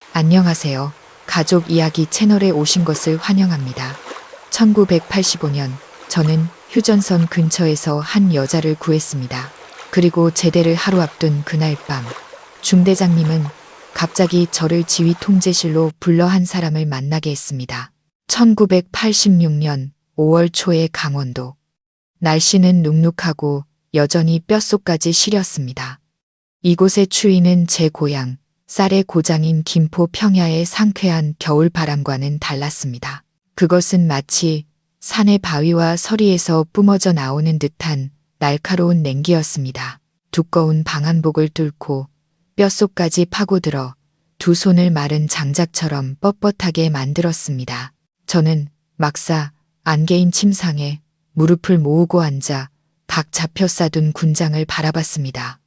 안녕하세요. 가족 이야기 채널에 오신 것을 환영합니다. 1985년 저는 휴전선 근처에서 한 여자를 구했습니다. 그리고 제대를 하루 앞둔 그날 밤 중대장님은 갑자기 저를 지휘 통제실로 불러 한 사람을 만나게 했습니다. 1986년 5월 초의 강원도. 날씨는 눅눅하고 여전히 뼛속까지 시렸습니다. 이곳의 추위는 제 고향 쌀의 고장인 김포 평야의 상쾌한 겨울 바람과는 달랐습니다. 그것은 마치 산의 바위와 서리에서 뿜어져 나오는 듯한 날카로운 냉기였습니다. 두꺼운 방한복을 뚫고 뼛속까지 파고들어 두 손을 마른 장작처럼 뻣뻣하게 만들었습니다. 저는 막사 안개인 침상에 무릎을 모으고 앉아 각 잡혀 싸둔 군장을 바라봤습니다.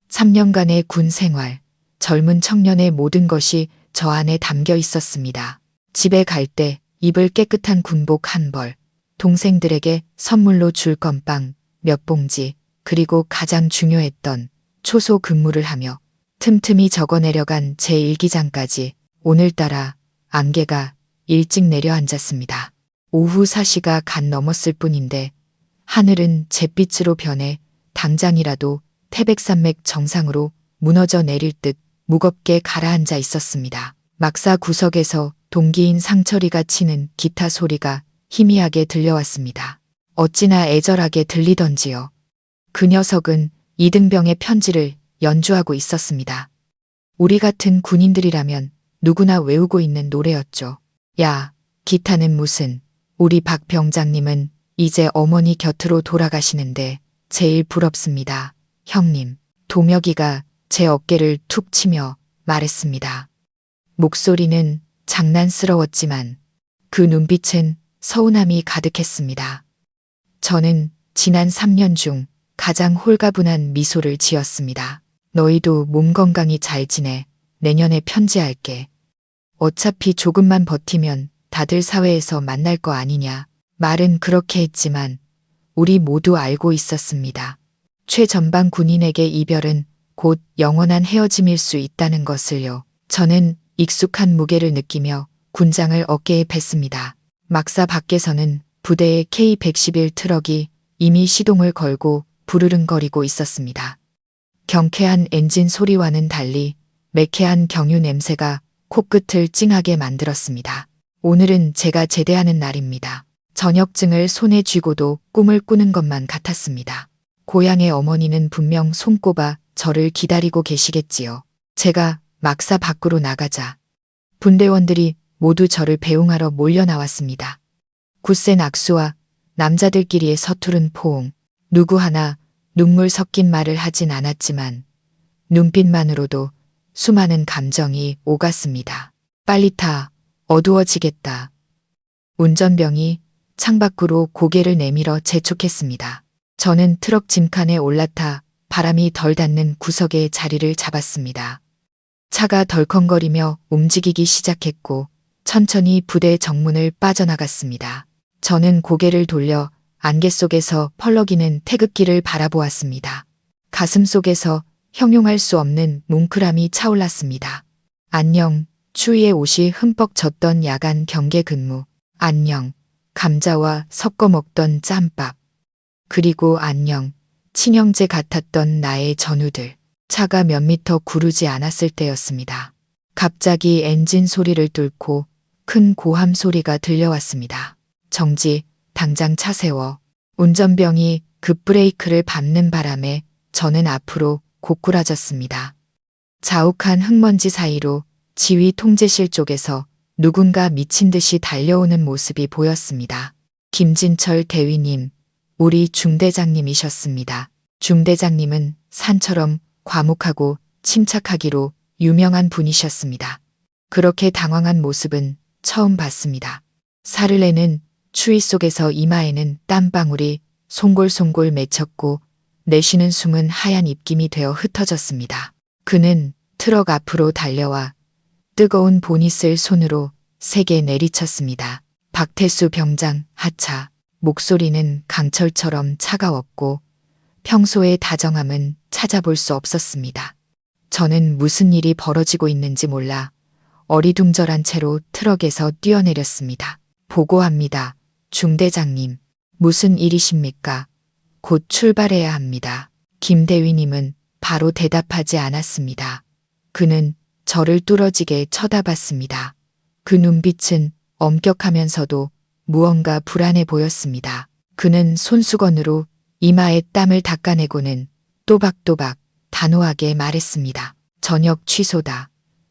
3년간의 군 생활, 젊은 청년의 모든 것이 저 안에 담겨 있었습니다. 집에 갈 때 입을 깨끗한 군복 한 벌, 동생들에게 선물로 줄 건빵 몇 봉지, 그리고 가장 중요했던 초소 근무를 하며 틈틈이 적어 내려간 제 일기장까지 오늘따라 안개가 일찍 내려앉았습니다. 오후 4시가 갓 넘었을 뿐인데 하늘은 잿빛으로 변해 당장이라도 태백산맥 정상으로 무너져 내릴 듯 무겁게 가라앉아 있었습니다. 막사 구석에서 동기인 상철이가 치는 기타 소리가 희미하게 들려왔습니다. 어찌나 애절하게 들리던지요. 그 녀석은 이등병의 편지를 연주하고 있었습니다. 우리 같은 군인들이라면 누구나 외우고 있는 노래였죠. 야, 기타는 무슨, 우리 박 병장님은 이제 어머니 곁으로 돌아가시는데 제일 부럽습니다. 형님. 동혁이가 제 어깨를 툭 치며 말했습니다. 목소리는 장난스러웠지만 그 눈빛은 서운함이 가득했습니다. 저는 지난 3년 중 가장 홀가분한 미소를 지었습니다. 너희도 몸 건강히 잘 지내. 내년에 편지할게. 어차피 조금만 버티면 다들 사회에서 만날 거 아니냐. 말은 그렇게 했지만 우리 모두 알고 있었습니다. 최전방 군인에게 이별은 곧 영원한 헤어짐일 수 있다는 것을요. 저는 익숙한 무게를 느끼며 군장을 어깨에 뱄습니다. 막사 밖에서는 부대의 K-111 트럭이 이미 시동을 걸고 부르릉거리고 있었습니다. 경쾌한 엔진 소리와는 달리 매캐한 경유 냄새가 코끝을 찡하게 만들었습니다. 오늘은 제가 제대하는 날입니다. 전역증을 손에 쥐고도 꿈을 꾸는 것만 같았습니다. 고향의 어머니는 분명 손꼽아 저를 기다리고 계시겠지요. 제가 막사 밖으로 나가자 분대원들이 모두 저를 배웅하러 몰려 나왔습니다. 굳센 악수와 남자들끼리의 서투른 포옹, 누구 하나 눈물 섞인 말을 하진 않았지만 눈빛만으로도 수많은 감정이 오갔습니다. 빨리 타, 어두워지겠다. 운전병이 창밖으로 고개를 내밀어 재촉했습니다. 저는 트럭 짐칸에 올라타 바람이 덜 닿는 구석에 자리를 잡았습니다. 차가 덜컹거리며 움직이기 시작했고 천천히 부대 정문을 빠져나갔습니다. 저는 고개를 돌려 안개 속에서 펄럭이는 태극기를 바라보았습니다. 가슴 속에서 형용할 수 없는 뭉클함이 차올랐습니다. 안녕, 추위에 옷이 흠뻑 젖던 야간 경계 근무. 안녕, 감자와 섞어 먹던 짬밥. 그리고 안녕, 친형제 같았던 나의 전우들. 차가 몇 미터 구르지 않았을 때였습니다. 갑자기 엔진 소리를 뚫고 큰 고함 소리가 들려왔습니다. 정지, 당장 차 세워. 운전병이 급브레이크를 밟는 바람에 저는 앞으로 고꾸라졌습니다. 자욱한 흙먼지 사이로 지휘 통제실 쪽에서 누군가 미친 듯이 달려오는 모습이 보였습니다. 김진철 대위님, 우리 중대장님이셨습니다. 중대장님은 산처럼 과묵하고 침착하기로 유명한 분이셨습니다. 그렇게 당황한 모습은 처음 봤습니다. 사르레는 추위 속에서 이마에는 땀방울이 송골송골 맺혔고 내쉬는 숨은 하얀 입김이 되어 흩어졌습니다. 그는 트럭 앞으로 달려와 뜨거운 보닛을 손으로 세게 내리쳤습니다. 박태수 병장, 하차. 목소리는 강철처럼 차가웠고 평소의 다정함은 찾아볼 수 없었습니다. 저는 무슨 일이 벌어지고 있는지 몰라 어리둥절한 채로 트럭에서 뛰어내렸습니다. 보고합니다. 중대장님, 무슨 일이십니까? 곧 출발해야 합니다. 김대위님은 바로 대답하지 않았습니다. 그는 저를 뚫어지게 쳐다봤습니다. 그 눈빛은 엄격하면서도 무언가 불안해 보였습니다. 그는 손수건으로 이마에 땀을 닦아내고는 또박또박 단호하게 말했습니다. 전역 취소다.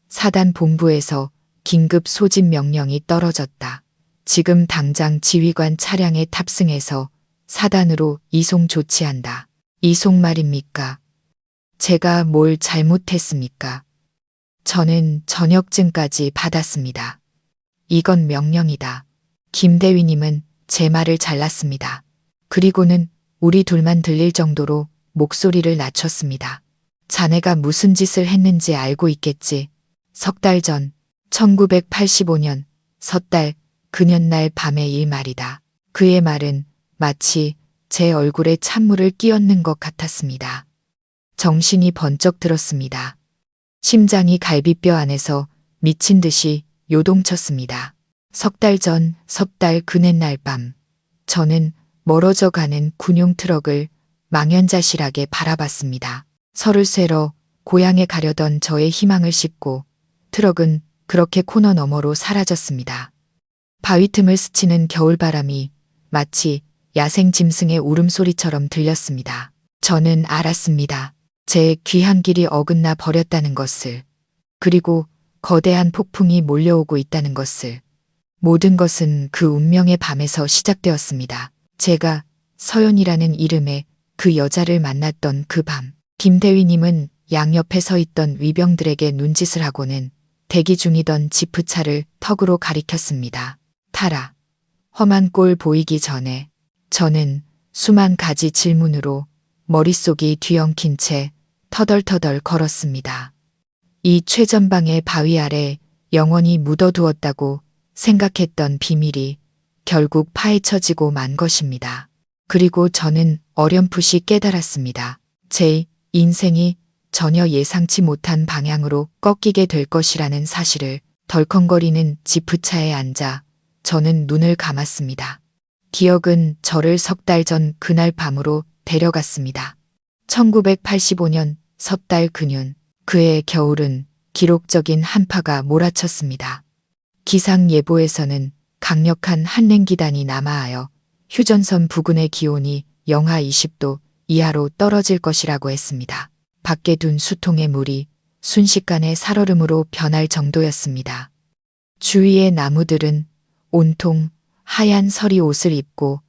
사단 본부에서 긴급 소집 명령이 떨어졌다. 지금 당장 지휘관 차량에 탑승해서 사단으로 이송 조치한다. 이송 말입니까? 제가 뭘 잘못했습니까? 저는 전역증까지 받았습니다. 이건 명령이다. 김대위님은 제 말을 잘랐습니다. 그리고는 우리 둘만 들릴 정도로 목소리를 낮췄습니다. 자네가 무슨 짓을 했는지 알고 있겠지. 석 달 전, 1985년 섣달 그년날 밤의 일 말이다. 그의 말은 마치 제 얼굴에 찬물을 끼얹는 것 같았습니다. 정신이 번쩍 들었습니다. 심장이 갈비뼈 안에서 미친 듯이 요동쳤습니다. 석 달 전, 섣달 그넷날 밤, 저는 멀어져 가는 군용 트럭을 망연자실하게 바라봤습니다. 설을 쇠러 고향에 가려던 저의 희망을 싣고 트럭은 그렇게 코너 너머로 사라졌습니다. 바위 틈을 스치는 겨울바람이 마치 야생 짐승의 울음소리처럼 들렸습니다. 저는 알았습니다. 제 귀한 길이 어긋나 버렸다는 것을, 그리고 거대한 폭풍이 몰려오고 있다는 것을. 모든 것은 그 운명의 밤에서 시작되었습니다. 제가 서연이라는 이름의 그 여자를 만났던 그 밤, 김대위님은 양옆에 서 있던 위병들에게 눈짓을 하고는 대기 중이던 지프차를 턱으로 가리켰습니다. 타라. 험한 꼴 보이기 전에. 저는 수만 가지 질문으로 머릿속이 뒤엉킨 채 터덜터덜 걸었습니다. 이 최전방의 바위 아래 영원히 묻어두었다고 생각했던 비밀이 결국 파헤쳐지고 만 것입니다. 그리고 저는 어렴풋이 깨달았습니다. 제 인생이 전혀 예상치 못한 방향으로 꺾이게 될 것이라는 사실을. 덜컹거리는 지프차에 앉아 저는 눈을 감았습니다. 기억은 저를 석 달 전 그날 밤으로 데려갔습니다. 1985년 섣달 그년, 그해 겨울은 기록적인 한파가 몰아쳤습니다. 기상예보에서는 강력한 한랭기단이 남하하여 휴전선 부근의 기온이 영하 20도 이하로 떨어질 것이라고 했습니다. 밖에 둔 수통의 물이 순식간에 살얼음으로 변할 정도였습니다. 주위의 나무들은 온통 하얀 서리 옷을 입고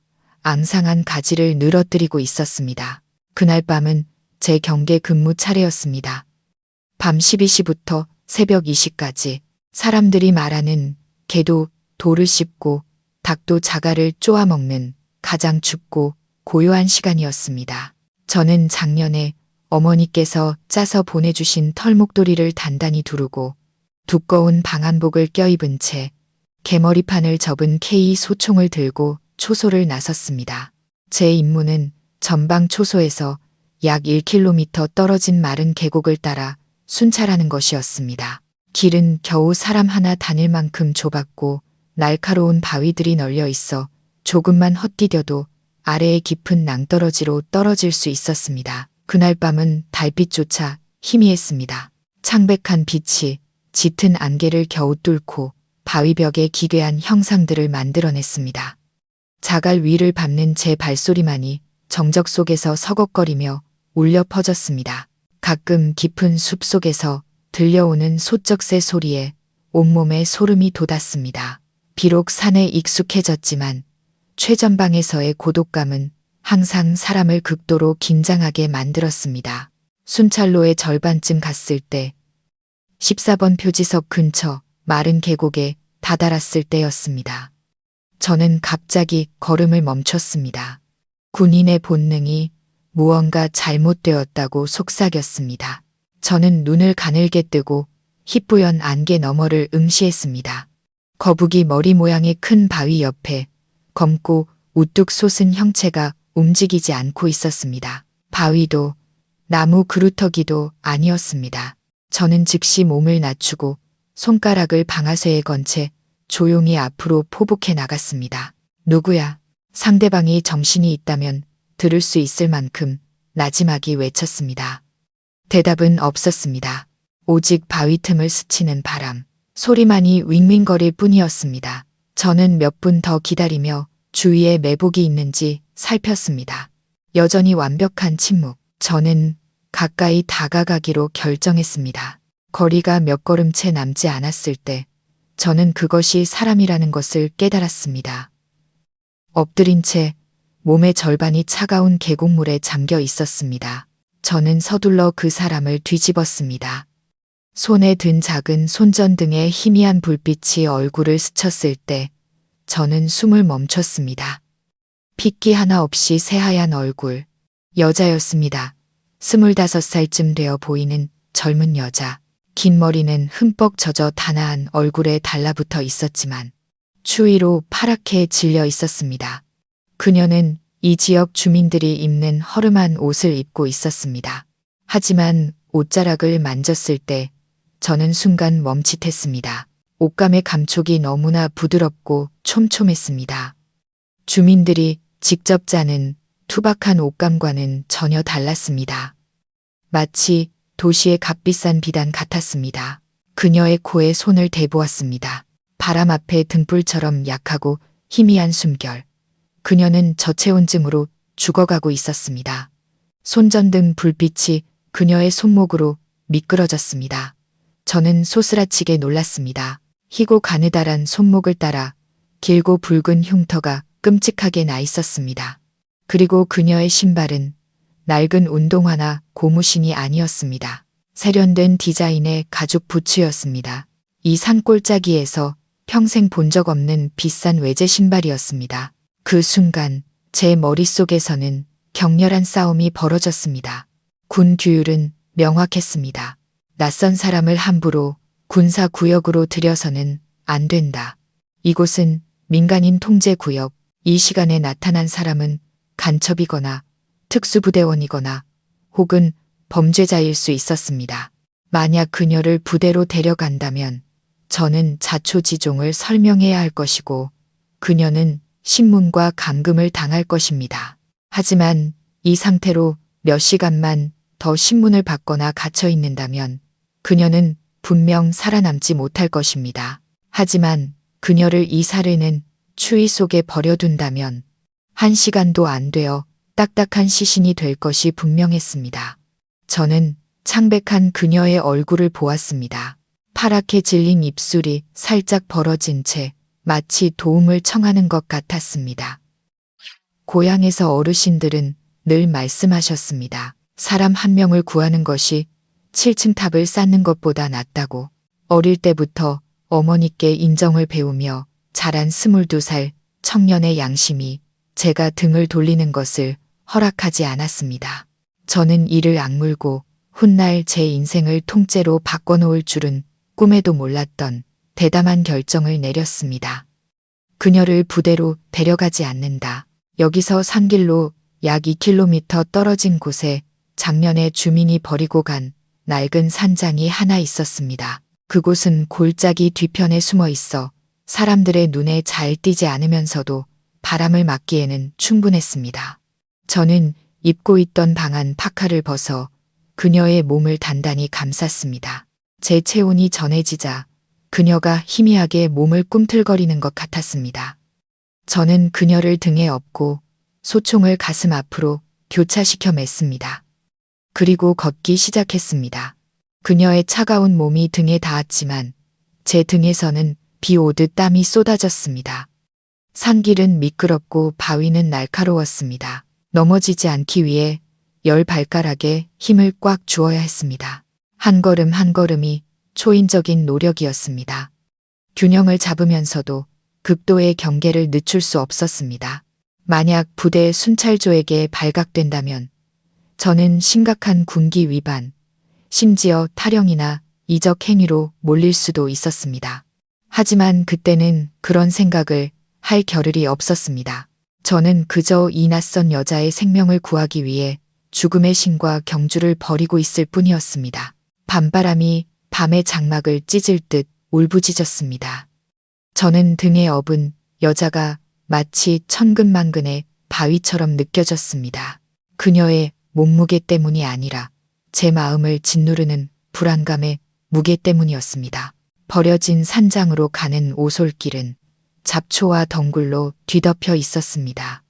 앙상한 가지를 늘어뜨리고 있었습니다. 그날 밤은 제 경계 근무 차례였습니다. 밤 12시부터 새벽 2시까지 사람들이 말하는 개도 돌을 씹고 닭도 자갈을 쪼아먹는 가장 춥고 고요한 시간이었습니다. 저는 작년에 어머니께서 짜서 보내주신 털목도리를 단단히 두르고 두꺼운 방한복을 껴입은 채 개머리판을 접은 K 소총을 들고 초소를 나섰습니다. 제 임무는 전방 초소에서 약 1km 떨어진 마른 계곡을 따라 순찰하는 것이었습니다. 길은 겨우 사람 하나 다닐 만큼 좁았고 날카로운 바위들이 널려 있어 조금만 헛디뎌도 아래의 깊은 낭떠러지로 떨어질 수 있었습니다. 그날 밤은 달빛조차 희미했습니다. 창백한 빛이 짙은 안개를 겨우 뚫고 바위벽에 기괴한 형상들을 만들어냈습니다. 자갈 위를 밟는 제 발소리만이 정적 속에서 서걱거리며 울려 퍼졌습니다. 가끔 깊은 숲 속에서 들려오는 소쩍새 소리에 온몸에 소름이 돋았습니다. 비록 산에 익숙해졌지만 최전방에서의 고독감은 항상 사람을 극도로 긴장하게 만들었습니다. 순찰로의 절반쯤 갔을 때 14번 표지석 근처 마른 계곡에 다다랐을 때였습니다. 저는 갑자기 걸음을 멈췄습니다. 군인의 본능이 무언가 잘못되었다고 속삭였습니다. 저는 눈을 가늘게 뜨고 희뿌연 안개 너머를 응시했습니다. 거북이 머리 모양의 큰 바위 옆에 검고 우뚝 솟은 형체가 움직이지 않고 있었습니다. 바위도 나무 그루터기도 아니었습니다. 저는 즉시 몸을 낮추고 손가락을 방아쇠에 건 채 조용히 앞으로 포복해 나갔습니다. 누구야? 상대방이 정신이 있다면 들을 수 있을 만큼 나지막이 외쳤습니다. 대답은 없었습니다. 오직 바위 틈을 스치는 바람, 소리만이 윙윙거릴 뿐이었습니다. 저는 몇 분 더 기다리며 주위에 매복이 있는지 살폈습니다. 여전히 완벽한 침묵. 저는 가까이 다가가기로 결정했습니다. 거리가 몇 걸음채 남지 않았을 때 저는 그것이 사람이라는 것을 깨달았습니다. 엎드린 채 몸의 절반이 차가운 계곡물에 잠겨 있었습니다. 저는 서둘러 그 사람을 뒤집었습니다. 손에 든 작은 손전등의 희미한 불빛이 얼굴을 스쳤을 때 저는 숨을 멈췄습니다. 핏기 하나 없이 새하얀 얼굴, 여자였습니다. 25살쯤 되어 보이는 젊은 여자. 긴 머리는 흠뻑 젖어 단아한 얼굴에 달라붙어 있었지만 추위로 파랗게 질려 있었습니다. 그녀는 이 지역 주민들이 입는 허름한 옷을 입고 있었습니다. 하지만 옷자락을 만졌을 때 저는 순간 멈칫했습니다. 옷감의 감촉이 너무나 부드럽고 촘촘했습니다. 주민들이 직접 짜는 투박한 옷감과는 전혀 달랐습니다. 마치 도시의 값비싼 비단 같았습니다. 그녀의 코에 손을 대보았습니다. 바람 앞에 등불처럼 약하고 희미한 숨결. 그녀는 저체온증으로 죽어가고 있었습니다. 손전등 불빛이 그녀의 손목으로 미끄러졌습니다. 저는 소스라치게 놀랐습니다. 희고 가느다란 손목을 따라 길고 붉은 흉터가 끔찍하게 나 있었습니다. 그리고 그녀의 신발은 낡은 운동화나 고무신이 아니었습니다. 세련된 디자인의 가죽 부츠였습니다. 이 산골짜기에서 평생 본 적 없는 비싼 외제 신발이었습니다. 그 순간 제 머릿속에서는 격렬한 싸움이 벌어졌습니다. 군 규율은 명확했습니다. 낯선 사람을 함부로 군사구역으로 들여서는 안 된다. 이곳은 민간인 통제구역, 이 시간에 나타난 사람은 간첩이거나 특수부대원이거나 혹은 범죄자일 수 있었습니다. 만약 그녀를 부대로 데려간다면 저는 자초지종을 설명해야 할 것이고 그녀는 신문과 감금을 당할 것입니다. 하지만 이 상태로 몇 시간만 더 신문을 받거나 갇혀 있는다면 그녀는 분명 살아남지 못할 것입니다. 하지만 그녀를 이 사르는 추위 속에 버려둔다면 1시간도 안 되어 딱딱한 시신이 될 것이 분명했습니다. 저는 창백한 그녀의 얼굴을 보았습니다. 파랗게 질린 입술이 살짝 벌어진 채 마치 도움을 청하는 것 같았습니다. 고향에서 어르신들은 늘 말씀하셨습니다. 사람 한 명을 구하는 것이 7층 탑을 쌓는 것보다 낫다고. 어릴 때부터 어머니께 인정을 배우며 자란 22살 청년의 양심이 제가 등을 돌리는 것을 허락하지 않았습니다. 저는 이를 악물고 훗날 제 인생을 통째로 바꿔놓을 줄은 꿈에도 몰랐던 대담한 결정을 내렸습니다. 그녀를 부대로 데려가지 않는다. 여기서 산길로 약 2km 떨어진 곳에 작년에 주민이 버리고 간 낡은 산장이 하나 있었습니다. 그곳은 골짜기 뒤편에 숨어 있어 사람들의 눈에 잘 띄지 않으면서도 바람을 맞기에는 충분했습니다. 저는 입고 있던 방한 파카를 벗어 그녀의 몸을 단단히 감쌌습니다. 제 체온이 전해지자 그녀가 희미하게 몸을 꿈틀거리는 것 같았습니다. 저는 그녀를 등에 업고 소총을 가슴 앞으로 교차시켜 맸습니다. 그리고 걷기 시작했습니다. 그녀의 차가운 몸이 등에 닿았지만 제 등에서는 비 오듯 땀이 쏟아졌습니다. 산길은 미끄럽고 바위는 날카로웠습니다. 넘어지지 않기 위해 10발가락에 힘을 꽉 주어야 했습니다. 한 걸음 한 걸음이 초인적인 노력이었습니다. 균형을 잡으면서도 극도의 경계를 늦출 수 없었습니다. 만약 부대 순찰조에게 발각된다면 저는 심각한 군기 위반, 심지어 탈영이나 이적 행위로 몰릴 수도 있었습니다. 하지만 그때는 그런 생각을 할 겨를이 없었습니다. 저는 그저 이 낯선 여자의 생명을 구하기 위해 죽음의 신과 경주를 벌이고 있을 뿐이었습니다. 밤바람이 밤의 장막을 찢을 듯 울부짖었습니다. 저는 등에 업은 여자가 마치 천근만근의 바위처럼 느껴졌습니다. 그녀의 몸무게 때문이 아니라 제 마음을 짓누르는 불안감의 무게 때문이었습니다. 버려진 산장으로 가는 오솔길은 잡초와 덩굴로 뒤덮여 있었습니다.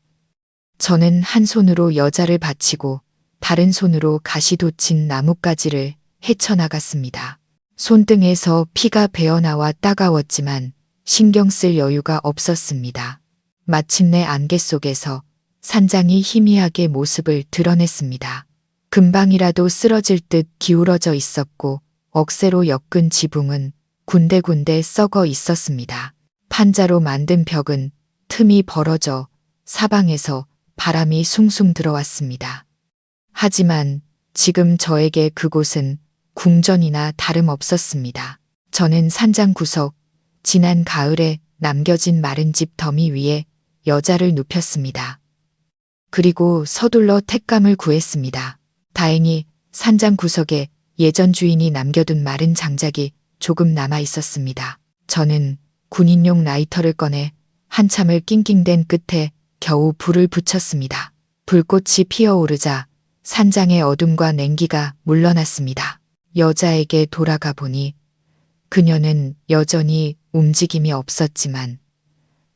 저는 한 손으로 여자를 받치고 다른 손으로 가시돋친 나뭇가지를 헤쳐나갔습니다. 손등에서 피가 배어나와 따가웠지만 신경 쓸 여유가 없었습니다. 마침내 안개 속에서 산장이 희미하게 모습을 드러냈습니다. 금방이라도 쓰러질 듯 기울어져 있었고 억새로 엮은 지붕은 군데군데 썩어 있었습니다. 판자로 만든 벽은 틈이 벌어져 사방에서 바람이 숭숭 들어왔습니다. 하지만 지금 저에게 그곳은 궁전이나 다름없었습니다. 저는 산장 구석, 지난 가을에 남겨진 마른 집 더미 위에 여자를 눕혔습니다. 그리고 서둘러 택감을 구했습니다. 다행히 산장 구석에 예전 주인이 남겨둔 마른 장작이 조금 남아 있었습니다. 저는 군인용 라이터를 꺼내 한참을 낑낑댄 끝에 겨우 불을 붙였습니다. 불꽃이 피어오르자 산장의 어둠과 냉기가 물러났습니다. 여자에게 돌아가 보니 그녀는 여전히 움직임이 없었지만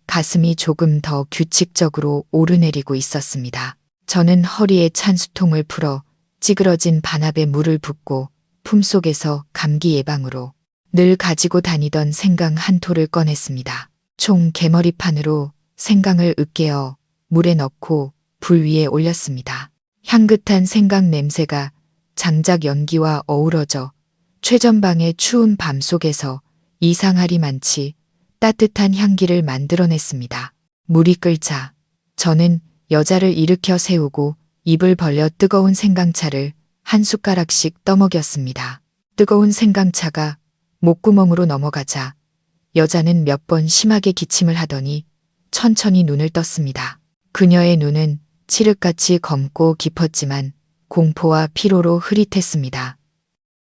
가슴이 조금 더 규칙적으로 오르내리고 있었습니다. 저는 허리에 찬 수통을 풀어 찌그러진 반합에 물을 붓고 품속에서 감기 예방으로 늘 가지고 다니던 생강 한 톨을 꺼냈습니다. 총 개머리판으로 생강을 으깨어 물에 넣고 불 위에 올렸습니다. 향긋한 생강 냄새가 장작 연기와 어우러져 최전방의 추운 밤 속에서 이상하리만치 따뜻한 향기를 만들어냈습니다. 물이 끓자 저는 여자를 일으켜 세우고 입을 벌려 뜨거운 생강차를 한 숟가락씩 떠먹였습니다. 뜨거운 생강차가 목구멍으로 넘어가자 여자는 몇 번 심하게 기침을 하더니 천천히 눈을 떴습니다. 그녀의 눈은 칠흑같이 검고 깊었지만 공포와 피로로 흐릿했습니다.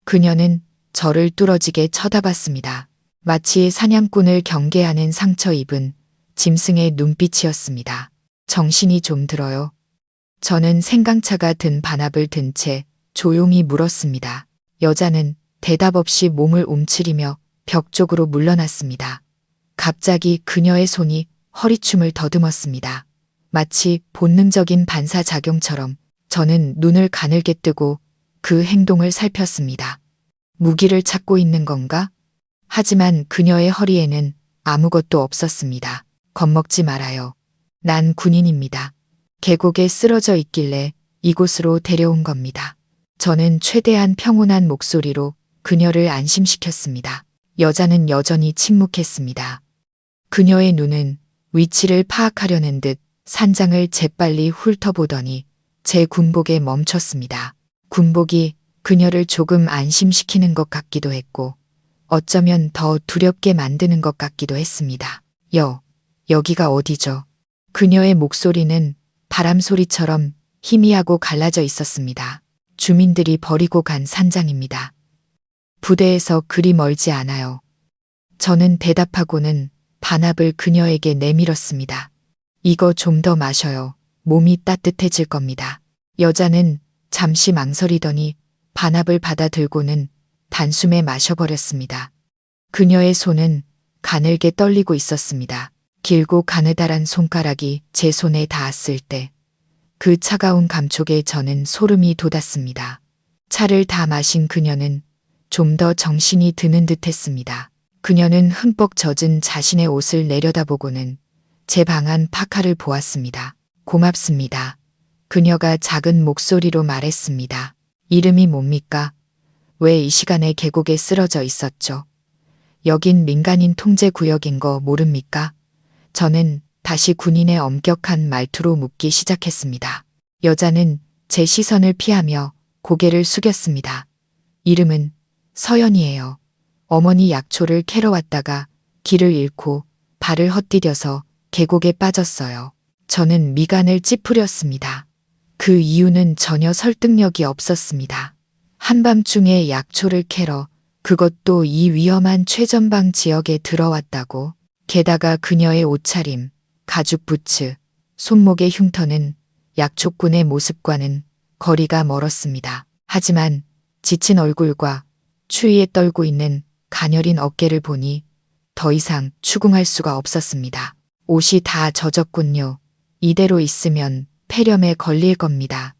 그녀는 저를 뚫어지게 쳐다봤습니다. 마치 사냥꾼을 경계하는 상처 입은 짐승의 눈빛이었습니다. 정신이 좀 들어요. 저는 생강차가 든 반합을 든 채 조용히 물었습니다. 여자는 대답 없이 몸을 움츠리며 벽 쪽으로 물러났습니다. 갑자기 그녀의 손이 허리춤을 더듬었습니다. 마치 본능적인 반사작용처럼 저는 눈을 가늘게 뜨고 그 행동을 살폈습니다. 무기를 찾고 있는 건가? 하지만 그녀의 허리에는 아무것도 없었습니다. 겁먹지 말아요. 난 군인입니다. 계곡에 쓰러져 있길래 이곳으로 데려온 겁니다. 저는 최대한 평온한 목소리로 그녀를 안심시켰습니다. 여자는 여전히 침묵했습니다. 그녀의 눈은 위치를 파악하려는 듯 산장을 재빨리 훑어보더니 제 군복에 멈췄습니다. 군복이 그녀를 조금 안심시키는 것 같기도 했고 어쩌면 더 두렵게 만드는 것 같기도 했습니다. 여기가 어디죠? 그녀의 목소리는 바람 소리처럼 희미하고 갈라져 있었습니다. 주민들이 버리고 간 산장입니다. 부대에서 그리 멀지 않아요. 저는 대답하고는 반합을 그녀에게 내밀었습니다. 이거 좀 더 마셔요. 몸이 따뜻해질 겁니다. 여자는 잠시 망설이더니 반합을 받아 들고는 단숨에 마셔버렸습니다. 그녀의 손은 가늘게 떨리고 있었습니다. 길고 가느다란 손가락이 제 손에 닿았을 때 그 차가운 감촉에 저는 소름이 돋았습니다. 차를 다 마신 그녀는 좀 더 정신이 드는 듯 했습니다. 그녀는 흠뻑 젖은 자신의 옷을 내려다보고는 제 방한 파카를 보았습니다. 고맙습니다. 그녀가 작은 목소리로 말했습니다. 이름이 뭡니까? 왜 이 시간에 계곡에 쓰러져 있었죠? 여긴 민간인 통제 구역인 거 모릅니까? 저는 다시 군인의 엄격한 말투로 묻기 시작했습니다. 여자는 제 시선을 피하며 고개를 숙였습니다. 이름은 서연이에요. 어머니 약초를 캐러 왔다가 길을 잃고 발을 헛디뎌서 계곡에 빠졌어요. 저는 미간을 찌푸렸습니다. 그 이유는 전혀 설득력이 없었습니다. 한밤중에 약초를 캐러 그것도 이 위험한 최전방 지역에 들어왔다고. 게다가 그녀의 옷차림, 가죽 부츠, 손목의 흉터는 약초꾼의 모습과는 거리가 멀었습니다. 하지만 지친 얼굴과 추위에 떨고 있는 가녀린 어깨를 보니 더 이상 추궁할 수가 없었습니다. 옷이 다 젖었군요. 이대로 있으면 폐렴에 걸릴 겁니다.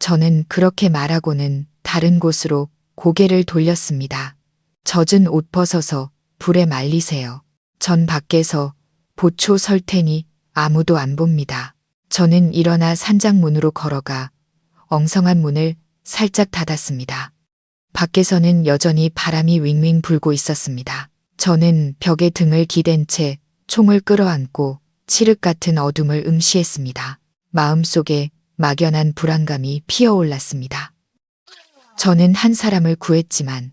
저는 그렇게 말하고는 다른 곳으로 고개를 돌렸습니다. 젖은 옷 벗어서 불에 말리세요. 전 밖에서 보초 설 테니 아무도 안 봅니다. 저는 일어나 산장문으로 걸어가 엉성한 문을 살짝 닫았습니다. 밖에서는 여전히 바람이 윙윙 불고 있었습니다. 저는 벽에 등을 기댄 채 총을 끌어안고 칠흑 같은 어둠을 응시했습니다. 마음속에 막연한 불안감이 피어올랐습니다. 저는 한 사람을 구했지만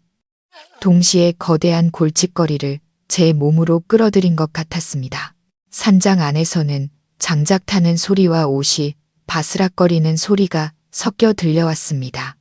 동시에 거대한 골칫거리를 제 몸으로 끌어들인 것 같았습니다. 산장 안에서는 장작 타는 소리와 옷이 바스락거리는 소리가 섞여 들려왔습니다.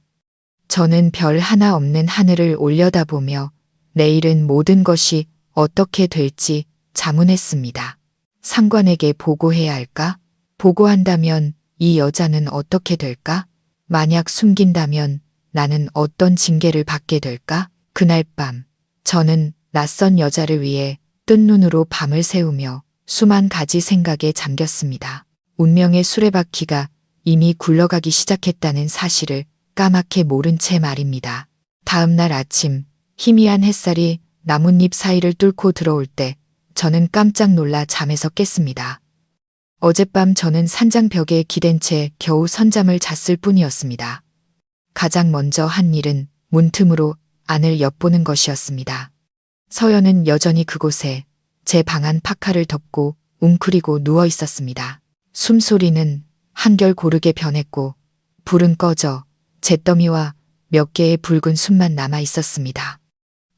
저는 별 하나 없는 하늘을 올려다보며 내일은 모든 것이 어떻게 될지 자문했습니다. 상관에게 보고해야 할까? 보고한다면 이 여자는 어떻게 될까? 만약 숨긴다면 나는 어떤 징계를 받게 될까? 그날 밤 저는 낯선 여자를 위해 뜬 눈으로 밤을 새우며 수만 가지 생각에 잠겼습니다. 운명의 수레바퀴가 이미 굴러가기 시작했다는 사실을 까맣게 모른 채 말입니다. 다음 날 아침 희미한 햇살이 나뭇잎 사이를 뚫고 들어올 때 저는 깜짝 놀라 잠에서 깼습니다. 어젯밤 저는 산장벽에 기댄 채 겨우 선잠을 잤을 뿐이었습니다. 가장 먼저 한 일은 문틈으로 안을 엿보는 것이었습니다. 서연은 여전히 그곳에 제 방안 파카를 덮고 웅크리고 누워 있었습니다. 숨소리는 한결 고르게 변했고 불은 꺼져 잿더미와 몇 개의 붉은 숲만 남아 있었습니다.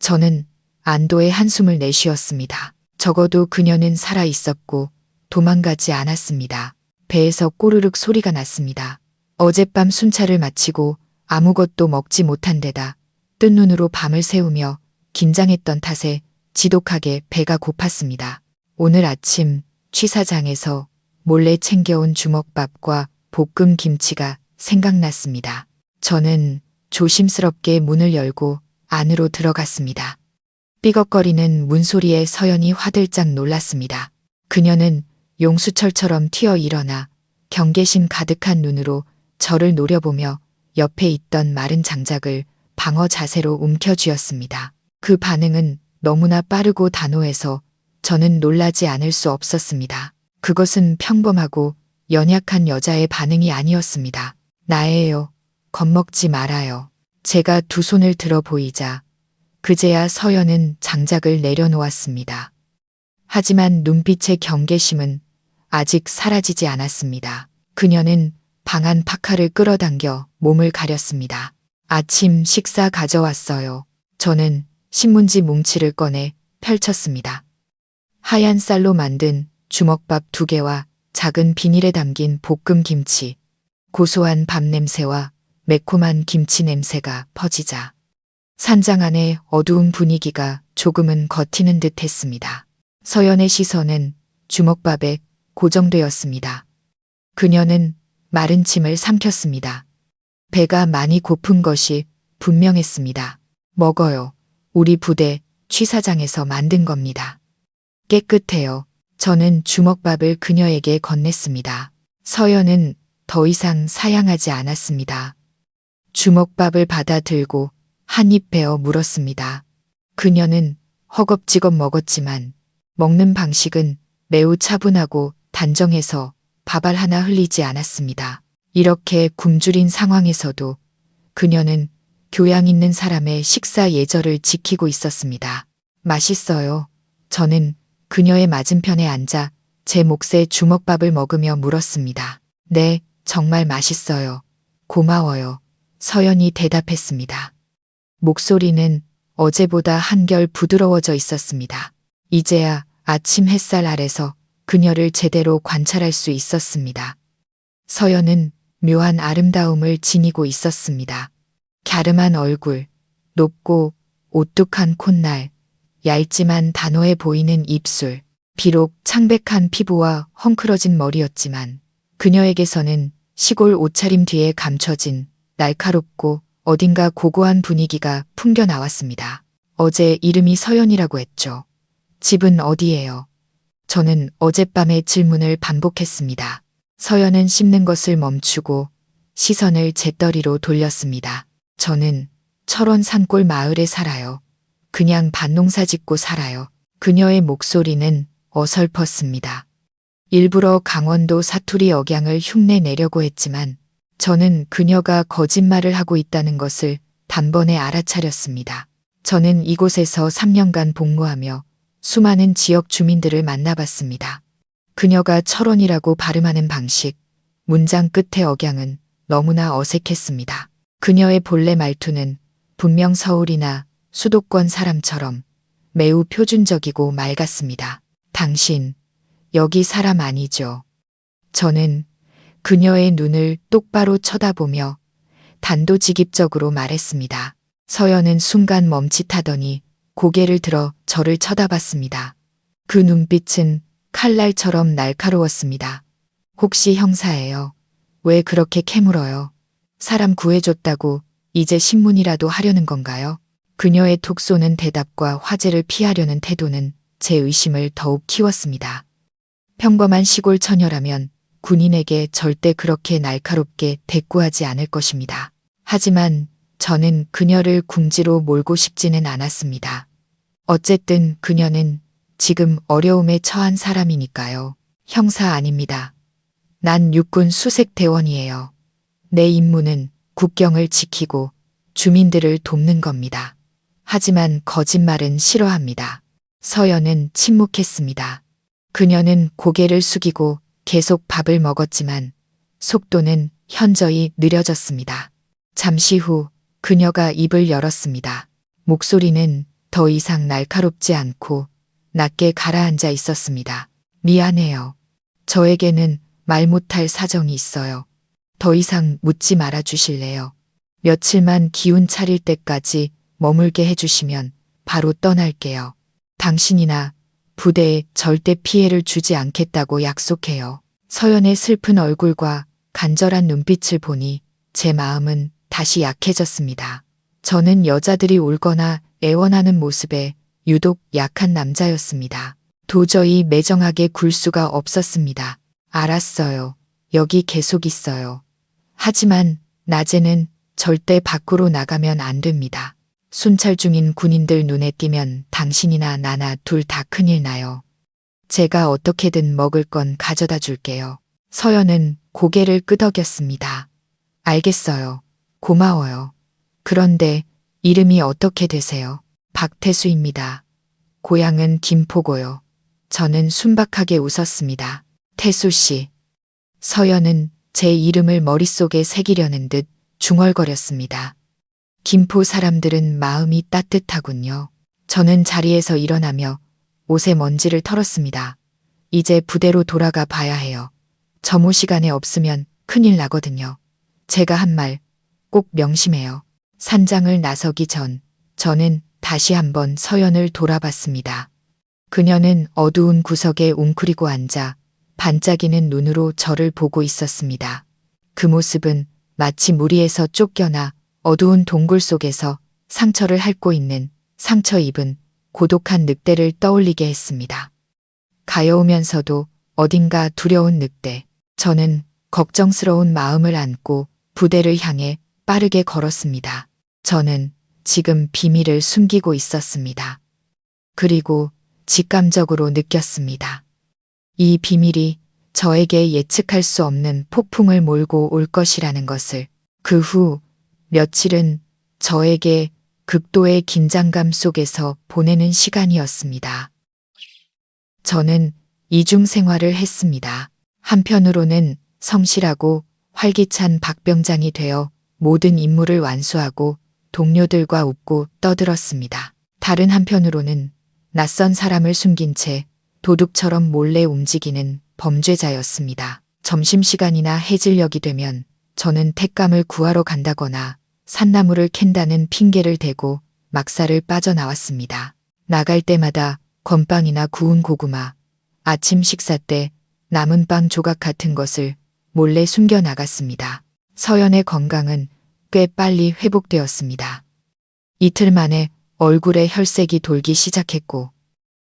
저는 안도의 한숨을 내쉬었습니다. 적어도 그녀는 살아 있었고 도망가지 않았습니다. 배에서 꼬르륵 소리가 났습니다. 어젯밤 순찰을 마치고 아무것도 먹지 못한 데다 뜬 눈으로 밤을 새우며 긴장했던 탓에 지독하게 배가 고팠습니다. 오늘 아침 취사장에서 몰래 챙겨온 주먹밥과 볶음 김치가 생각났습니다. 저는 조심스럽게 문을 열고 안으로 들어갔습니다. 삐걱거리는 문소리에 서연이 화들짝 놀랐습니다. 그녀는 용수철처럼 튀어 일어나 경계심 가득한 눈으로 저를 노려보며 옆에 있던 마른 장작을 방어 자세로 움켜쥐었습니다. 그 반응은 너무나 빠르고 단호해서 저는 놀라지 않을 수 없었습니다. 그것은 평범하고 연약한 여자의 반응이 아니었습니다. 나예요. 겁먹지 말아요. 제가 두 손을 들어 보이자 그제야 서연은 장작을 내려놓았습니다. 하지만 눈빛의 경계심은 아직 사라지지 않았습니다. 그녀는 방안 파카를 끌어당겨 몸을 가렸습니다. 아침 식사 가져왔어요. 저는 신문지 뭉치를 꺼내 펼쳤습니다. 하얀 쌀로 만든 주먹밥 2개와 작은 비닐에 담긴 볶음 김치, 고소한 밥 냄새와 매콤한 김치 냄새가 퍼지자 산장 안의 어두운 분위기가 조금은 겉히는 듯 했습니다. 서연의 시선은 주먹밥에 고정되었습니다. 그녀는 마른 침을 삼켰습니다. 배가 많이 고픈 것이 분명했습니다. 먹어요. 우리 부대 취사장에서 만든 겁니다. 깨끗해요. 저는 주먹밥을 그녀에게 건넸습니다. 서연은 더 이상 사양하지 않았습니다. 주먹밥을 받아 들고 한 입 베어 물었습니다. 그녀는 허겁지겁 먹었지만 먹는 방식은 매우 차분하고 단정해서 밥알 하나 흘리지 않았습니다. 이렇게 굶주린 상황에서도 그녀는 교양 있는 사람의 식사 예절을 지키고 있었습니다. 맛있어요. 저는 그녀의 맞은편에 앉아 제 몫의 주먹밥을 먹으며 물었습니다. 네, 정말 맛있어요. 고마워요. 서연이 대답했습니다. 목소리는 어제보다 한결 부드러워져 있었습니다. 이제야 아침 햇살 아래서 그녀를 제대로 관찰할 수 있었습니다. 서연은 묘한 아름다움을 지니고 있었습니다. 갸름한 얼굴, 높고 오뚝한 콧날, 얇지만 단호해 보이는 입술, 비록 창백한 피부와 헝클어진 머리였지만 그녀에게서는 시골 옷차림 뒤에 감춰진 날카롭고 어딘가 고고한 분위기가 풍겨 나왔습니다. 어제 이름이 서연이라고 했죠. 집은 어디예요? 저는 어젯밤의 질문을 반복했습니다. 서연은 씹는 것을 멈추고 시선을 재떨이로 돌렸습니다. 저는 철원 산골 마을에 살아요. 그냥 밭농사 짓고 살아요. 그녀의 목소리는 어설펐습니다. 일부러 강원도 사투리 억양을 흉내 내려고 했지만 저는 그녀가 거짓말을 하고 있다는 것을 단번에 알아차렸습니다. 저는 이곳에서 3년간 복무하며 수많은 지역 주민들을 만나봤습니다. 그녀가 철원이라고 발음하는 방식, 문장 끝의 억양은 너무나 어색했습니다. 그녀의 본래 말투는 분명 서울이나 수도권 사람처럼 매우 표준적이고 맑았습니다. 당신, 여기 사람 아니죠? 저는 그녀의 눈을 똑바로 쳐다보며 단도직입적으로 말했습니다. 서연은 순간 멈칫하더니 고개를 들어 저를 쳐다봤습니다. 그 눈빛은 칼날처럼 날카로웠습니다. 혹시 형사예요? 왜 그렇게 캐물어요? 사람 구해줬다고 이제 신문이라도 하려는 건가요? 그녀의 톡 쏘는 대답과 화제를 피하려는 태도는 제 의심을 더욱 키웠습니다. 평범한 시골 처녀라면 군인에게 절대 그렇게 날카롭게 대꾸하지 않을 것입니다. 하지만 저는 그녀를 궁지로 몰고 싶지는 않았습니다. 어쨌든 그녀는 지금 어려움에 처한 사람이니까요. 형사 아닙니다. 난 육군 수색대원이에요. 내 임무는 국경을 지키고 주민들을 돕는 겁니다. 하지만 거짓말은 싫어합니다. 서연은 침묵했습니다. 그녀는 고개를 숙이고 계속 밥을 먹었지만 속도는 현저히 느려졌습니다. 잠시 후 그녀가 입을 열었습니다. 목소리는 더 이상 날카롭지 않고 낮게 가라앉아 있었습니다. 미안해요. 저에게는 말 못할 사정이 있어요. 더 이상 묻지 말아 주실래요? 며칠만 기운 차릴 때까지 머물게 해주시면 바로 떠날게요. 당신이나 부대에 절대 피해를 주지 않겠다고 약속해요. 서연의 슬픈 얼굴과 간절한 눈빛을 보니 제 마음은 다시 약해졌습니다. 저는 여자들이 울거나 애원하는 모습에 유독 약한 남자였습니다. 도저히 매정하게 굴 수가 없었습니다. 알았어요. 여기 계속 있어요. 하지만 낮에는 절대 밖으로 나가면 안 됩니다. 순찰 중인 군인들 눈에 띄면 당신이나 나나 둘 다 큰일 나요. 제가 어떻게든 먹을 건 가져다 줄게요. 서연은 고개를 끄덕였습니다. 알겠어요. 고마워요. 그런데 이름이 어떻게 되세요? 박태수입니다. 고향은 김포고요. 저는 순박하게 웃었습니다. 태수 씨. 서연은 제 이름을 머릿속에 새기려는 듯 중얼거렸습니다. 김포 사람들은 마음이 따뜻하군요. 저는 자리에서 일어나며 옷에 먼지를 털었습니다. 이제 부대로 돌아가 봐야 해요. 점호 시간에 없으면 큰일 나거든요. 제가 한 말 꼭 명심해요. 산장을 나서기 전 저는 다시 한번 서연을 돌아봤습니다. 그녀는 어두운 구석에 웅크리고 앉아 반짝이는 눈으로 저를 보고 있었습니다. 그 모습은 마치 무리에서 쫓겨나 어두운 동굴 속에서 상처를 핥고 있는 상처 입은 고독한 늑대를 떠올리게 했습니다. 가여우면서도 어딘가 두려운 늑대. 저는 걱정스러운 마음을 안고 부대를 향해 빠르게 걸었습니다. 저는 지금 비밀을 숨기고 있었습니다. 그리고 직감적으로 느꼈습니다. 이 비밀이 저에게 예측할 수 없는 폭풍을 몰고 올 것이라는 것을. 그 후 며칠은 저에게 극도의 긴장감 속에서 보내는 시간이었습니다. 저는 이중 생활을 했습니다. 한편으로는 성실하고 활기찬 박병장이 되어 모든 임무를 완수하고 동료들과 웃고 떠들었습니다. 다른 한편으로는 낯선 사람을 숨긴 채 도둑처럼 몰래 움직이는 범죄자였습니다. 점심시간이나 해질녘이 되면 저는 택감을 구하러 간다거나 산나물을 캔다는 핑계를 대고 막사를 빠져나왔습니다. 나갈 때마다 건빵이나 구운 고구마, 아침 식사 때 남은 빵 조각 같은 것을 몰래 숨겨 나갔습니다. 서연의 건강은 꽤 빨리 회복되었습니다. 이틀 만에 얼굴에 혈색이 돌기 시작했고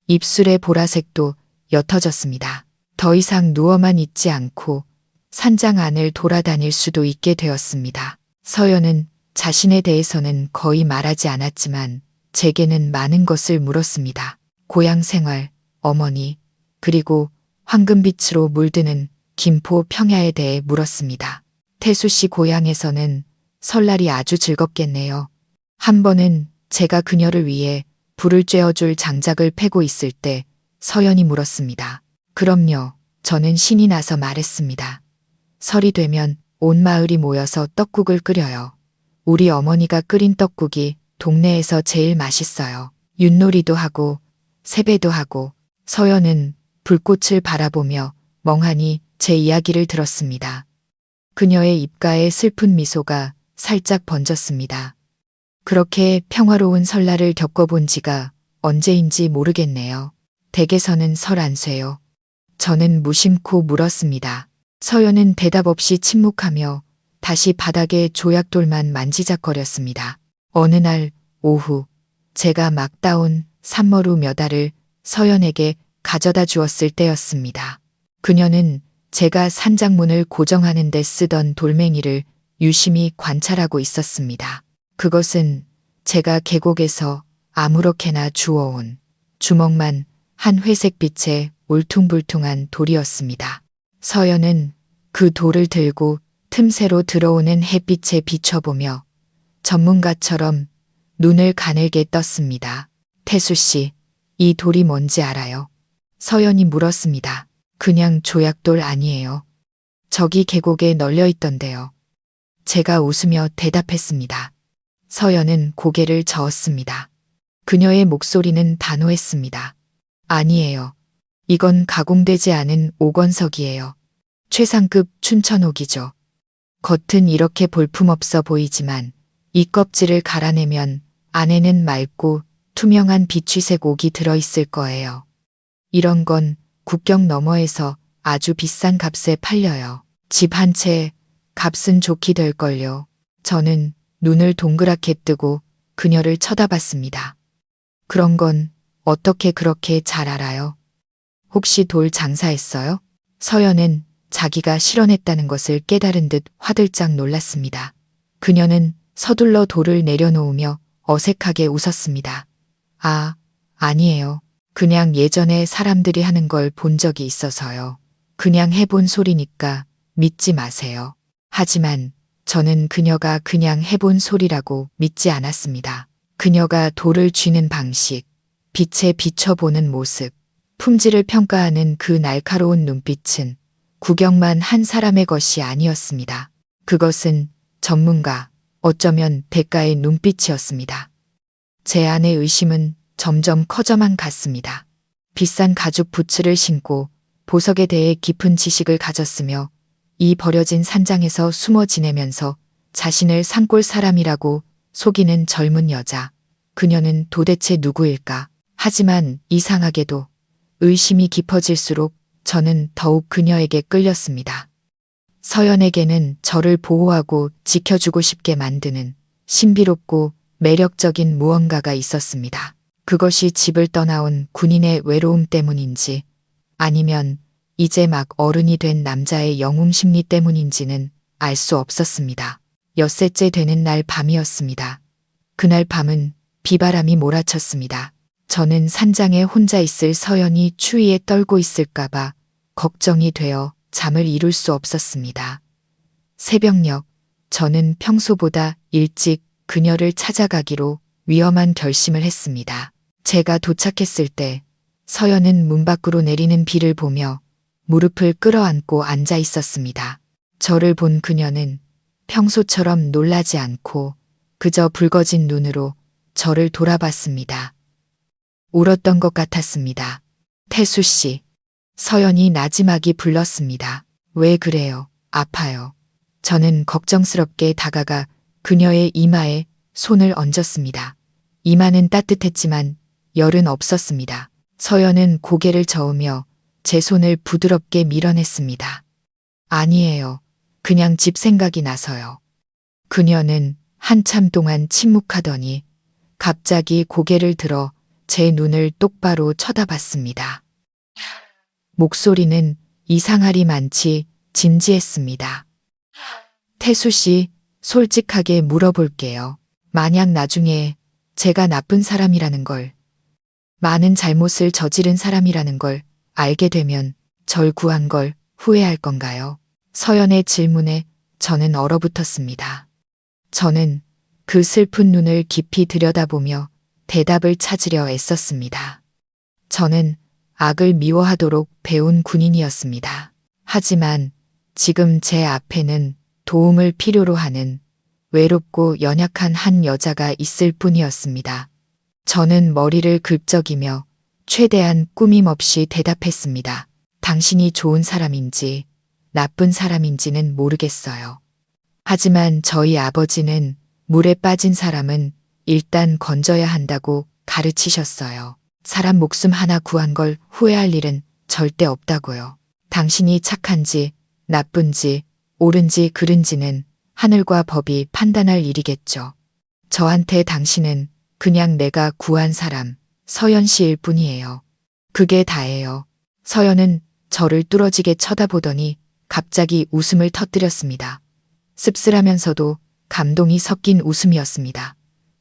입술의 보라색도 옅어졌습니다. 더 이상 누워만 있지 않고 산장 안을 돌아다닐 수도 있게 되었습니다. 서연은 자신에 대해서는 거의 말하지 않았지만 제게는 많은 것을 물었습니다. 고향 생활, 어머니, 그리고 황금빛으로 물드는 김포 평야에 대해 물었습니다. 태수 씨 고향에서는 설날이 아주 즐겁겠네요. 한 번은 제가 그녀를 위해 불을 쬐어줄 장작을 패고 있을 때 서연이 물었습니다. 그럼요. 저는 신이 나서 말했습니다. 설이 되면 온 마을이 모여서 떡국을 끓여요. 우리 어머니가 끓인 떡국이 동네에서 제일 맛있어요. 윷놀이도 하고 세배도 하고. 서연은 불꽃을 바라보며 멍하니 제 이야기를 들었습니다. 그녀의 입가에 슬픈 미소가 살짝 번졌습니다. 그렇게 평화로운 설날을 겪어본 지가 언제인지 모르겠네요. 댁에서는 설 안 쇠요. 저는 무심코 물었습니다. 서연은 대답 없이 침묵하며 다시 바닥에 조약돌만 만지작거렸습니다. 어느 날 오후 제가 막 따온 산머루 몇 알을 서연에게 가져다 주었을 때였습니다. 그녀는 제가 산장문을 고정하는 데 쓰던 돌멩이를 유심히 관찰하고 있었습니다. 그것은 제가 계곡에서 아무렇게나 주워온 주먹만 한 회색빛의 울퉁불퉁한 돌이었습니다. 서연은 그 돌을 들고 틈새로 들어오는 햇빛에 비춰보며 전문가처럼 눈을 가늘게 떴습니다. 태수 씨, 이 돌이 뭔지 알아요? 서연이 물었습니다. 그냥 조약돌 아니에요. 저기 계곡에 널려 있던데요. 제가 웃으며 대답했습니다. 서연은 고개를 저었습니다. 그녀의 목소리는 단호했습니다. 아니에요. 이건 가공되지 않은 옥원석이에요. 최상급 춘천옥이죠. 겉은 이렇게 볼품없어 보이지만 이 껍질을 갈아내면 안에는 맑고 투명한 비취색 옥이 들어있을 거예요. 이런 건 국경 너머에서 아주 비싼 값에 팔려요. 집 한 채 값은 좋게 될걸요. 저는 눈을 동그랗게 뜨고 그녀를 쳐다봤습니다. 그런 건 어떻게 그렇게 잘 알아요? 혹시 돌 장사했어요? 서연은 자기가 실언했다는 것을 깨달은 듯 화들짝 놀랐습니다. 그녀는 서둘러 돌을 내려놓으며 어색하게 웃었습니다. 아, 아니에요. 그냥 예전에 사람들이 하는 걸 본 적이 있어서요. 그냥 해본 소리니까 믿지 마세요. 하지만 저는 그녀가 그냥 해본 소리라고 믿지 않았습니다. 그녀가 돌을 쥐는 방식, 빛에 비춰보는 모습, 품질을 평가하는 그 날카로운 눈빛은 구경만 한 사람의 것이 아니었습니다. 그것은 전문가, 어쩌면 대가의 눈빛이었습니다. 제 안의 의심은 점점 커져만 갔습니다. 비싼 가죽 부츠를 신고 보석에 대해 깊은 지식을 가졌으며 이 버려진 산장에서 숨어 지내면서 자신을 산골 사람이라고 속이는 젊은 여자. 그녀는 도대체 누구일까? 하지만 이상하게도 의심이 깊어질수록 저는 더욱 그녀에게 끌렸습니다. 서연에게는 저를 보호하고 지켜주고 싶게 만드는 신비롭고 매력적인 무언가가 있었습니다. 그것이 집을 떠나온 군인의 외로움 때문인지 아니면 이제 막 어른이 된 남자의 영웅 심리 때문인지는 알 수 없었습니다. 엿새째 되는 날 밤이었습니다. 그날 밤은 비바람이 몰아쳤습니다. 저는 산장에 혼자 있을 서연이 추위에 떨고 있을까봐 걱정이 되어 잠을 이룰 수 없었습니다. 새벽녘 저는 평소보다 일찍 그녀를 찾아가기로 위험한 결심을 했습니다. 제가 도착했을 때 서연은 문 밖으로 내리는 비를 보며 무릎을 끌어안고 앉아 있었습니다. 저를 본 그녀는 평소처럼 놀라지 않고 그저 붉어진 눈으로 저를 돌아봤습니다. 울었던 것 같았습니다. 태수 씨. 서연이 나지막이 불렀습니다. 왜 그래요? 아파요. 저는 걱정스럽게 다가가 그녀의 이마에 손을 얹었습니다. 이마는 따뜻했지만 열은 없었습니다. 서연은 고개를 저으며 제 손을 부드럽게 밀어냈습니다. 아니에요. 그냥 집 생각이 나서요. 그녀는 한참 동안 침묵하더니 갑자기 고개를 들어 제 눈을 똑바로 쳐다봤습니다. 목소리는 이상하리 많지 진지했습니다. 태수 씨, 솔직하게 물어볼게요. 만약 나중에 제가 나쁜 사람이라는 걸, 많은 잘못을 저지른 사람이라는 걸 알게 되면 절 구한 걸 후회할 건가요? 서연의 질문에 저는 얼어붙었습니다. 저는 그 슬픈 눈을 깊이 들여다보며 대답을 찾으려 애썼습니다. 저는 악을 미워하도록 배운 군인이었습니다. 하지만 지금 제 앞에는 도움을 필요로 하는 외롭고 연약한 한 여자가 있을 뿐이었습니다. 저는 머리를 긁적이며 최대한 꾸밈 없이 대답했습니다. 당신이 좋은 사람인지 나쁜 사람인지는 모르겠어요. 하지만 저희 아버지는 물에 빠진 사람은 일단 건져야 한다고 가르치셨어요. 사람 목숨 하나 구한 걸 후회할 일은 절대 없다고요. 당신이 착한지 나쁜지 옳은지 그른지는 하늘과 법이 판단할 일이겠죠. 저한테 당신은 그냥 내가 구한 사람, 서연 씨일 뿐이에요. 그게 다예요. 서연은 저를 뚫어지게 쳐다보더니 갑자기 웃음을 터뜨렸습니다. 씁쓸하면서도 감동이 섞인 웃음이었습니다.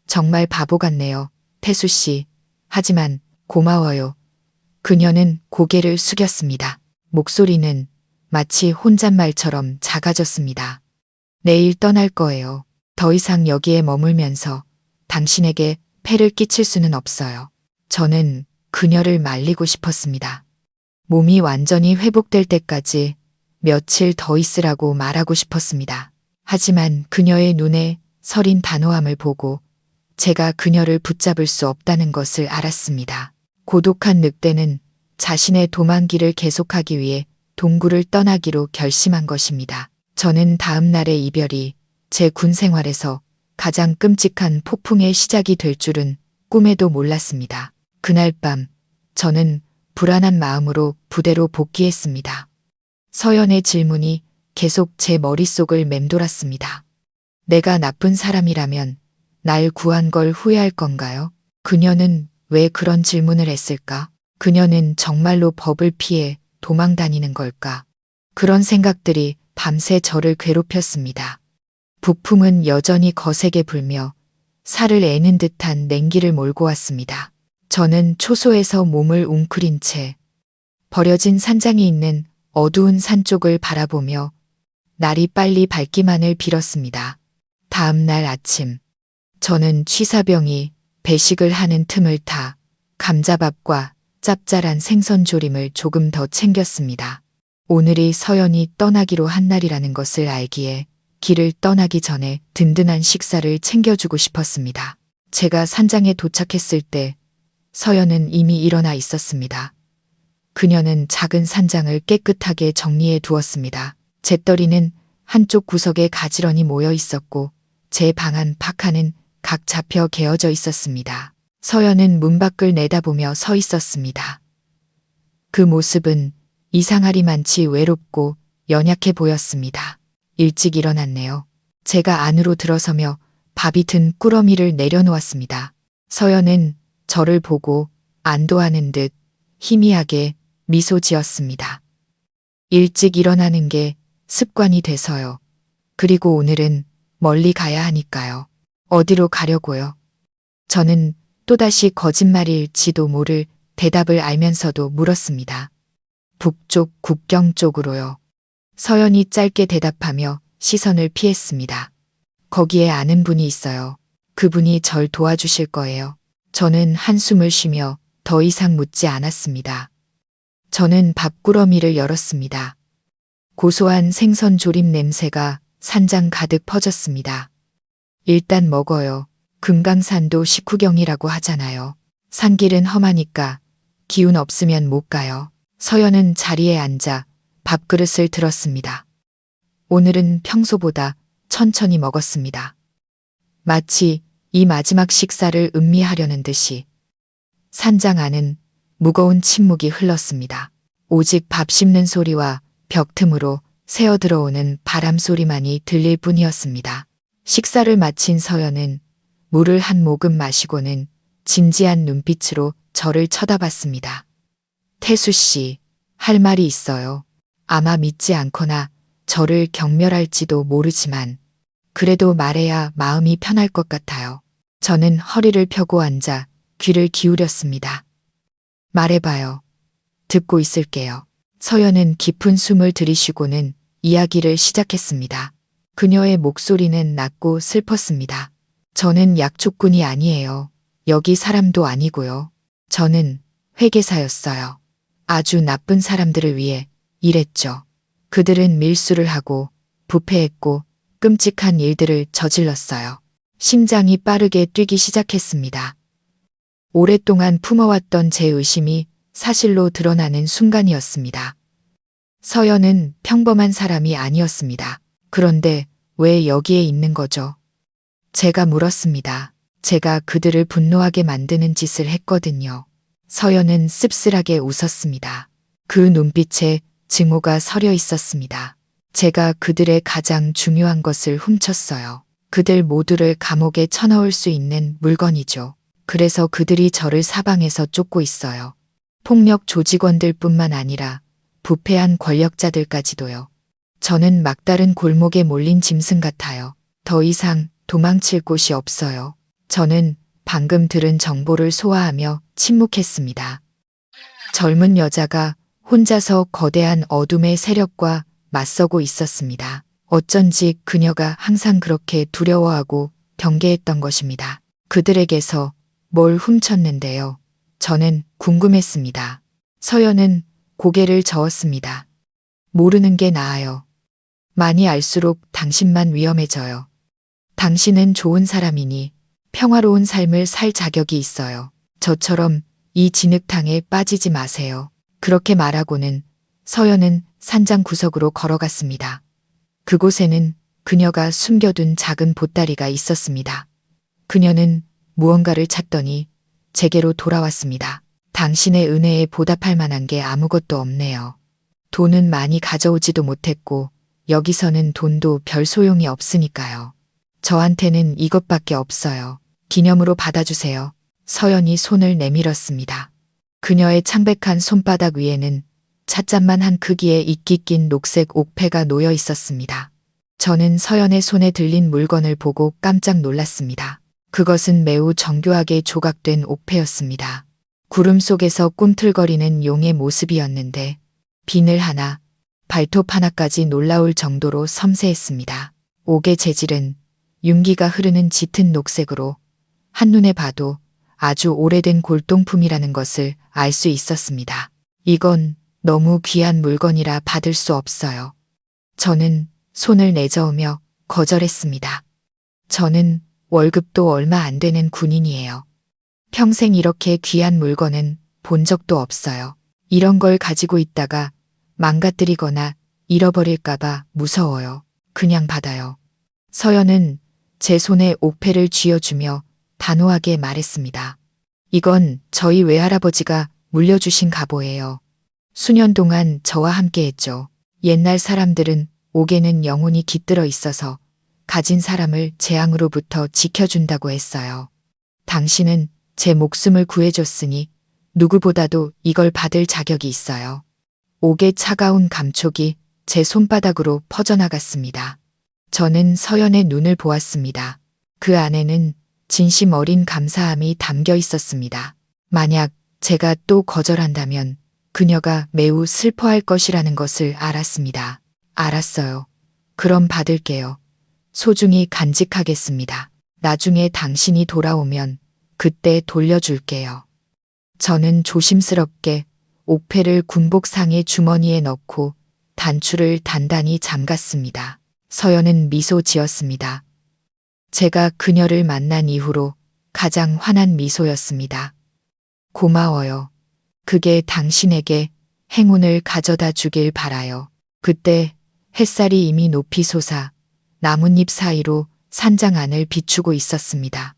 정말 바보 같네요, 태수 씨. 하지만 고마워요. 그녀는 고개를 숙였습니다. 목소리는 마치 혼잣말처럼 작아졌습니다. 내일 떠날 거예요. 더 이상 여기에 머물면서 당신에게 폐를 끼칠 수는 없어요. 저는 그녀를 말리고 싶었습니다. 몸이 완전히 회복될 때까지 며칠 더 있으라고 말하고 싶었습니다. 하지만 그녀의 눈에 서린 단호함을 보고 제가 그녀를 붙잡을 수 없다는 것을 알았습니다. 고독한 늑대는 자신의 도망길을 계속하기 위해 동굴을 떠나기로 결심한 것입니다. 저는 다음 날의 이별이 제 군 생활에서 가장 끔찍한 폭풍의 시작이 될 줄은 꿈에도 몰랐습니다. 그날 밤 저는 불안한 마음으로 부대로 복귀했습니다. 서연의 질문이 계속 제 머릿속을 맴돌았습니다. 내가 나쁜 사람이라면 날 구한 걸 후회할 건가요? 그녀는 왜 그런 질문을 했을까? 그녀는 정말로 법을 피해 도망 다니는 걸까? 그런 생각들이 밤새 저를 괴롭혔습니다. 북풍은 여전히 거세게 불며 살을 애는 듯한 냉기를 몰고 왔습니다. 저는 초소에서 몸을 웅크린 채 버려진 산장이 있는 어두운 산 쪽을 바라보며 날이 빨리 밝기만을 빌었습니다. 다음 날 아침, 저는 취사병이 배식을 하는 틈을 타 감자밥과 짭짤한 생선조림을 조금 더 챙겼습니다. 오늘이 서연이 떠나기로 한 날이라는 것을 알기에 길을 떠나기 전에 든든한 식사를 챙겨주고 싶었습니다. 제가 산장에 도착했을 때 서연은 이미 일어나 있었습니다. 그녀는 작은 산장을 깨끗하게 정리해 두었습니다. 잿더리는 한쪽 구석에 가지런히 모여 있었고 제 방 안 파카는 각 잡혀 개어져 있었습니다. 서연은 문 밖을 내다보며 서 있었습니다. 그 모습은 이상하리만치 외롭고 연약해 보였습니다. 일찍 일어났네요. 제가 안으로 들어서며 밥이 든 꾸러미를 내려놓았습니다. 서연은 저를 보고 안도하는 듯 희미하게 미소 지었습니다. 일찍 일어나는 게 습관이 돼서요. 그리고 오늘은 멀리 가야 하니까요. 어디로 가려고요? 저는 또다시 거짓말일지도 모를 대답을 알면서도 물었습니다. 북쪽 국경 쪽으로요. 서연이 짧게 대답하며 시선을 피했습니다. 거기에 아는 분이 있어요. 그분이 절 도와주실 거예요. 저는 한숨을 쉬며 더 이상 묻지 않았습니다. 저는 밥꾸러미를 열었습니다. 고소한 생선 조림 냄새가 산장 가득 퍼졌습니다. 일단 먹어요. 금강산도 식후경이라고 하잖아요. 산길은 험하니까 기운 없으면 못 가요. 서연은 자리에 앉아 밥그릇을 들었습니다. 오늘은 평소보다 천천히 먹었습니다. 마치 이 마지막 식사를 음미하려는 듯이 산장 안은 무거운 침묵이 흘렀습니다. 오직 밥 씹는 소리와 벽 틈으로 새어 들어오는 바람 소리만이 들릴 뿐이었습니다. 식사를 마친 서연은 물을 한 모금 마시고는 진지한 눈빛으로 저를 쳐다봤습니다. 태수 씨, 할 말이 있어요. 아마 믿지 않거나 저를 경멸할지도 모르지만 그래도 말해야 마음이 편할 것 같아요. 저는 허리를 펴고 앉아 귀를 기울였습니다. 말해봐요. 듣고 있을게요. 서연은 깊은 숨을 들이쉬고는 이야기를 시작했습니다. 그녀의 목소리는 낮고 슬펐습니다. 저는 약초꾼이 아니에요. 여기 사람도 아니고요. 저는 회계사였어요. 아주 나쁜 사람들을 위해 일했죠. 그들은 밀수를 하고 부패했고 끔찍한 일들을 저질렀어요. 심장이 빠르게 뛰기 시작했습니다. 오랫동안 품어왔던 제 의심이 사실로 드러나는 순간이었습니다. 서연은 평범한 사람이 아니었습니다. 그런데 왜 여기에 있는 거죠? 제가 물었습니다. 제가 그들을 분노하게 만드는 짓을 했거든요. 서연은 씁쓸하게 웃었습니다. 그 눈빛에 증오가 서려 있었습니다. 제가 그들의 가장 중요한 것을 훔쳤어요. 그들 모두를 감옥에 쳐넣을 수 있는 물건이죠. 그래서 그들이 저를 사방에서 쫓고 있어요. 폭력 조직원들 뿐만 아니라 부패한 권력자들까지도요. 저는 막다른 골목에 몰린 짐승 같아요. 더 이상 도망칠 곳이 없어요. 저는 방금 들은 정보를 소화하며 침묵했습니다. 젊은 여자가 혼자서 거대한 어둠의 세력과 맞서고 있었습니다. 어쩐지 그녀가 항상 그렇게 두려워하고 경계했던 것입니다. 그들에게서 뭘 훔쳤는데요. 저는 궁금했습니다. 서연은 고개를 저었습니다. 모르는 게 나아요. 많이 알수록 당신만 위험해져요. 당신은 좋은 사람이니 평화로운 삶을 살 자격이 있어요. 저처럼 이 진흙탕에 빠지지 마세요. 그렇게 말하고는 서연은 산장 구석으로 걸어갔습니다. 그곳에는 그녀가 숨겨둔 작은 보따리가 있었습니다. 그녀는 무언가를 찾더니 제게로 돌아왔습니다. 당신의 은혜에 보답할 만한 게 아무것도 없네요. 돈은 많이 가져오지도 못했고 여기서는 돈도 별 소용이 없으니까요. 저한테는 이것밖에 없어요. 기념으로 받아주세요. 서연이 손을 내밀었습니다. 그녀의 창백한 손바닥 위에는 찻잔만 한 크기의 이끼 낀 녹색 옥패가 놓여 있었습니다. 저는 서연의 손에 들린 물건을 보고 깜짝 놀랐습니다. 그것은 매우 정교하게 조각된 옥패였습니다. 구름 속에서 꿈틀거리는 용의 모습이었는데 비늘 하나, 발톱 하나까지 놀라울 정도로 섬세했습니다. 옥의 재질은 윤기가 흐르는 짙은 녹색으로 한눈에 봐도 아주 오래된 골동품이라는 것을 알 수 있었습니다. 이건 너무 귀한 물건이라 받을 수 없어요. 저는 손을 내저으며 거절했습니다. 저는 월급도 얼마 안 되는 군인이에요. 평생 이렇게 귀한 물건은 본 적도 없어요. 이런 걸 가지고 있다가 망가뜨리거나 잃어버릴까봐 무서워요. 그냥 받아요. 서연은 제 손에 옥패를 쥐어주며 단호하게 말했습니다. 이건 저희 외할아버지가 물려주신 갑오예요. 수년 동안 저와 함께 했죠. 옛날 사람들은 옥에는 영혼이 깃들어 있어서 가진 사람을 재앙으로부터 지켜준다고 했어요. 당신은 제 목숨을 구해줬으니 누구보다도 이걸 받을 자격이 있어요. 옥의 차가운 감촉이 제 손바닥으로 퍼져나갔습니다. 저는 서연의 눈을 보았습니다. 그 안에는 진심 어린 감사함이 담겨 있었습니다. 만약 제가 또 거절한다면 그녀가 매우 슬퍼할 것이라는 것을 알았습니다. 알았어요. 그럼 받을게요. 소중히 간직하겠습니다. 나중에 당신이 돌아오면 그때 돌려줄게요. 저는 조심스럽게 옥패를 군복상의 주머니에 넣고 단추를 단단히 잠갔습니다. 서연은 미소 지었습니다. 제가 그녀를 만난 이후로 가장 환한 미소였습니다. 고마워요. 그게 당신에게 행운을 가져다 주길 바라요. 그때 햇살이 이미 높이 솟아 나뭇잎 사이로 산장 안을 비추고 있었습니다.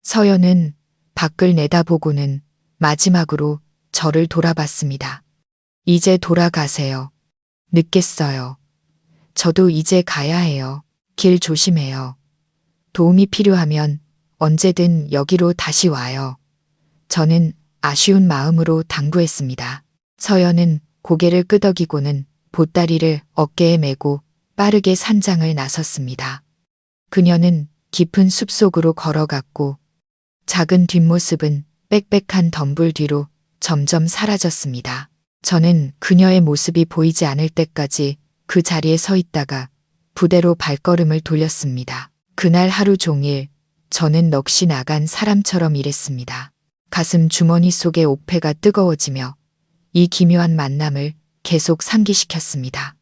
서연은 밖을 내다보고는 마지막으로 저를 돌아봤습니다. 이제 돌아가세요. 늦겠어요. 저도 이제 가야 해요. 길 조심해요. 도움이 필요하면 언제든 여기로 다시 와요. 저는 아쉬운 마음으로 당부했습니다. 서연은 고개를 끄덕이고는 보따리를 어깨에 메고 빠르게 산장을 나섰습니다. 그녀는 깊은 숲속으로 걸어갔고 작은 뒷모습은 빽빽한 덤불 뒤로 점점 사라졌습니다. 저는 그녀의 모습이 보이지 않을 때까지 그 자리에 서 있다가 부대로 발걸음을 돌렸습니다. 그날 하루 종일 저는 넋이 나간 사람처럼 일했습니다. 가슴 주머니 속의 옥패가 뜨거워지며 이 기묘한 만남을 계속 상기시켰습니다.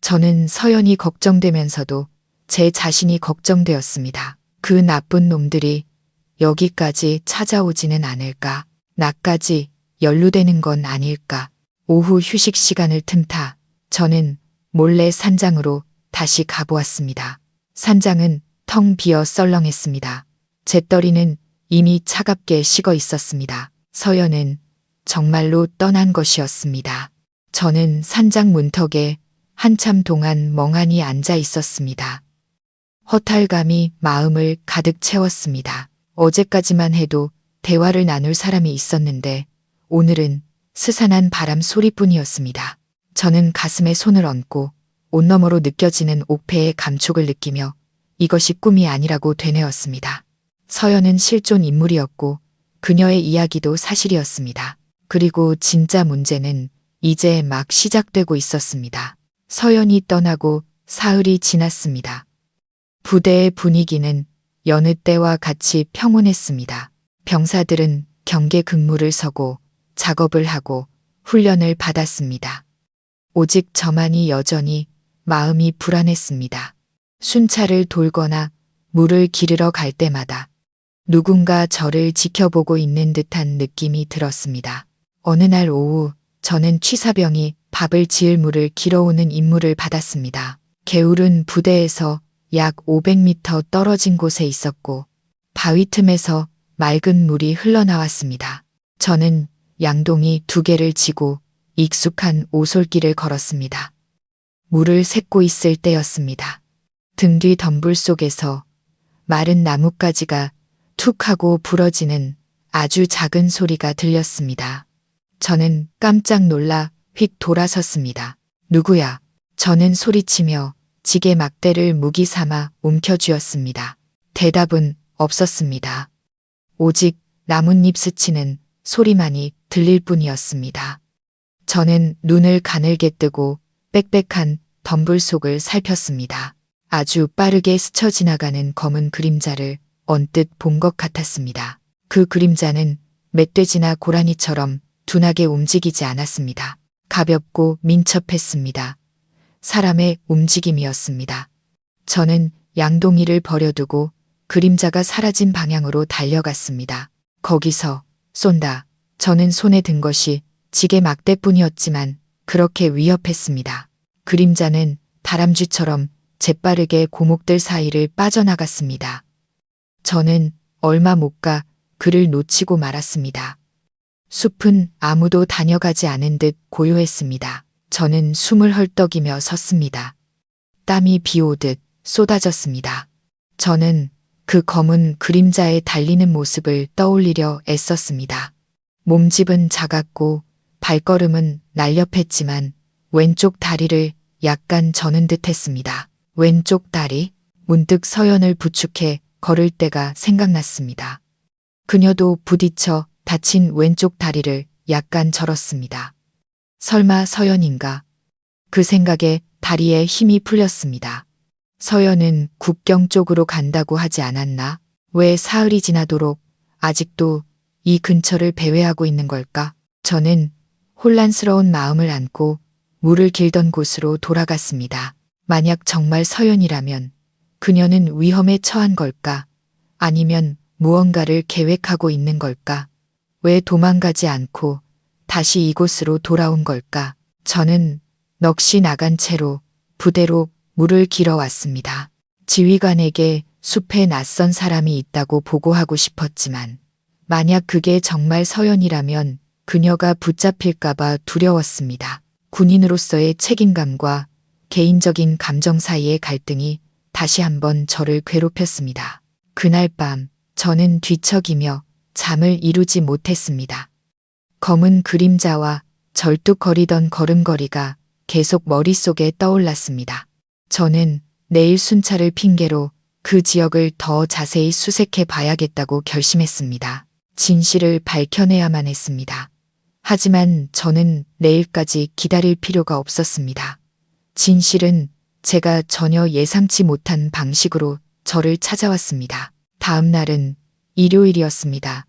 저는 서연이 걱정되면서도 제 자신이 걱정되었습니다. 그 나쁜 놈들이 여기까지 찾아오지는 않을까? 나까지 연루되는 건 아닐까? 오후 휴식 시간을 틈타 저는 몰래 산장으로 다시 가보았습니다. 산장은 텅 비어 썰렁했습니다. 잿더리는 이미 차갑게 식어 있었습니다. 서연은 정말로 떠난 것이었습니다. 저는 산장 문턱에 한참 동안 멍하니 앉아 있었습니다. 허탈감이 마음을 가득 채웠습니다. 어제까지만 해도 대화를 나눌 사람이 있었는데 오늘은 스산한 바람 소리뿐이었습니다. 저는 가슴에 손을 얹고 온너머로 느껴지는 옥패의 감촉을 느끼며 이것이 꿈이 아니라고 되뇌었습니다. 서연은 실존 인물이었고 그녀의 이야기도 사실이었습니다. 그리고 진짜 문제는 이제 막 시작되고 있었습니다. 서연이 떠나고 사흘이 지났습니다. 부대의 분위기는 여느 때와 같이 평온했습니다. 병사들은 경계 근무를 서고 작업을 하고 훈련을 받았습니다. 오직 저만이 여전히 마음이 불안했습니다. 순찰을 돌거나 물을 기르러 갈 때마다 누군가 저를 지켜보고 있는 듯한 느낌이 들었습니다. 어느 날 오후 저는 취사병이 밥을 지을 물을 길어오는 임무를 받았습니다. 개울은 부대에서 약 500m 떨어진 곳에 있었고 바위 틈에서 맑은 물이 흘러나왔습니다. 저는 양동이 2개를 지고 익숙한 오솔길을 걸었습니다. 물을 샜고 있을 때였습니다. 등 뒤 덤불 속에서 마른 나뭇가지가 툭 하고 부러지는 아주 작은 소리가 들렸습니다. 저는 깜짝 놀라 휙 돌아섰습니다. 누구야? 저는 소리치며 지게 막대를 무기 삼아 움켜쥐었습니다. 대답은 없었습니다. 오직 나뭇잎 스치는 소리만이 들릴 뿐이었습니다. 저는 눈을 가늘게 뜨고 빽빽한 덤불 속을 살폈습니다. 아주 빠르게 스쳐 지나가는 검은 그림자를 언뜻 본 것 같았습니다. 그 그림자는 멧돼지나 고라니처럼 둔하게 움직이지 않았습니다. 가볍고 민첩했습니다. 사람의 움직임이었습니다. 저는 양동이를 버려두고 그림자가 사라진 방향으로 달려갔습니다. 거기서 쏜다. 저는 손에 든 것이 지게 막대뿐이었지만 그렇게 위협했습니다. 그림자는 다람쥐처럼 재빠르게 고목들 사이를 빠져나갔습니다. 저는 얼마 못 가 그를 놓치고 말았습니다. 숲은 아무도 다녀가지 않은 듯 고요했습니다. 저는 숨을 헐떡이며 섰습니다. 땀이 비 오듯 쏟아졌습니다. 저는 그 검은 그림자에 달리는 모습을 떠올리려 애썼습니다. 몸집은 작았고 발걸음은 날렵했지만 왼쪽 다리를 약간 저는 듯 했습니다. 왼쪽 다리? 문득 서연을 부축해 걸을 때가 생각났습니다. 그녀도 부딪혀 다친 왼쪽 다리를 약간 절었습니다. 설마 서연인가? 그 생각에 다리에 힘이 풀렸습니다. 서연은 국경 쪽으로 간다고 하지 않았나? 왜 사흘이 지나도록 아직도 이 근처를 배회하고 있는 걸까? 저는 혼란스러운 마음을 안고 물을 길던 곳으로 돌아갔습니다. 만약 정말 서연이라면 그녀는 위험에 처한 걸까? 아니면 무언가를 계획하고 있는 걸까? 왜 도망가지 않고 다시 이곳으로 돌아온 걸까? 저는 넋이 나간 채로 부대로 물을 길어 왔습니다. 지휘관에게 숲에 낯선 사람이 있다고 보고하고 싶었지만 만약 그게 정말 서연이라면 그녀가 붙잡힐까봐 두려웠습니다. 군인으로서의 책임감과 개인적인 감정 사이의 갈등이 다시 한번 저를 괴롭혔습니다. 그날 밤 저는 뒤척이며 잠을 이루지 못했습니다. 검은 그림자와 절뚝거리던 걸음걸이가 계속 머릿속에 떠올랐습니다. 저는 내일 순찰을 핑계로 그 지역을 더 자세히 수색해 봐야겠다고 결심했습니다. 진실을 밝혀내야만 했습니다. 하지만 저는 내일까지 기다릴 필요가 없었습니다. 진실은 제가 전혀 예상치 못한 방식으로 저를 찾아왔습니다. 다음 날은 일요일이었습니다.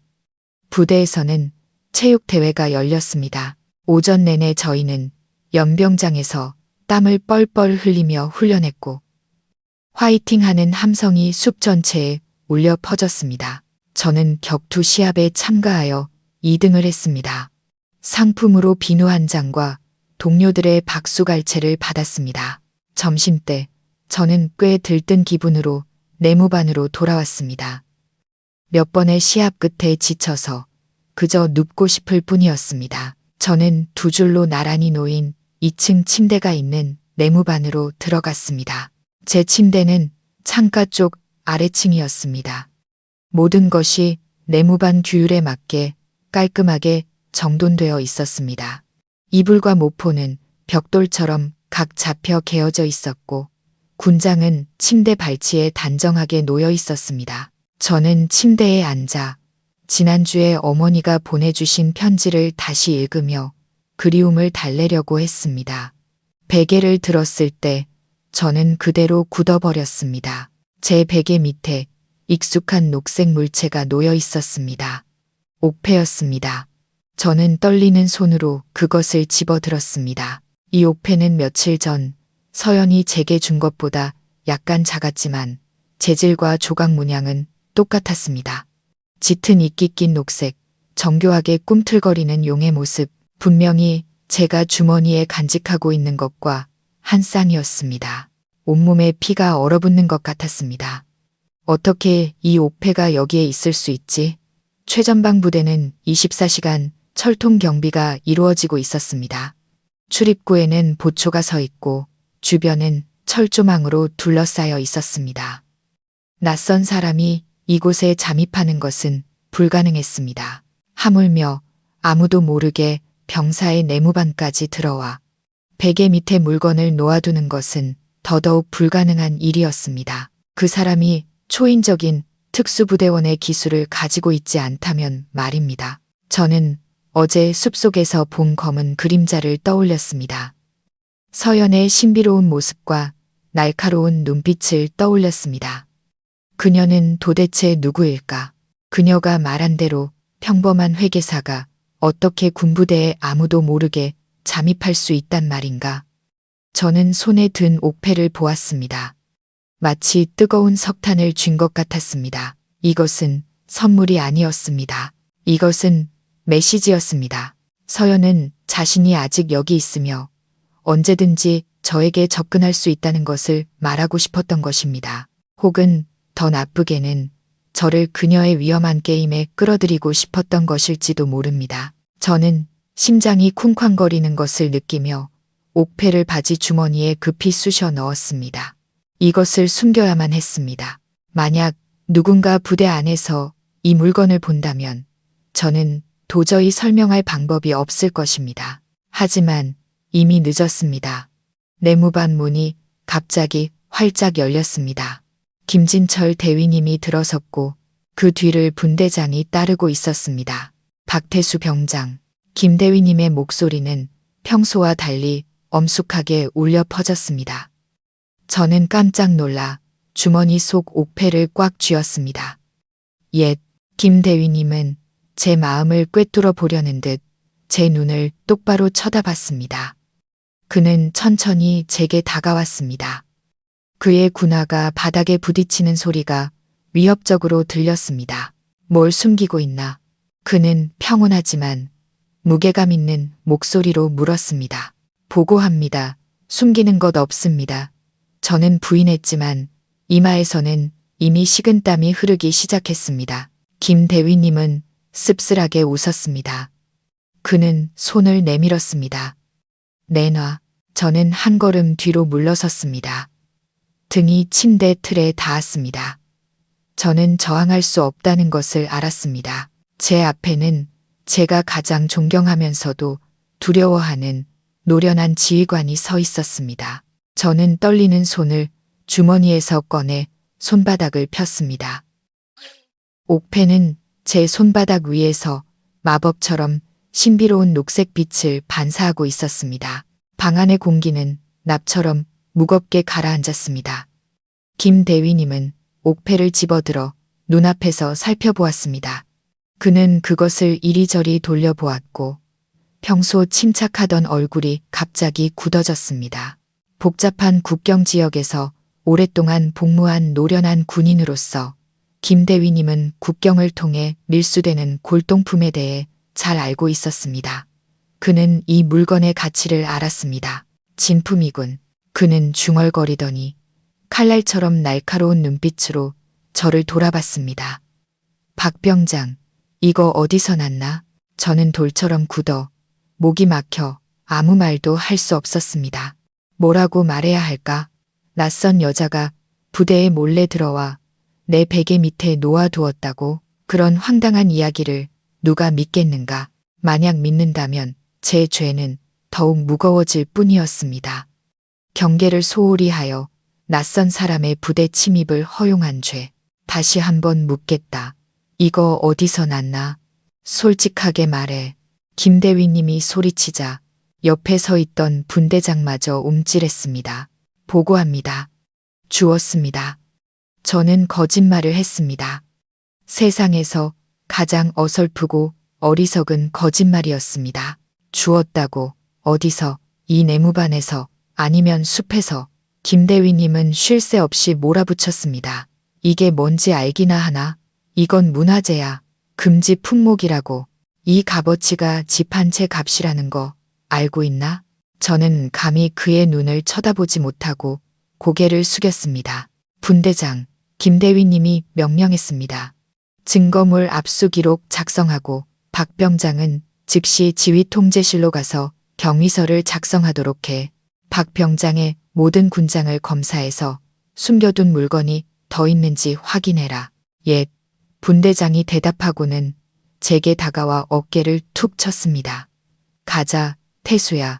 부대에서는 체육대회가 열렸습니다. 오전 내내 저희는 연병장에서 땀을 뻘뻘 흘리며 훈련했고 화이팅하는 함성이 숲 전체에 울려 퍼졌습니다. 저는 격투 시합에 참가하여 2등을 했습니다. 상품으로 비누 한 장과 동료들의 박수갈채를 받았습니다. 점심때 저는 꽤 들뜬 기분으로 내무반으로 돌아왔습니다. 몇 번의 시합 끝에 지쳐서 그저 눕고 싶을 뿐이었습니다. 저는 두 줄로 나란히 놓인 2층 침대가 있는 내무반으로 들어갔습니다. 제 침대는 창가 쪽 아래층이었습니다. 모든 것이 내무반 규율에 맞게 깔끔하게 정돈되어 있었습니다. 이불과 모포는 벽돌처럼 각 잡혀 개어져 있었고 군장은 침대 발치에 단정하게 놓여 있었습니다. 저는 침대에 앉아 지난주에 어머니가 보내주신 편지를 다시 읽으며 그리움을 달래려고 했습니다. 베개를 들었을 때 저는 그대로 굳어버렸습니다. 제 베개 밑에 익숙한 녹색 물체가 놓여 있었습니다. 옥패였습니다. 저는 떨리는 손으로 그것을 집어들었습니다. 이 옥패는 며칠 전 서연이 제게 준 것보다 약간 작았지만 재질과 조각 문양은 똑같았습니다. 짙은 이끼 낀 녹색, 정교하게 꿈틀거리는 용의 모습, 분명히 제가 주머니에 간직하고 있는 것과 한 쌍이었습니다. 온몸에 피가 얼어붙는 것 같았습니다. 어떻게 이 옥패가 여기에 있을 수 있지? 최전방 부대는 24시간 철통 경비가 이루어지고 있었습니다. 출입구에는 보초가 서 있고 주변은 철조망으로 둘러싸여 있었습니다. 낯선 사람이 이곳에 잠입하는 것은 불가능했습니다. 하물며 아무도 모르게 병사의 내무반까지 들어와 베개 밑에 물건을 놓아두는 것은 더더욱 불가능한 일이었습니다. 그 사람이 초인적인 특수부대원의 기술을 가지고 있지 않다면 말입니다. 저는 어제 숲속에서 본 검은 그림자를 떠올렸습니다. 서연의 신비로운 모습과 날카로운 눈빛을 떠올렸습니다. 그녀는 도대체 누구일까? 그녀가 말한 대로 평범한 회계사가 어떻게 군부대에 아무도 모르게 잠입할 수 있단 말인가? 저는 손에 든 옥패를 보았습니다. 마치 뜨거운 석탄을 쥔 것 같았습니다. 이것은 선물이 아니었습니다. 이것은 메시지였습니다. 서연은 자신이 아직 여기 있으며 언제든지 저에게 접근할 수 있다는 것을 말하고 싶었던 것입니다. 혹은 더 나쁘게는 저를 그녀의 위험한 게임에 끌어들이고 싶었던 것일지도 모릅니다. 저는 심장이 쿵쾅거리는 것을 느끼며 옥패를 바지 주머니에 급히 쑤셔 넣었습니다. 이것을 숨겨야만 했습니다. 만약 누군가 부대 안에서 이 물건을 본다면 저는 도저히 설명할 방법이 없을 것입니다. 하지만 이미 늦었습니다. 내무반 문이 갑자기 활짝 열렸습니다. 김진철 대위님이 들어섰고 그 뒤를 분대장이 따르고 있었습니다. 박태수 병장, 김 대위님의 목소리는 평소와 달리 엄숙하게 울려 퍼졌습니다. 저는 깜짝 놀라 주머니 속 옥패를 꽉 쥐었습니다. 옛 김 대위님은 제 마음을 꿰뚫어 보려는 듯 제 눈을 똑바로 쳐다봤습니다. 그는 천천히 제게 다가왔습니다. 그의 군화가 바닥에 부딪히는 소리가 위협적으로 들렸습니다. 뭘 숨기고 있나? 그는 평온하지만 무게감 있는 목소리로 물었습니다. 보고합니다. 숨기는 것 없습니다. 저는 부인했지만 이마에서는 이미 식은땀이 흐르기 시작했습니다. 김 대위님은 씁쓸하게 웃었습니다. 그는 손을 내밀었습니다. 내놔. 저는 한 걸음 뒤로 물러섰습니다. 등이 침대 틀에 닿았습니다. 저는 저항할 수 없다는 것을 알았습니다. 제 앞에는 제가 가장 존경하면서도 두려워하는 노련한 지휘관이 서 있었습니다. 저는 떨리는 손을 주머니에서 꺼내 손바닥을 폈습니다. 옥패는 제 손바닥 위에서 마법처럼 신비로운 녹색 빛을 반사하고 있었습니다. 방 안의 공기는 납처럼 무겁게 가라앉았습니다. 김 대위님은 옥패를 집어들어 눈앞에서 살펴보았습니다. 그는 그것을 이리저리 돌려보았고 평소 침착하던 얼굴이 갑자기 굳어졌습니다. 복잡한 국경 지역에서 오랫동안 복무한 노련한 군인으로서 김 대위님은 국경을 통해 밀수되는 골동품에 대해 잘 알고 있었습니다. 그는 이 물건의 가치를 알았습니다. 진품이군. 그는 중얼거리더니 칼날처럼 날카로운 눈빛으로 저를 돌아봤습니다. 박 병장, 이거 어디서 났나? 저는 돌처럼 굳어 목이 막혀 아무 말도 할 수 없었습니다. 뭐라고 말해야 할까? 낯선 여자가 부대에 몰래 들어와 내 베개 밑에 놓아두었다고. 그런 황당한 이야기를 누가 믿겠는가? 만약 믿는다면 제 죄는 더욱 무거워질 뿐이었습니다. 경계를 소홀히 하여 낯선 사람의 부대 침입을 허용한 죄. 다시 한번 묻겠다. 이거 어디서 났나? 솔직하게 말해. 김 대위님이 소리치자 옆에 서 있던 분대장마저 움찔했습니다. 보고합니다. 주웠습니다. 저는 거짓말을 했습니다. 세상에서 가장 어설프고 어리석은 거짓말이었습니다. 주웠다고. 어디서? 이 내무반에서, 아니면 숲에서. 김 대위님은 쉴 새 없이 몰아붙였습니다. 이게 뭔지 알기나 하나? 이건 문화재야. 금지 품목이라고. 이 값어치가 집 한 채 값이라는 거 알고 있나? 저는 감히 그의 눈을 쳐다보지 못하고 고개를 숙였습니다. 분대장, 김 대위님이 명령했습니다. 증거물 압수 기록 작성하고 박 병장은 즉시 지휘 통제실로 가서 경위서를 작성하도록 해. 박 병장의 모든 군장을 검사해서 숨겨둔 물건이 더 있는지 확인해라. 예. 분대장이 대답하고는 제게 다가와 어깨를 툭 쳤습니다. 가자, 태수야.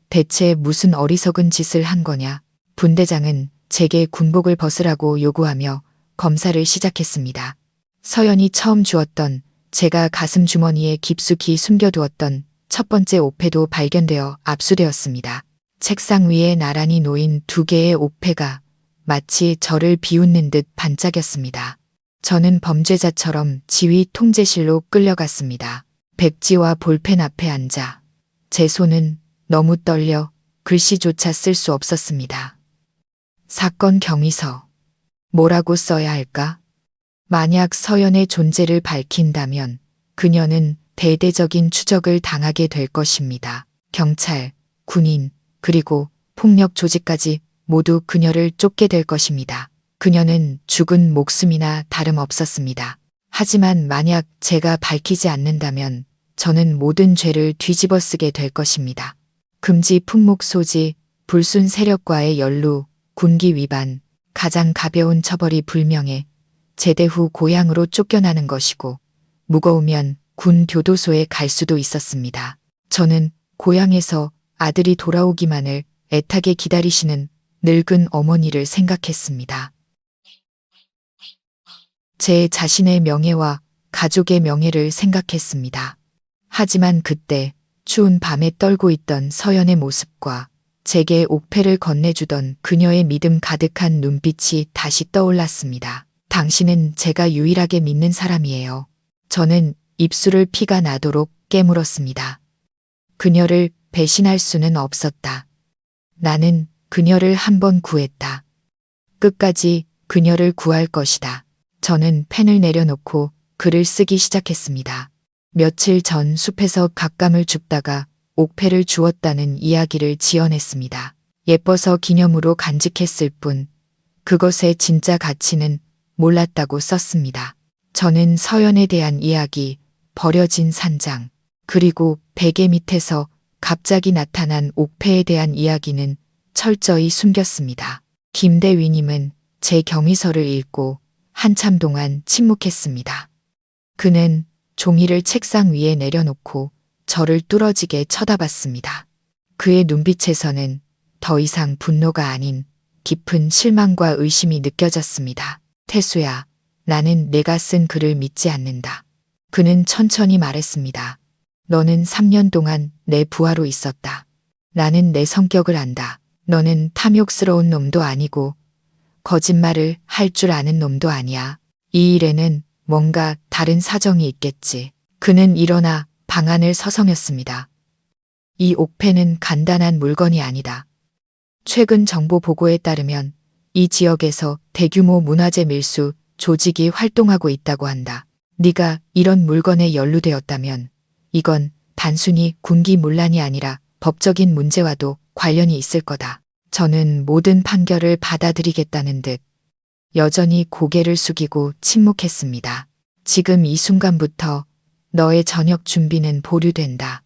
대체 무슨 어리석은 짓을 한 거냐? 분대장은 제게 군복을 벗으라고 요구하며 검사를 시작했습니다. 서연이 처음 주었던, 제가 가슴 주머니에 깊숙이 숨겨두었던 첫 번째 옥패도 발견되어 압수되었습니다. 책상 위에 나란히 놓인 2개의 옥패가 마치 저를 비웃는 듯 반짝였습니다. 저는 범죄자처럼 지휘 통제실로 끌려갔습니다. 백지와 볼펜 앞에 앉아 제 손은 너무 떨려 글씨조차 쓸 수 없었습니다. 사건 경위서. 뭐라고 써야 할까? 만약 서연의 존재를 밝힌다면 그녀는 대대적인 추적을 당하게 될 것입니다. 경찰, 군인, 그리고 폭력 조직까지 모두 그녀를 쫓게 될 것입니다. 그녀는 죽은 목숨이나 다름없었습니다. 하지만 만약 제가 밝히지 않는다면 저는 모든 죄를 뒤집어 쓰게 될 것입니다. 금지 품목 소지, 불순 세력과의 연루, 군기 위반, 가장 가벼운 처벌이 불명예, 제대 후 고향으로 쫓겨나는 것이고 무거우면 군 교도소에 갈 수도 있었습니다. 저는 고향에서 아들이 돌아오기만을 애타게 기다리시는 늙은 어머니를 생각했습니다. 제 자신의 명예와 가족의 명예를 생각했습니다. 하지만 그때 추운 밤에 떨고 있던 서연의 모습과 제게 옥패를 건네주던 그녀의 믿음 가득한 눈빛이 다시 떠올랐습니다. 당신은 제가 유일하게 믿는 사람이에요. 저는 입술을 피가 나도록 깨물었습니다. 그녀를 배신할 수는 없었다. 나는 그녀를 한 번 구했다. 끝까지 그녀를 구할 것이다. 저는 펜을 내려놓고 글을 쓰기 시작했습니다. 며칠 전 숲에서 갓감을 줍다가 옥패를 주었다는 이야기를 지어냈습니다. 예뻐서 기념으로 간직했을 뿐 그것의 진짜 가치는 몰랐다고 썼습니다. 저는 서연에 대한 이야기, 버려진 산장, 그리고 베개 밑에서 갑자기 나타난 옥패에 대한 이야기는 철저히 숨겼습니다. 김대위님은 제 경위서를 읽고 한참 동안 침묵했습니다. 그는 종이를 책상 위에 내려놓고 저를 뚫어지게 쳐다봤습니다. 그의 눈빛에서는 더 이상 분노가 아닌 깊은 실망과 의심이 느껴졌습니다. 태수야, 나는 내가 쓴 글을 믿지 않는다. 그는 천천히 말했습니다. 너는 3년 동안 내 부하로 있었다. 나는 내 성격을 안다. 너는 탐욕스러운 놈도 아니고 거짓말을 할 줄 아는 놈도 아니야. 이 일에는 뭔가 다른 사정이 있겠지. 그는 일어나 방안을 서성였습니다. 이 옥패는 간단한 물건이 아니다. 최근 정보 보고에 따르면 이 지역에서 대규모 문화재 밀수 조직이 활동하고 있다고 한다. 네가 이런 물건에 연루되었다면 이건 단순히 군기문란이 아니라 법적인 문제와도 관련이 있을 거다. 저는 모든 판결을 받아들이겠다는 듯 여전히 고개를 숙이고 침묵했습니다. 지금 이 순간부터 너의 저녁 준비는 보류된다.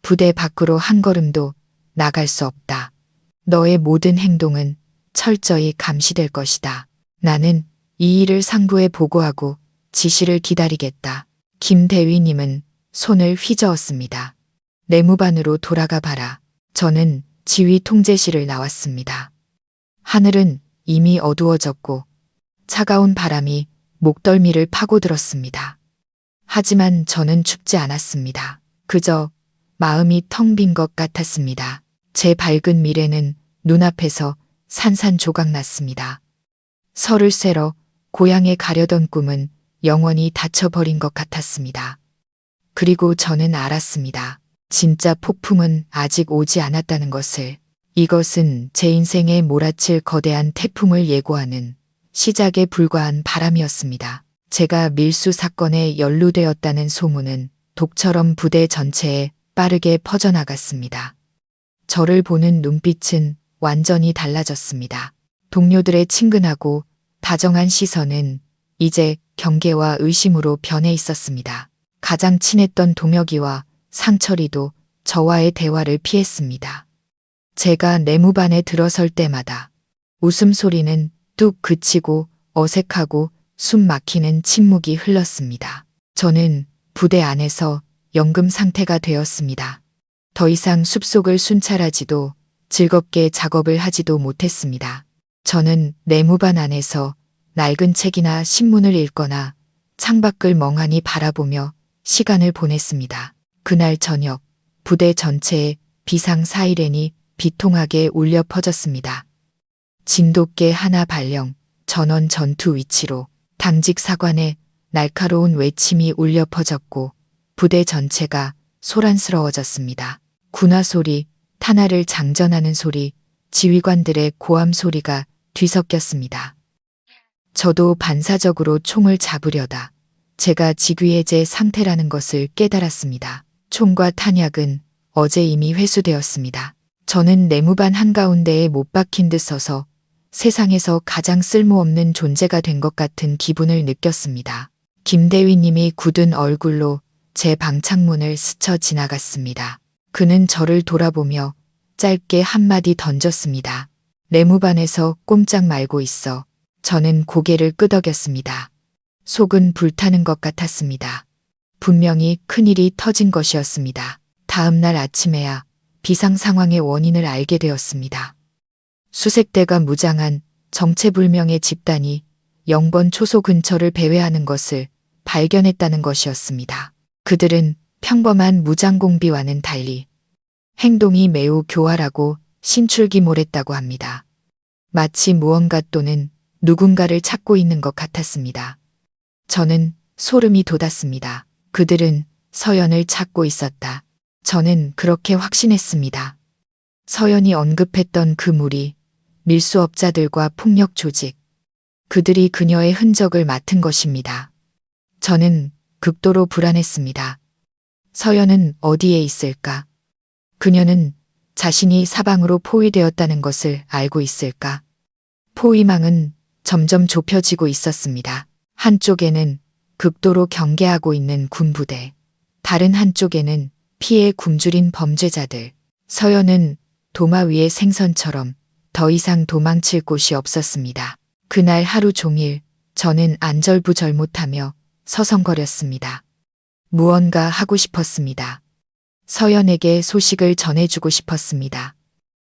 부대 밖으로 한 걸음도 나갈 수 없다. 너의 모든 행동은 철저히 감시될 것이다. 나는 이 일을 상부에 보고하고 지시를 기다리겠다. 김대위님은 손을 휘저었습니다. 내무반으로 돌아가 봐라. 저는 지휘 통제실을 나왔습니다. 하늘은 이미 어두워졌고 차가운 바람이 목덜미를 파고들었습니다. 하지만 저는 춥지 않았습니다. 그저 마음이 텅 빈 것 같았습니다. 제 밝은 미래는 눈앞에서 산산조각났습니다. 설을 쐬러 고향에 가려던 꿈은 영원히 닫혀버린 것 같았습니다. 그리고 저는 알았습니다. 진짜 폭풍은 아직 오지 않았다는 것을. 이것은 제 인생에 몰아칠 거대한 태풍을 예고하는 시작에 불과한 바람이었습니다. 제가 밀수 사건에 연루되었다는 소문은 독처럼 부대 전체에 빠르게 퍼져나갔습니다. 저를 보는 눈빛은 완전히 달라졌습니다. 동료들의 친근하고 다정한 시선은 이제 경계와 의심으로 변해 있었습니다. 가장 친했던 동혁이와 상철이도 저와의 대화를 피했습니다. 제가 내무반에 들어설 때마다 웃음소리는 뚝 그치고 어색하고 숨 막히는 침묵이 흘렀습니다. 저는 부대 안에서 연금 상태가 되었습니다. 더 이상 숲속을 순찰하지도 즐겁게 작업을 하지도 못했습니다. 저는 내무반 안에서 낡은 책이나 신문을 읽거나 창밖을 멍하니 바라보며 시간을 보냈습니다. 그날 저녁 부대 전체에 비상 사이렌이 비통하게 울려 퍼졌습니다. 진돗개 하나 발령, 전원 전투 위치로. 당직 사관에 날카로운 외침이 울려 퍼졌고 부대 전체가 소란스러워졌습니다. 군화 소리, 탄화를 장전하는 소리, 지휘관들의 고함 소리가 뒤섞였습니다. 저도 반사적으로 총을 잡으려다 제가 직위해제 상태라는 것을 깨달았습니다. 총과 탄약은 어제 이미 회수되었습니다. 저는 내무반 한가운데에 못 박힌 듯 서서 세상에서 가장 쓸모없는 존재가 된 것 같은 기분을 느꼈습니다. 김대위님이 굳은 얼굴로 제 방창문을 스쳐 지나갔습니다. 그는 저를 돌아보며 짧게 한마디 던졌습니다. 내무반에서 꼼짝 말고 있어. 저는 고개를 끄덕였습니다. 속은 불타는 것 같았습니다. 분명히 큰일이 터진 것이었습니다. 다음 날 아침에야 비상 상황의 원인을 알게 되었습니다. 수색대가 무장한 정체불명의 집단이 영번 초소 근처를 배회하는 것을 발견했다는 것이었습니다. 그들은 평범한 무장공비와는 달리 행동이 매우 교활하고 신출기몰했다고 합니다. 마치 무언가 또는 누군가를 찾고 있는 것 같았습니다. 저는 소름이 돋았습니다. 그들은 서연을 찾고 있었다. 저는 그렇게 확신했습니다. 서연이 언급했던 그 무리, 밀수업자들과 폭력 조직, 그들이 그녀의 흔적을 맡은 것입니다. 저는 극도로 불안했습니다. 서연은 어디에 있을까? 그녀는 자신이 사방으로 포위되었다는 것을 알고 있을까? 포위망은 점점 좁혀지고 있었습니다. 한쪽에는 극도로 경계하고 있는 군부대, 다른 한쪽에는 피에 굶주린 범죄자들. 서연은 도마 위의 생선처럼 더 이상 도망칠 곳이 없었습니다. 그날 하루 종일 저는 안절부절못하며 서성거렸습니다. 무언가 하고 싶었습니다. 서연에게 소식을 전해주고 싶었습니다.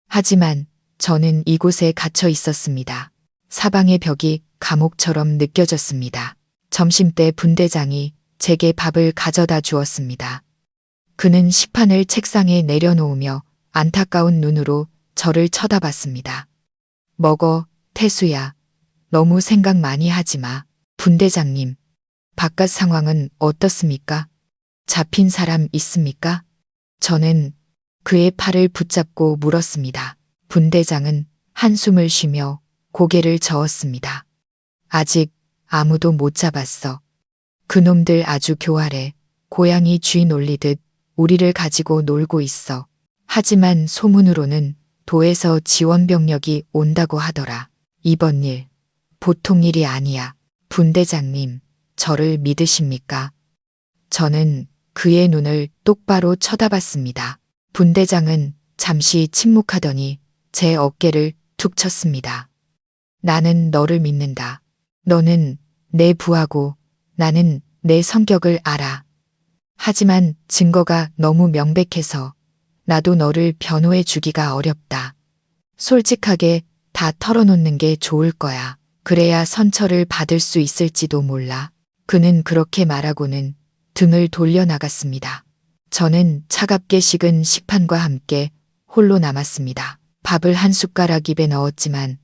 하지만 저는 이곳에 갇혀 있었습니다. 사방의 벽이 감옥처럼 느껴졌습니다. 점심때 분대장이 제게 밥을 가져다 주었습니다. 그는 식판을 책상에 내려놓으며 안타까운 눈으로 저를 쳐다봤습니다. 먹어, 태수야. 너무 생각 많이 하지 마. 분대장님, 바깥 상황은 어떻습니까? 잡힌 사람 있습니까? 저는 그의 팔을 붙잡고 물었습니다. 분대장은 한숨을 쉬며 고개를 저었습니다. 아직 아무도 못 잡았어. 그놈들 아주 교활해. 고양이 쥐 놀리듯 우리를 가지고 놀고 있어. 하지만 소문으로는 도에서 지원병력이 온다고 하더라. 이번 일, 보통 일이 아니야. 분대장님, 저를 믿으십니까? 저는 그의 눈을 똑바로 쳐다봤습니다. 분대장은 잠시 침묵하더니 제 어깨를 툭 쳤습니다. 나는 너를 믿는다. 너는 내 부하고 나는 내 성격을 알아. 하지만 증거가 너무 명백해서 나도 너를 변호해 주기가 어렵다. 솔직하게 다 털어놓는 게 좋을 거야. 그래야 선처를 받을 수 있을지도 몰라. 그는 그렇게 말하고는 등을 돌려나갔습니다. 저는 차갑게 식은 식판과 함께 홀로 남았습니다. 밥을 한 숟가락 입에 넣었지만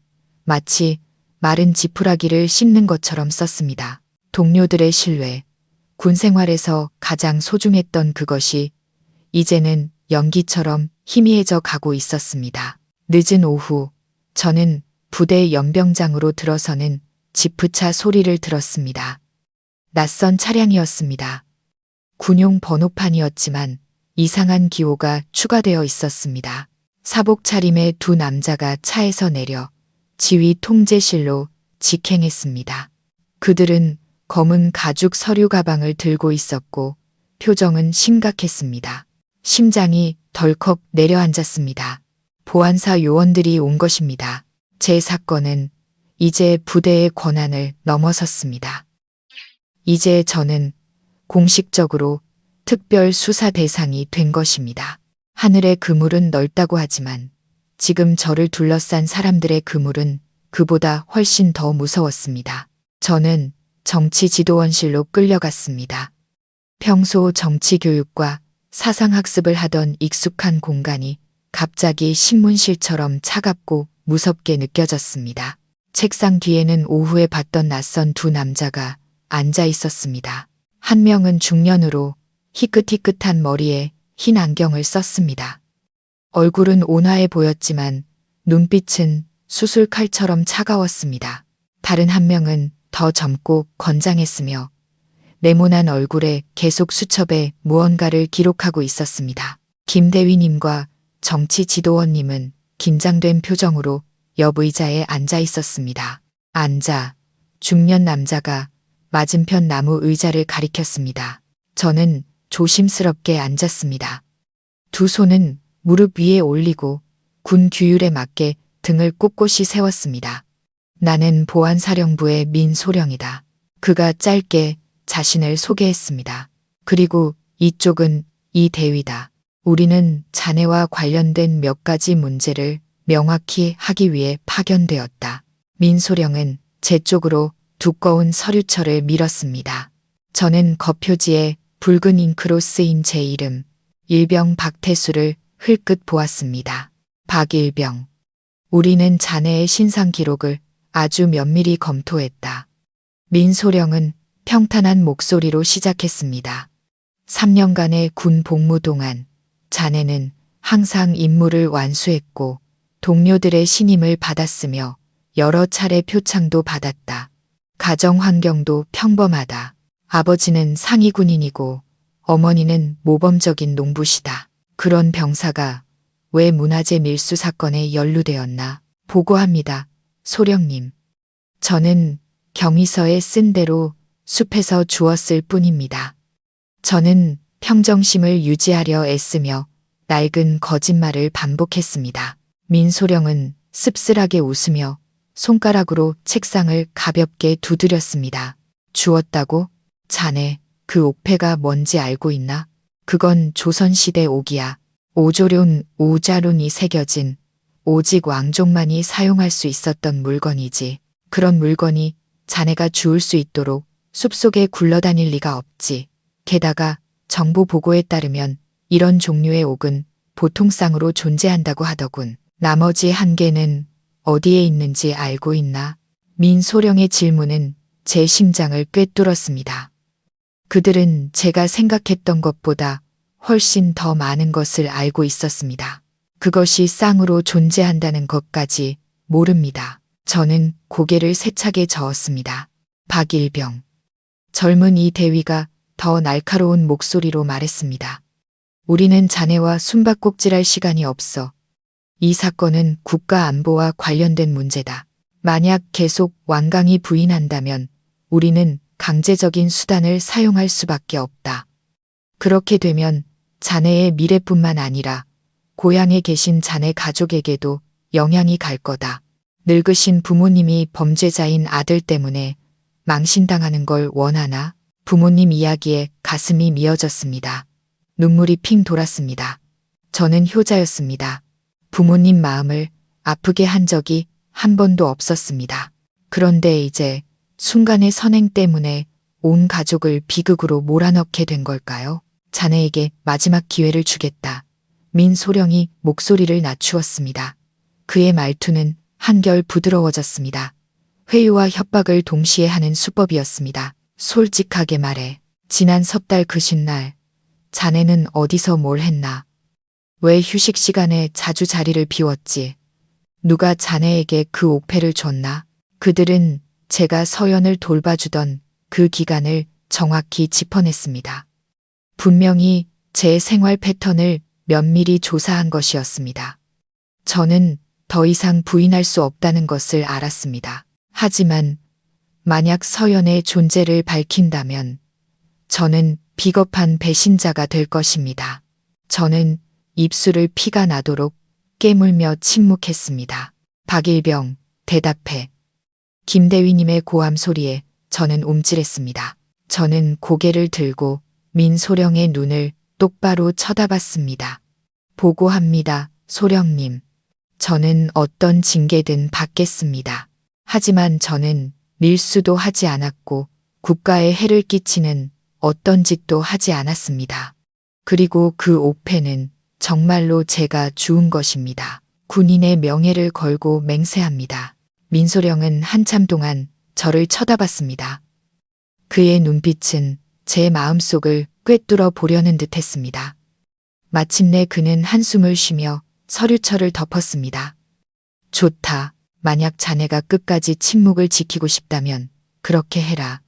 마치 마른 지푸라기를 씹는 것처럼 썼습니다. 동료들의 신뢰, 군 생활에서 가장 소중했던 그것이 이제는 연기처럼 희미해져 가고 있었습니다. 늦은 오후, 저는 부대 연병장으로 들어서는 지프차 소리를 들었습니다. 낯선 차량이었습니다. 군용 번호판이었지만 이상한 기호가 추가되어 있었습니다. 사복 차림의 두 남자가 차에서 내려 지휘 통제실로 직행했습니다. 그들은 검은 가죽 서류 가방을 들고 있었고 표정은 심각했습니다. 심장이 덜컥 내려앉았습니다. 보안사 요원들이 온 것입니다. 제 사건은 이제 부대의 권한을 넘어섰습니다. 이제 저는 공식적으로 특별 수사 대상이 된 것입니다. 하늘의 그물은 넓다고 하지만 지금 저를 둘러싼 사람들의 그물은 그보다 훨씬 더 무서웠습니다. 저는 정치지도원실로 끌려갔습니다. 평소 정치교육과 사상학습을 하던 익숙한 공간이 갑자기 신문실처럼 차갑고 무섭게 느껴졌습니다. 책상 뒤에는 오후에 봤던 낯선 두 남자가 앉아 있었습니다. 한 명은 중년으로 희끗희끗한 머리에 흰 안경을 썼습니다. 얼굴은 온화해 보였지만 눈빛은 수술칼처럼 차가웠습니다. 다른 한 명은 더 젊고 건장했으며 네모난 얼굴에 계속 수첩에 무언가를 기록하고 있었습니다. 김대위님과 정치지도원님은 긴장된 표정으로 옆 의자에 앉아 있었습니다. 앉아. 중년 남자가 맞은편 나무 의자를 가리켰습니다. 저는 조심스럽게 앉았습니다. 두 손은 무릎 위에 올리고 군 규율에 맞게 등을 꼿꼿이 세웠습니다. 나는 보안사령부의 민소령이다. 그가 짧게 자신을 소개했습니다. 그리고 이쪽은 이대위다. 우리는 자네와 관련된 몇 가지 문제를 명확히 하기 위해 파견되었다. 민소령은 제 쪽으로 두꺼운 서류철을 밀었습니다. 저는 겉표지에 붉은 잉크로 쓰인 제 이름, 일병 박태수를 흘끗 보았습니다. 박일병. 우리는 자네의 신상 기록을 아주 면밀히 검토했다. 민소령은 평탄한 목소리로 시작했습니다. 3년간의 군 복무 동안 자네는 항상 임무를 완수했고 동료들의 신임을 받았으며 여러 차례 표창도 받았다. 가정 환경도 평범하다. 아버지는 상위 군인이고 어머니는 모범적인 농부시다. 그런 병사가 왜 문화재 밀수 사건에 연루되었나 보고합니다. 소령님. 저는 경위서에 쓴 대로 숲에서 주었을 뿐입니다. 저는 평정심을 유지하려 애쓰며 낡은 거짓말을 반복했습니다. 민소령은 씁쓸하게 웃으며 손가락으로 책상을 가볍게 두드렸습니다. 주었다고? 자네 그 옥패가 뭔지 알고 있나? 그건 조선시대 옥이야. 오조륜, 오자룬이 새겨진 오직 왕족만이 사용할 수 있었던 물건이지. 그런 물건이 자네가 주울 수 있도록 숲속에 굴러다닐 리가 없지. 게다가 정보 보고에 따르면 이런 종류의 옥은 보통상으로 존재한다고 하더군. 나머지 한 개는 어디에 있는지 알고 있나? 민소령의 질문은 제 심장을 꿰뚫었습니다. 그들은 제가 생각했던 것보다 훨씬 더 많은 것을 알고 있었습니다. 그것이 쌍으로 존재한다는 것까지 모릅니다. 저는 고개를 세차게 저었습니다. 박일병. 젊은 이 대위가 더 날카로운 목소리로 말했습니다. 우리는 자네와 숨바꼭질할 시간이 없어. 이 사건은 국가 안보와 관련된 문제다. 만약 계속 완강히 부인한다면 우리는 강제적인 수단을 사용할 수밖에 없다. 그렇게 되면 자네의 미래뿐만 아니라 고향에 계신 자네 가족에게도 영향이 갈 거다. 늙으신 부모님이 범죄자인 아들 때문에 망신당하는 걸 원하나? 부모님 이야기에 가슴이 미어졌습니다. 눈물이 핑 돌았습니다. 저는 효자였습니다. 부모님 마음을 아프게 한 적이 한 번도 없었습니다. 그런데 이제 순간의 선행 때문에 온 가족을 비극으로 몰아넣게 된 걸까요? 자네에게 마지막 기회를 주겠다. 민소령이 목소리를 낮추었습니다. 그의 말투는 한결 부드러워졌습니다. 회유와 협박을 동시에 하는 수법이었습니다. 솔직하게 말해. 지난 섣달 그 쉰날 자네는 어디서 뭘 했나? 왜 휴식 시간에 자주 자리를 비웠지? 누가 자네에게 그 옥패를 줬나? 그들은 제가 서연을 돌봐주던 그 기간을 정확히 짚어냈습니다. 분명히 제 생활 패턴을 면밀히 조사한 것이었습니다. 저는 더 이상 부인할 수 없다는 것을 알았습니다. 하지만 만약 서연의 존재를 밝힌다면 저는 비겁한 배신자가 될 것입니다. 저는 입술을 피가 나도록 깨물며 침묵했습니다. 박일병, 대답해. 김대위님의 고함 소리에 저는 움찔했습니다. 저는 고개를 들고 민소령의 눈을 똑바로 쳐다봤습니다. 보고합니다, 소령님. 저는 어떤 징계든 받겠습니다. 하지만 저는 밀수도 하지 않았고 국가에 해를 끼치는 어떤 짓도 하지 않았습니다. 그리고 그 옥패는 정말로 제가 주운 것입니다. 군인의 명예를 걸고 맹세합니다. 민소령은 한참 동안 저를 쳐다봤습니다. 그의 눈빛은 제 마음속을 꿰뚫어 보려는 듯 했습니다. 마침내 그는 한숨을 쉬며 서류철을 덮었습니다. 좋다. 만약 자네가 끝까지 침묵을 지키고 싶다면 그렇게 해라.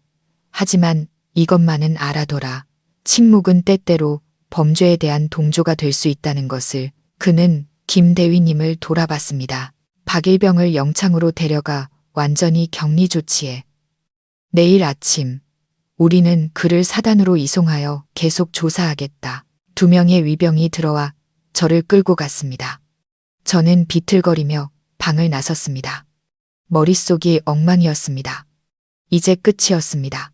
하지만 이것만은 알아둬라. 침묵은 때때로 범죄에 대한 동조가 될 수 있다는 것을. 그는 김대위님을 돌아봤습니다. 박일병을 영창으로 데려가 완전히 격리 조치해. 내일 아침 우리는 그를 사단으로 이송하여 계속 조사하겠다. 2명의 위병이 들어와 저를 끌고 갔습니다. 저는 비틀거리며 방을 나섰습니다. 머릿속이 엉망이었습니다. 이제 끝이었습니다.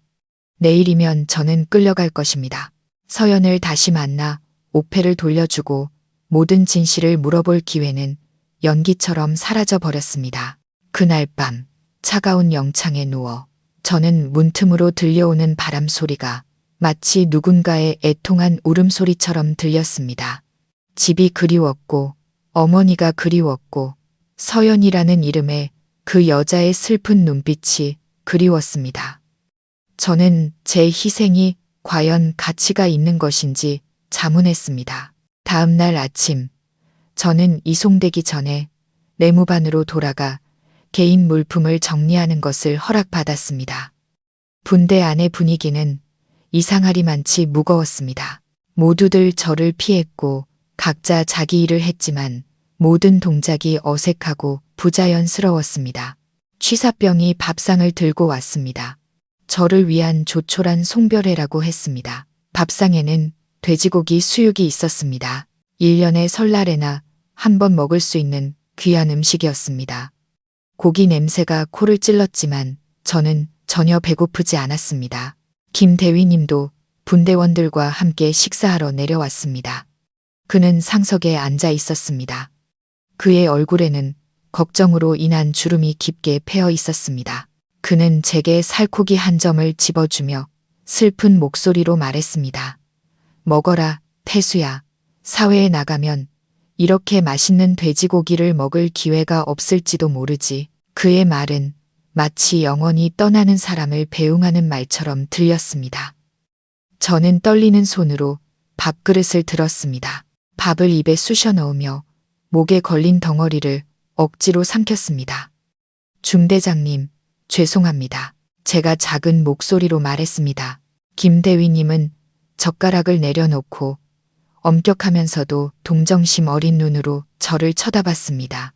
내일이면 저는 끌려갈 것입니다. 서연을 다시 만나 옥패를 돌려주고 모든 진실을 물어볼 기회는 연기처럼 사라져 버렸습니다. 그날 밤 차가운 영창에 누워 저는 문틈으로 들려오는 바람 소리가 마치 누군가의 애통한 울음소리처럼 들렸습니다. 집이 그리웠고 어머니가 그리웠고 서연이라는 이름의 그 여자의 슬픈 눈빛이 그리웠습니다. 저는 제 희생이 과연 가치가 있는 것인지 자문했습니다. 다음 날 아침 저는 이송되기 전에 내무반으로 돌아가 개인 물품을 정리하는 것을 허락받았습니다. 분대 안의 분위기는 이상하리만치 무거웠습니다. 모두들 저를 피했고 각자 자기 일을 했지만 모든 동작이 어색하고 부자연스러웠습니다. 취사병이 밥상을 들고 왔습니다. 저를 위한 조촐한 송별회라고 했습니다. 밥상에는 돼지고기 수육이 있었습니다. 1년의 설날에나 한 번 먹을 수 있는 귀한 음식이었습니다. 고기 냄새가 코를 찔렀지만 저는 전혀 배고프지 않았습니다. 김 대위님도 분대원들과 함께 식사하러 내려왔습니다. 그는 상석에 앉아 있었습니다. 그의 얼굴에는 걱정으로 인한 주름이 깊게 패어 있었습니다. 그는 제게 살코기 한 점을 집어주며 슬픈 목소리로 말했습니다. 먹어라, 태수야. 사회에 나가면 이렇게 맛있는 돼지고기를 먹을 기회가 없을지도 모르지. 그의 말은 마치 영원히 떠나는 사람을 배웅하는 말처럼 들렸습니다. 저는 떨리는 손으로 밥그릇을 들었습니다. 밥을 입에 쑤셔 넣으며 목에 걸린 덩어리를 억지로 삼켰습니다. 중대장님, 죄송합니다. 제가 작은 목소리로 말했습니다. 김 대위님은 젓가락을 내려놓고 엄격하면서도 동정심 어린 눈으로 저를 쳐다봤습니다.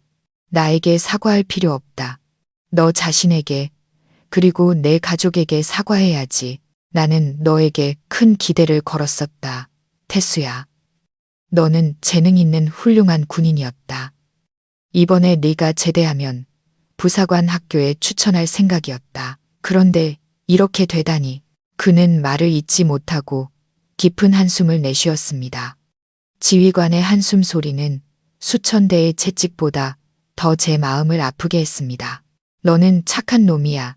나에게 사과할 필요 없다. 너 자신에게 그리고 내 가족에게 사과해야지. 나는 너에게 큰 기대를 걸었었다. 태수야. 너는 재능 있는 훌륭한 군인이었다. 이번에 네가 제대하면 부사관 학교에 추천할 생각이었다. 그런데 이렇게 되다니. 그는 말을 잇지 못하고 깊은 한숨을 내쉬었습니다. 지휘관의 한숨 소리는 수천 대의 채찍보다 더 제 마음을 아프게 했습니다. 너는 착한 놈이야.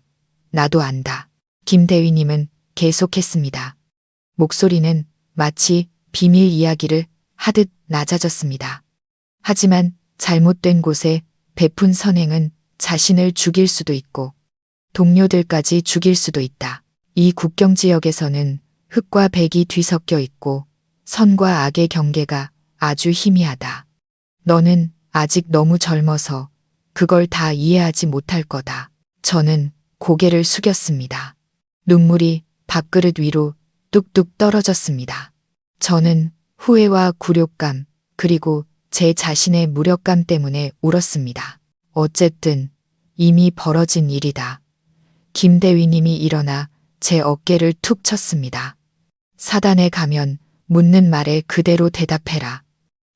나도 안다. 김 대위님은 계속했습니다. 목소리는 마치 비밀 이야기를 하듯 낮아졌습니다. 하지만 잘못된 곳에 베푼 선행은 자신을 죽일 수도 있고 동료들까지 죽일 수도 있다. 이 국경 지역에서는 흑과 백이 뒤섞여 있고 선과 악의 경계가 아주 희미하다. 너는 아직 너무 젊어서 그걸 다 이해하지 못할 거다. 저는 고개를 숙였습니다. 눈물이 밥그릇 위로 뚝뚝 떨어졌습니다. 저는 후회와 굴욕감 그리고 제 자신의 무력감 때문에 울었습니다. 어쨌든 이미 벌어진 일이다. 김 대위님이 일어나 제 어깨를 툭 쳤습니다. 사단에 가면 묻는 말에 그대로 대답해라.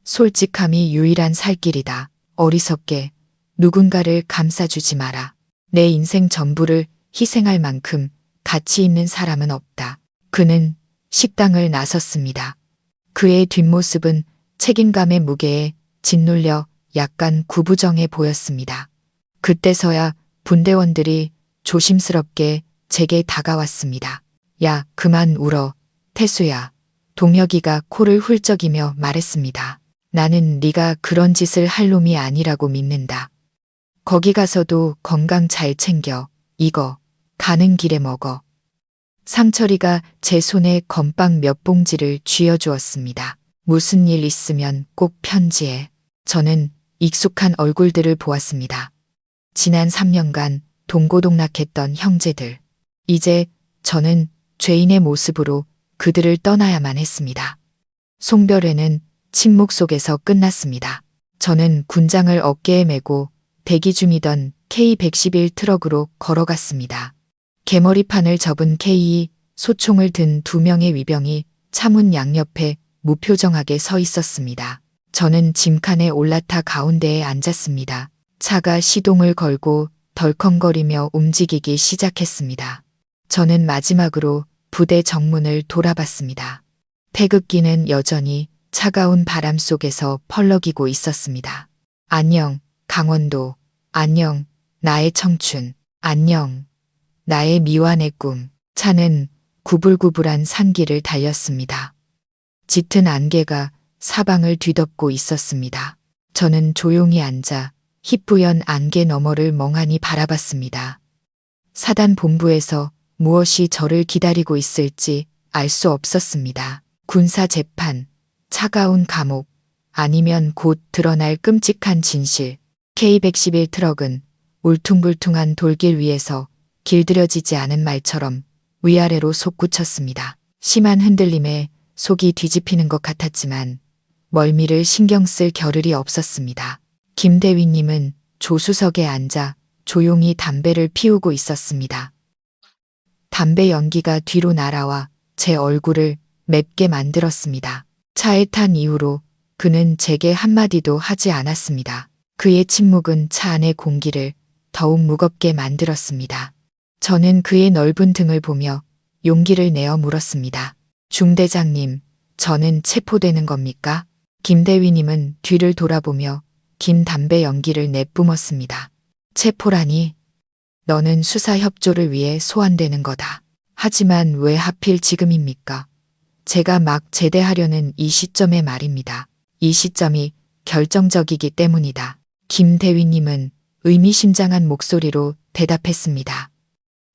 솔직함이 유일한 살 길이다. 어리석게 누군가를 감싸주지 마라. 내 인생 전부를 희생할 만큼 가치 있는 사람은 없다. 그는 식당을 나섰습니다. 그의 뒷모습은 책임감의 무게에 짓눌려 약간 구부정해 보였습니다. 그때서야 분대원들이 조심스럽게 제게 다가왔습니다. 야, 그만 울어. 태수야. 동혁이가 코를 훌쩍이며 말했습니다. 나는 네가 그런 짓을 할 놈이 아니라고 믿는다. 거기 가서도 건강 잘 챙겨. 이거 가는 길에 먹어. 상철이가 제 손에 건빵 몇 봉지를 쥐어주었습니다. 무슨 일 있으면 꼭 편지해. 저는 익숙한 얼굴들을 보았습니다. 지난 3년간 동고동락했던 형제들. 이제 저는 죄인의 모습으로 그들을 떠나야만 했습니다. 송별회는 침묵 속에서 끝났습니다. 저는 군장을 어깨에 메고 대기 중이던 K111 트럭으로 걸어갔습니다. 개머리판을 접은 K2 소총을 든 2명의 위병이 차문 양옆에 무표정하게 서 있었습니다. 저는 짐칸에 올라타 가운데에 앉았습니다. 차가 시동을 걸고 덜컹거리며 움직이기 시작했습니다. 저는 마지막으로 부대 정문을 돌아봤습니다. 태극기는 여전히 차가운 바람 속에서 펄럭이고 있었습니다. 안녕, 강원도. 안녕, 나의 청춘. 안녕, 나의 미완의 꿈. 차는 구불구불한 산길을 달렸습니다. 짙은 안개가 사방을 뒤덮고 있었습니다. 저는 조용히 앉아 희뿌연 안개 너머를 멍하니 바라봤습니다. 사단 본부에서 무엇이 저를 기다리고 있을지 알 수 없었습니다. 군사 재판, 차가운 감옥, 아니면 곧 드러날 끔찍한 진실. K111 트럭은 울퉁불퉁한 돌길 위에서 길들여지지 않은 말처럼 위아래로 솟구쳤습니다. 심한 흔들림에 속이 뒤집히는 것 같았지만 멀미를 신경 쓸 겨를이 없었습니다. 김 대위님은 조수석에 앉아 조용히 담배를 피우고 있었습니다. 담배 연기가 뒤로 날아와 제 얼굴을 맵게 만들었습니다. 차에 탄 이후로 그는 제게 한마디도 하지 않았습니다. 그의 침묵은 차 안의 공기를 더욱 무겁게 만들었습니다. 저는 그의 넓은 등을 보며 용기를 내어 물었습니다. 중대장님, 저는 체포되는 겁니까? 김대위님은 뒤를 돌아보며 긴 담배 연기를 내뿜었습니다. 체포라니? 너는 수사 협조를 위해 소환되는 거다. 하지만 왜 하필 지금입니까? 제가 막 제대하려는 이 시점의 말입니다. 이 시점이 결정적이기 때문이다. 김 대위님은 의미심장한 목소리로 대답했습니다.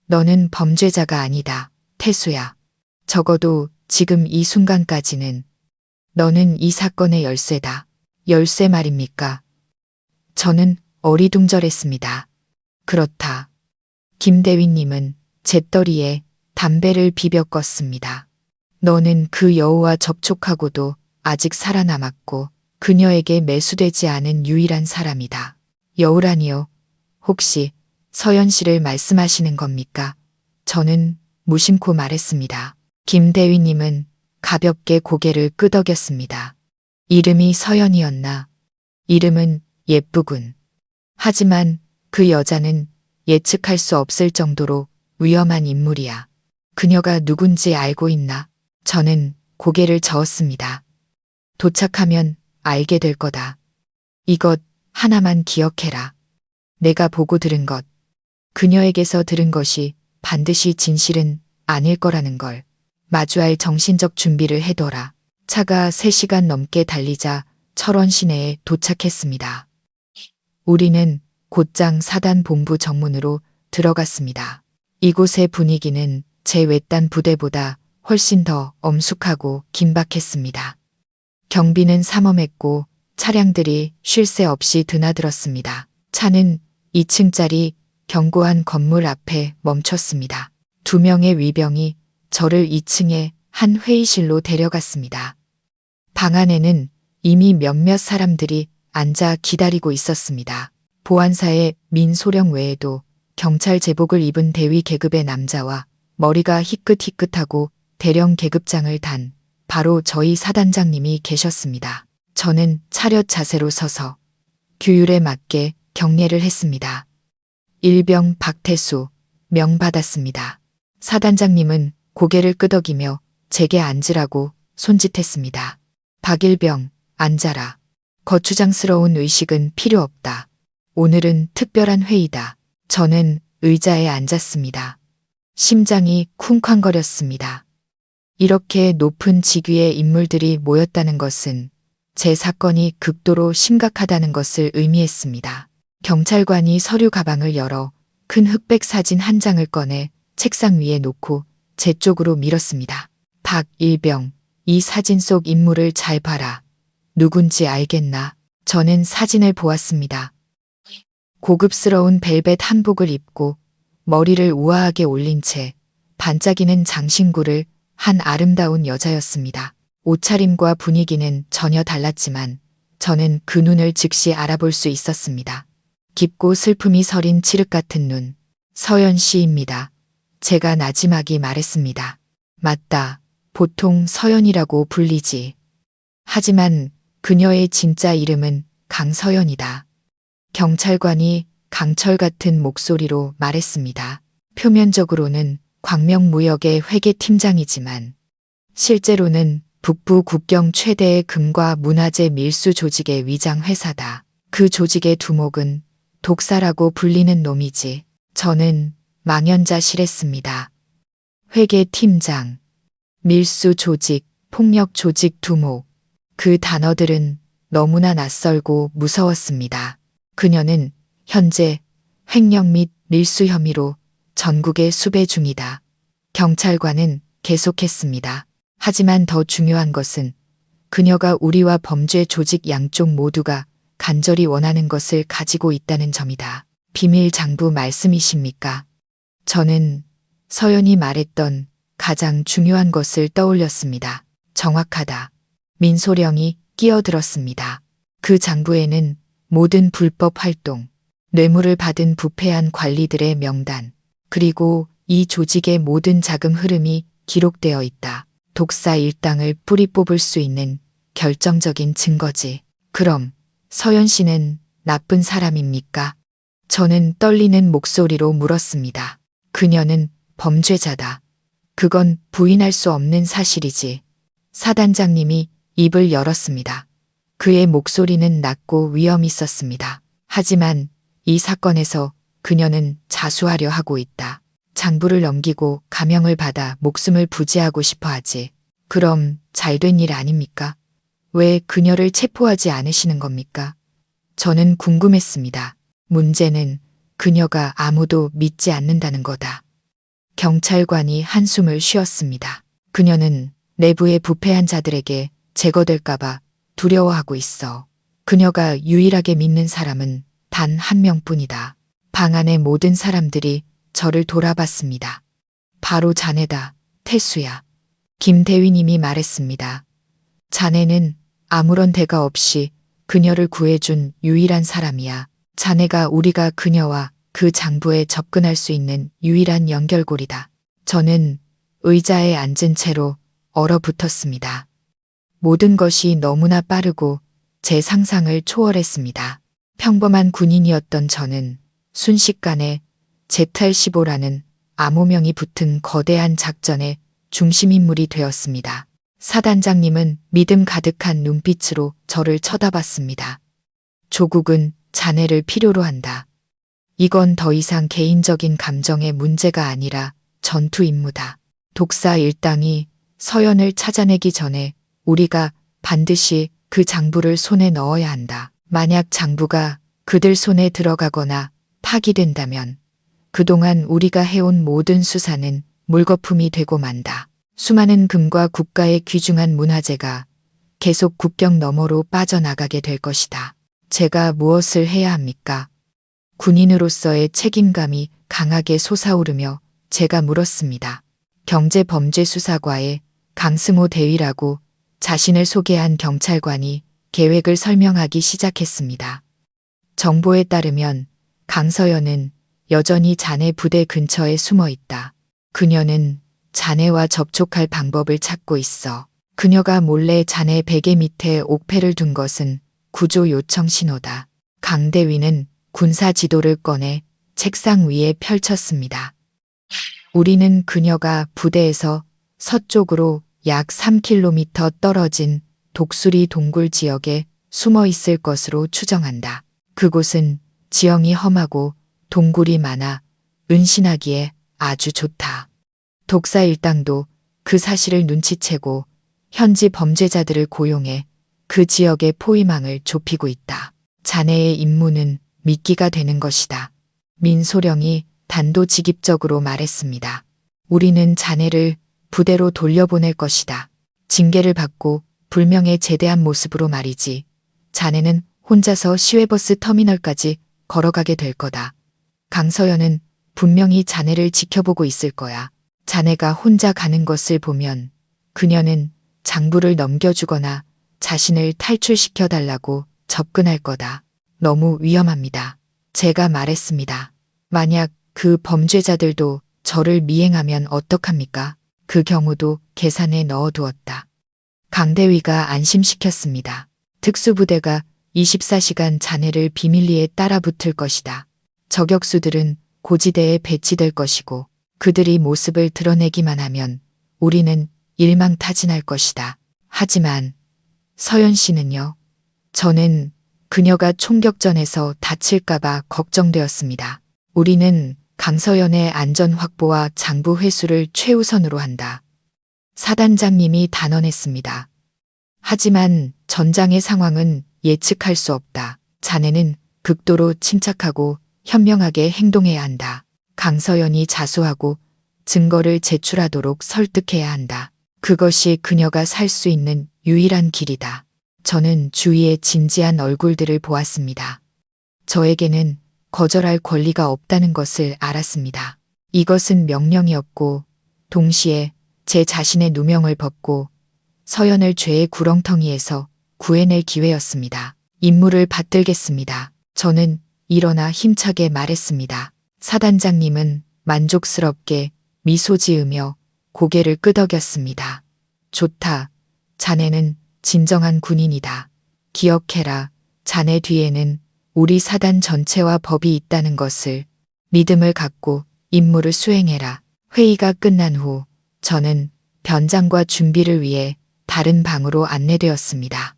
너는 범죄자가 아니다. 태수야. 적어도 지금 이 순간까지는 너는 이 사건의 열쇠다. 열쇠 말입니까? 저는 어리둥절했습니다. 그렇다. 김 대위님은 잿더리에 담배를 비벼 껐습니다. 너는 그 여우와 접촉하고도 아직 살아남았고 그녀에게 매수되지 않은 유일한 사람이다. 여우라니요? 혹시 서연 씨를 말씀하시는 겁니까? 저는 무심코 말했습니다. 김 대위님은 가볍게 고개를 끄덕였습니다. 이름이 서연이었나? 이름은 예쁘군. 하지만 그 여자는 예측할 수 없을 정도로 위험한 인물이야. 그녀가 누군지 알고 있나? 저는 고개를 저었습니다. 도착하면 알게 될 거다. 이것 하나만 기억해라. 내가 보고 들은 것, 그녀에게서 들은 것이 반드시 진실은 아닐 거라는 걸 마주할 정신적 준비를 해둬라. 차가 3시간 넘게 달리자 철원 시내에 도착했습니다. 우리는 곧장 사단 본부 정문으로 들어갔습니다. 이곳의 분위기는 제 외딴 부대보다 훨씬 더 엄숙하고 긴박했습니다. 경비는 삼엄했고 차량들이 쉴 새 없이 드나들었습니다. 차는 2층짜리 견고한 건물 앞에 멈췄습니다. 2명의 위병이 저를 2층의 한 회의실로 데려갔습니다. 방 안에는 이미 몇몇 사람들이 앉아 기다리고 있었습니다. 보안사의 민소령 외에도 경찰 제복을 입은 대위 계급의 남자와 머리가 희끗희끗하고 대령 계급장을 단 바로 저희 사단장님이 계셨습니다. 저는 차렷 자세로 서서 규율에 맞게 경례를 했습니다. 일병 박태수, 명 받았습니다. 사단장님은 고개를 끄덕이며 제게 앉으라고 손짓했습니다. 박일병, 앉아라. 거추장스러운 의식은 필요 없다. 오늘은 특별한 회의다. 저는 의자에 앉았습니다. 심장이 쿵쾅거렸습니다. 이렇게 높은 직위의 인물들이 모였다는 것은 제 사건이 극도로 심각하다는 것을 의미했습니다. 경찰관이 서류 가방을 열어 큰 흑백 사진 한 장을 꺼내 책상 위에 놓고 제 쪽으로 밀었습니다. 박일병, 이 사진 속 인물을 잘 봐라. 누군지 알겠나? 저는 사진을 보았습니다. 고급스러운 벨벳 한복을 입고 머리를 우아하게 올린 채 반짝이는 장신구를 한 아름다운 여자였습니다. 옷차림과 분위기는 전혀 달랐지만 저는 그 눈을 즉시 알아볼 수 있었습니다. 깊고 슬픔이 서린 칠흑 같은 눈. 서연 씨입니다. 제가 나지막이 말했습니다. 맞다. 보통 서연이라고 불리지. 하지만 그녀의 진짜 이름은 강서연이다. 경찰관이 강철 같은 목소리로 말했습니다. 표면적으로는 광명무역의 회계팀장이지만 실제로는 북부 국경 최대의 금과 문화재 밀수 조직의 위장 회사다. 그 조직의 두목은 독사라고 불리는 놈이지. 저는 망연자실했습니다. 회계팀장, 밀수 조직, 폭력 조직 두목. 그 단어들은 너무나 낯설고 무서웠습니다. 그녀는 현재 횡령 및 밀수 혐의로 전국에 수배 중이다. 경찰관은 계속했습니다. 하지만 더 중요한 것은 그녀가 우리와 범죄 조직 양쪽 모두가 간절히 원하는 것을 가지고 있다는 점이다. 비밀 장부 말씀이십니까? 저는 서연이 말했던 가장 중요한 것을 떠올렸습니다. 정확하다. 민소령이 끼어들었습니다. 그 장부에는 모든 불법 활동, 뇌물을 받은 부패한 관리들의 명단, 그리고 이 조직의 모든 자금 흐름이 기록되어 있다. 독사 일당을 뿌리 뽑을 수 있는 결정적인 증거지. 그럼 서연 씨는 나쁜 사람입니까? 저는 떨리는 목소리로 물었습니다. 그녀는 범죄자다. 그건 부인할 수 없는 사실이지. 사단장님이 입을 열었습니다. 그의 목소리는 낮고 위험 있었습니다. 하지만 이 사건에서 그녀는 자수하려 하고 있다. 장부를 넘기고 감형을 받아 목숨을 부지하고 싶어 하지. 그럼 잘된 일 아닙니까? 왜 그녀를 체포하지 않으시는 겁니까? 저는 궁금했습니다. 문제는 그녀가 아무도 믿지 않는다는 거다. 경찰관이 한숨을 쉬었습니다. 그녀는 내부의 부패한 자들에게 제거될까봐 두려워하고 있어. 그녀가 유일하게 믿는 사람은 단 한 명뿐이다. 방 안의 모든 사람들이 저를 돌아봤습니다. 바로 자네다, 태수야. 김대위님이 말했습니다. 자네는 아무런 대가 없이 그녀를 구해준 유일한 사람이야. 자네가 우리가 그녀와 그 장부에 접근할 수 있는 유일한 연결고리다. 저는 의자에 앉은 채로 얼어붙었습니다. 모든 것이 너무나 빠르고 제 상상을 초월했습니다. 평범한 군인이었던 저는 순식간에 Z-15라는 암호명이 붙은 거대한 작전의 중심인물이 되었습니다. 사단장님은 믿음 가득한 눈빛으로 저를 쳐다봤습니다. 조국은 자네를 필요로 한다. 이건 더 이상 개인적인 감정의 문제가 아니라 전투 임무다. 독사 일당이 서연을 찾아내기 전에 우리가 반드시 그 장부를 손에 넣어야 한다. 만약 장부가 그들 손에 들어가거나 파기된다면 그동안 우리가 해온 모든 수사는 물거품이 되고 만다. 수많은 금과 국가의 귀중한 문화재가 계속 국경 너머로 빠져나가게 될 것이다. 제가 무엇을 해야 합니까? 군인으로서의 책임감이 강하게 솟아오르며 제가 물었습니다. 경제범죄수사과의 강승호 대위라고 자신을 소개한 경찰관이 계획을 설명하기 시작했습니다. 정보에 따르면 강서연은 여전히 자네 부대 근처에 숨어 있다. 그녀는 자네와 접촉할 방법을 찾고 있어. 그녀가 몰래 자네 베개 밑에 옥패를 둔 것은 구조 요청 신호다. 강대위는 군사 지도를 꺼내 책상 위에 펼쳤습니다. 우리는 그녀가 부대에서 서쪽으로 약 3km 떨어진 독수리 동굴 지역에 숨어 있을 것으로 추정한다. 그곳은 지형이 험하고 동굴이 많아 은신하기에 아주 좋다. 독사 일당도 그 사실을 눈치채고 현지 범죄자들을 고용해 그 지역의 포위망을 좁히고 있다. 자네의 임무는 미끼가 되는 것이다. 민소령이 단도직입적으로 말했습니다. 우리는 자네를 부대로 돌려보낼 것이다. 징계를 받고 불명예 제대한 모습으로 말이지. 자네는 혼자서 시외버스 터미널까지 걸어가게 될 거다. 강서연은 분명히 자네를 지켜보고 있을 거야. 자네가 혼자 가는 것을 보면 그녀는 장부를 넘겨주거나 자신을 탈출시켜달라고 접근할 거다. 너무 위험합니다. 제가 말했습니다. 만약 그 범죄자들도 저를 미행하면 어떡합니까? 그 경우도 계산에 넣어두었다. 강대위가 안심시켰습니다. 특수부대가 24시간 자네를 비밀리에 따라붙을 것이다. 저격수들은 고지대에 배치될 것이고 그들이 모습을 드러내기만 하면 우리는 일망타진할 것이다. 하지만 서연 씨는요? 저는 그녀가 총격전에서 다칠까봐 걱정되었습니다. 우리는 강서연의 안전 확보와 장부 회수를 최우선으로 한다. 사단장님이 단언했습니다. 하지만 전장의 상황은 예측할 수 없다. 자네는 극도로 침착하고 현명하게 행동해야 한다. 강서연이 자수하고 증거를 제출하도록 설득해야 한다. 그것이 그녀가 살 수 있는 유일한 길이다. 저는 주위의 진지한 얼굴들을 보았습니다. 저에게는 거절할 권리가 없다는 것을 알았습니다. 이것은 명령이었고 동시에 제 자신의 누명을 벗고 서연을 죄의 구렁텅이에서 구해낼 기회였습니다. 임무를 받들겠습니다. 저는 일어나 힘차게 말했습니다. 사단장님은 만족스럽게 미소 지으며 고개를 끄덕였습니다. 좋다. 자네는 진정한 군인이다. 기억해라. 자네 뒤에는 우리 사단 전체와 법이 있다는 것을. 믿음을 갖고 임무를 수행해라. 회의가 끝난 후 저는 변장과 준비를 위해 다른 방으로 안내되었습니다.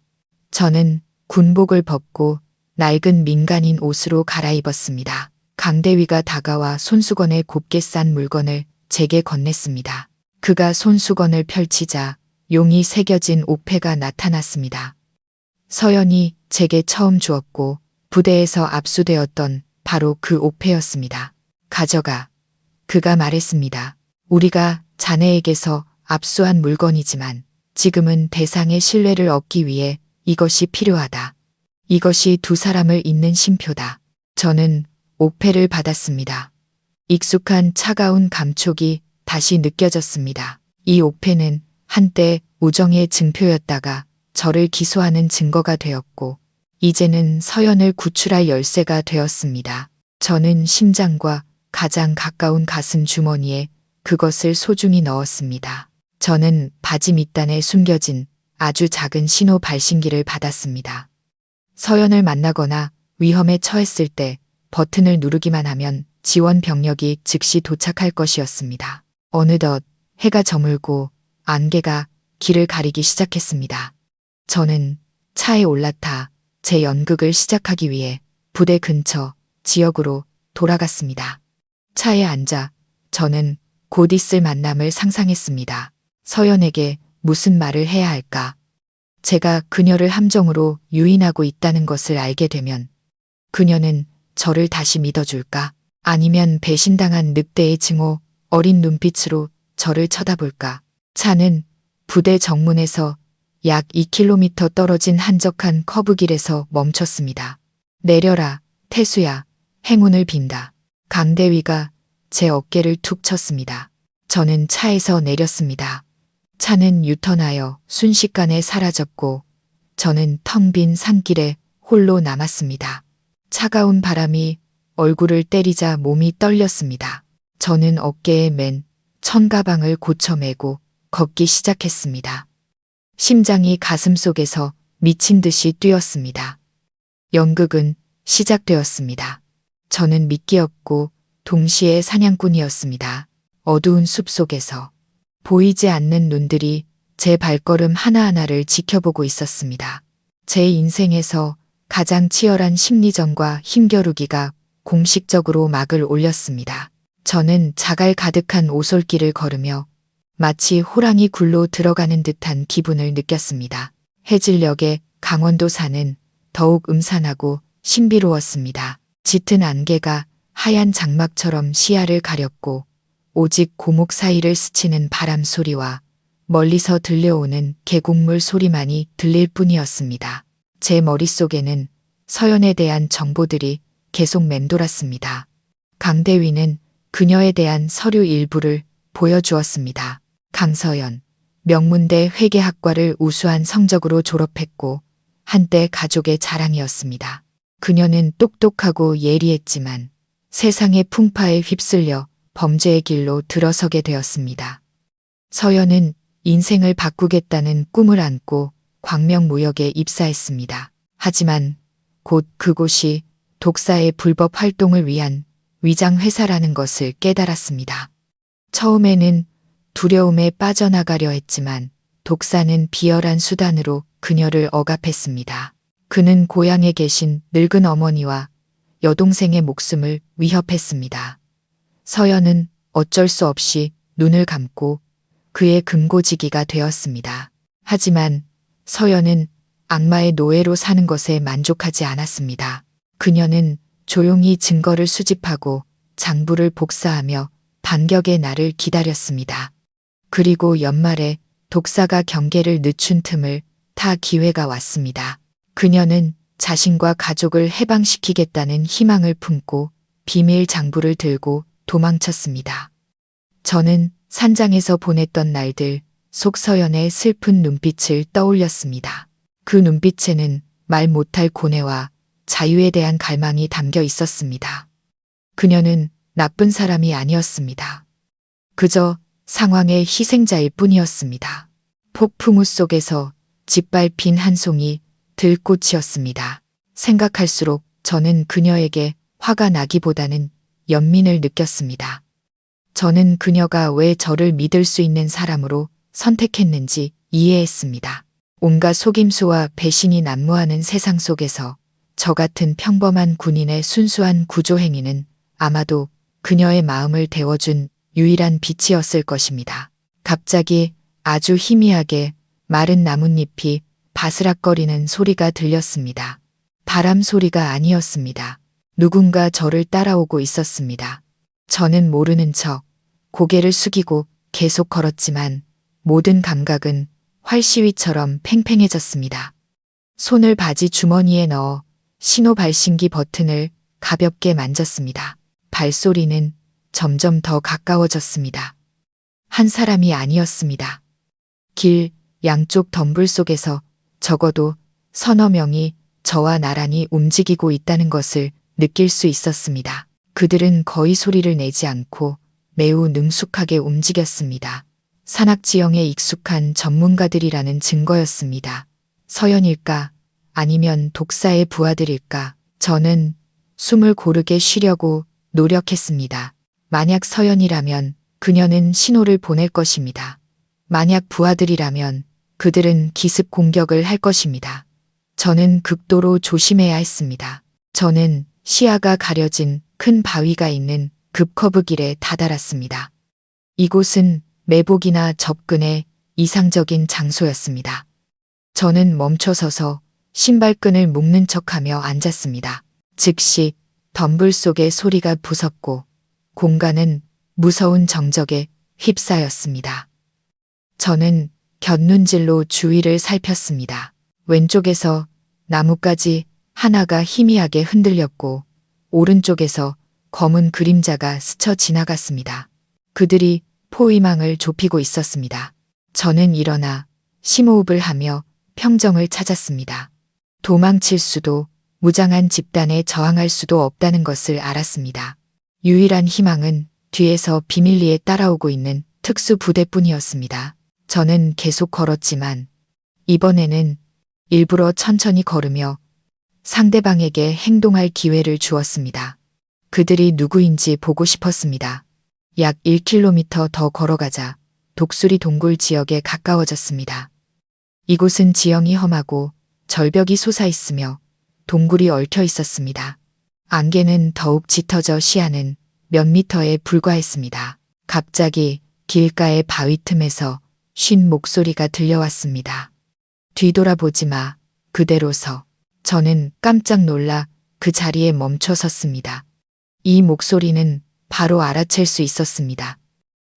저는 군복을 벗고 낡은 민간인 옷으로 갈아입었습니다. 강대위가 다가와 손수건에 곱게 싼 물건을 제게 건넸습니다. 그가 손수건을 펼치자 용이 새겨진 옥패가 나타났습니다. 서연이 제게 처음 주었고 부대에서 압수되었던 바로 그 옥패였습니다. 가져가. 그가 말했습니다. 우리가 자네에게서 압수한 물건이지만 지금은 대상의 신뢰를 얻기 위해 이것이 필요하다. 이것이 두 사람을 잇는 심표다. 저는 옥패를 받았습니다. 익숙한 차가운 감촉이 다시 느껴졌습니다. 이 옥패는 한때 우정의 증표였다가 저를 기소하는 증거가 되었고 이제는 서연을 구출할 열쇠가 되었습니다. 저는 심장과 가장 가까운 가슴 주머니에 그것을 소중히 넣었습니다. 저는 바지 밑단에 숨겨진 아주 작은 신호 발신기를 받았습니다. 서연을 만나거나 위험에 처했을 때 버튼을 누르기만 하면 지원 병력이 즉시 도착할 것이었습니다. 어느덧 해가 저물고 안개가 길을 가리기 시작했습니다. 저는 차에 올라타 제 연극을 시작하기 위해 부대 근처 지역으로 돌아갔습니다. 차에 앉아 저는 곧 있을 만남을 상상했습니다. 서연에게 무슨 말을 해야 할까? 제가 그녀를 함정으로 유인하고 있다는 것을 알게 되면 그녀는 저를 다시 믿어줄까? 아니면 배신당한 늑대의 증오, 어린 눈빛으로 저를 쳐다볼까? 차는 부대 정문에서 약 2km 떨어진 한적한 커브길에서 멈췄습니다. 내려라, 태수야. 행운을 빈다. 강대위가 제 어깨를 툭 쳤습니다. 저는 차에서 내렸습니다. 차는 유턴하여 순식간에 사라졌고 저는 텅 빈 산길에 홀로 남았습니다. 차가운 바람이 얼굴을 때리자 몸이 떨렸습니다. 저는 어깨에 맨 천가방을 고쳐 메고 걷기 시작했습니다. 심장이 가슴속에서 미친 듯이 뛰었습니다. 연극은 시작되었습니다. 저는 미끼였고 동시에 사냥꾼이었습니다. 어두운 숲속에서 보이지 않는 눈들이 제 발걸음 하나하나를 지켜보고 있었습니다. 제 인생에서 가장 치열한 심리전과 힘겨루기가 공식적으로 막을 올렸습니다. 저는 자갈 가득한 오솔길을 걸으며 마치 호랑이 굴로 들어가는 듯한 기분을 느꼈습니다. 해질녘의 강원도산은 더욱 음산하고 신비로웠습니다. 짙은 안개가 하얀 장막처럼 시야를 가렸고 오직 고목 사이를 스치는 바람 소리와 멀리서 들려오는 계곡물 소리만이 들릴 뿐이었습니다. 제 머릿속에는 서연에 대한 정보들이 계속 맴돌았습니다. 강대위는 그녀에 대한 서류 일부를 보여주었습니다. 강서연, 명문대 회계학과를 우수한 성적으로 졸업했고 한때 가족의 자랑이었습니다. 그녀는 똑똑하고 예리했지만 세상의 풍파에 휩쓸려 범죄의 길로 들어서게 되었습니다. 서연은 인생을 바꾸겠다는 꿈을 안고 광명무역에 입사했습니다. 하지만 곧 그곳이 독사의 불법 활동을 위한 위장회사라는 것을 깨달았습니다. 처음에는 두려움에 빠져나가려 했지만 독사는 비열한 수단으로 그녀를 억압했습니다. 그는 고향에 계신 늙은 어머니와 여동생의 목숨을 위협했습니다. 서연은 어쩔 수 없이 눈을 감고 그의 금고지기가 되었습니다. 하지만 서연은 악마의 노예로 사는 것에 만족하지 않았습니다. 그녀는 조용히 증거를 수집하고 장부를 복사하며 반격의 날을 기다렸습니다. 그리고 연말에 독사가 경계를 늦춘 틈을 타 기회가 왔습니다. 그녀는 자신과 가족을 해방시키겠다는 희망을 품고 비밀 장부를 들고 도망쳤습니다. 저는 산장에서 보냈던 날들 속 서연의 슬픈 눈빛을 떠올렸습니다. 그 눈빛에는 말 못할 고뇌와 자유에 대한 갈망이 담겨 있었습니다. 그녀는 나쁜 사람이 아니었습니다. 그저 상황의 희생자일 뿐이었습니다. 폭풍우 속에서 짓밟힌 한 송이 들꽃이었습니다. 생각할수록 저는 그녀에게 화가 나기보다는 연민을 느꼈습니다. 저는 그녀가 왜 저를 믿을 수 있는 사람으로 선택했는지 이해했습니다. 온갖 속임수와 배신이 난무하는 세상 속에서 저 같은 평범한 군인의 순수한 구조 행위는 아마도 그녀의 마음을 데워준 유일한 빛이었을 것입니다. 갑자기 아주 희미하게 마른 나뭇잎이 바스락거리는 소리가 들렸습니다. 바람 소리가 아니었습니다. 누군가 저를 따라오고 있었습니다. 저는 모르는 척 고개를 숙이고 계속 걸었지만 모든 감각은 활시위처럼 팽팽해졌습니다. 손을 바지 주머니에 넣어 신호 발신기 버튼을 가볍게 만졌습니다. 발소리는 점점 더 가까워졌습니다. 한 사람이 아니었습니다. 길 양쪽 덤불 속에서 적어도 서너 명이 저와 나란히 움직이고 있다는 것을 느낄 수 있었습니다. 그들은 거의 소리를 내지 않고 매우 능숙하게 움직였습니다. 산악지형에 익숙한 전문가들이라는 증거였습니다. 서연일까? 아니면 독사의 부하들일까? 저는 숨을 고르게 쉬려고 노력했습니다. 만약 서연이라면 그녀는 신호를 보낼 것입니다. 만약 부하들이라면 그들은 기습 공격을 할 것입니다. 저는 극도로 조심해야 했습니다. 저는 시야가 가려진 큰 바위가 있는 급커브 길에 다다랐습니다. 이곳은 매복이나 접근의 이상적인 장소였습니다. 저는 멈춰서서 신발끈을 묶는 척하며 앉았습니다. 즉시 덤불 속의 소리가 부섰고 공간은 무서운 정적에 휩싸였습니다. 저는 곁눈질로 주위를 살폈습니다. 왼쪽에서 나뭇가지 하나가 희미하게 흔들렸고 오른쪽에서 검은 그림자가 스쳐 지나갔습니다. 그들이 포위망을 좁히고 있었습니다. 저는 일어나 심호흡을 하며 평정을 찾았습니다. 도망칠 수도 무장한 집단에 저항할 수도 없다는 것을 알았습니다. 유일한 희망은 뒤에서 비밀리에 따라오고 있는 특수부대뿐이었습니다. 저는 계속 걸었지만 이번에는 일부러 천천히 걸으며 상대방에게 행동할 기회를 주었습니다. 그들이 누구인지 보고 싶었습니다. 약 1km 더 걸어가자 독수리 동굴 지역에 가까워졌습니다. 이곳은 지형이 험하고 절벽이 솟아있으며 동굴이 얽혀 있었습니다. 안개는 더욱 짙어져 시야는 몇 미터에 불과했습니다. 갑자기 길가의 바위 틈에서 쉰 목소리가 들려왔습니다. 뒤돌아보지 마. 그대로 서. 저는 깜짝 놀라 그 자리에 멈춰 섰습니다. 이 목소리는 바로 알아챌 수 있었습니다.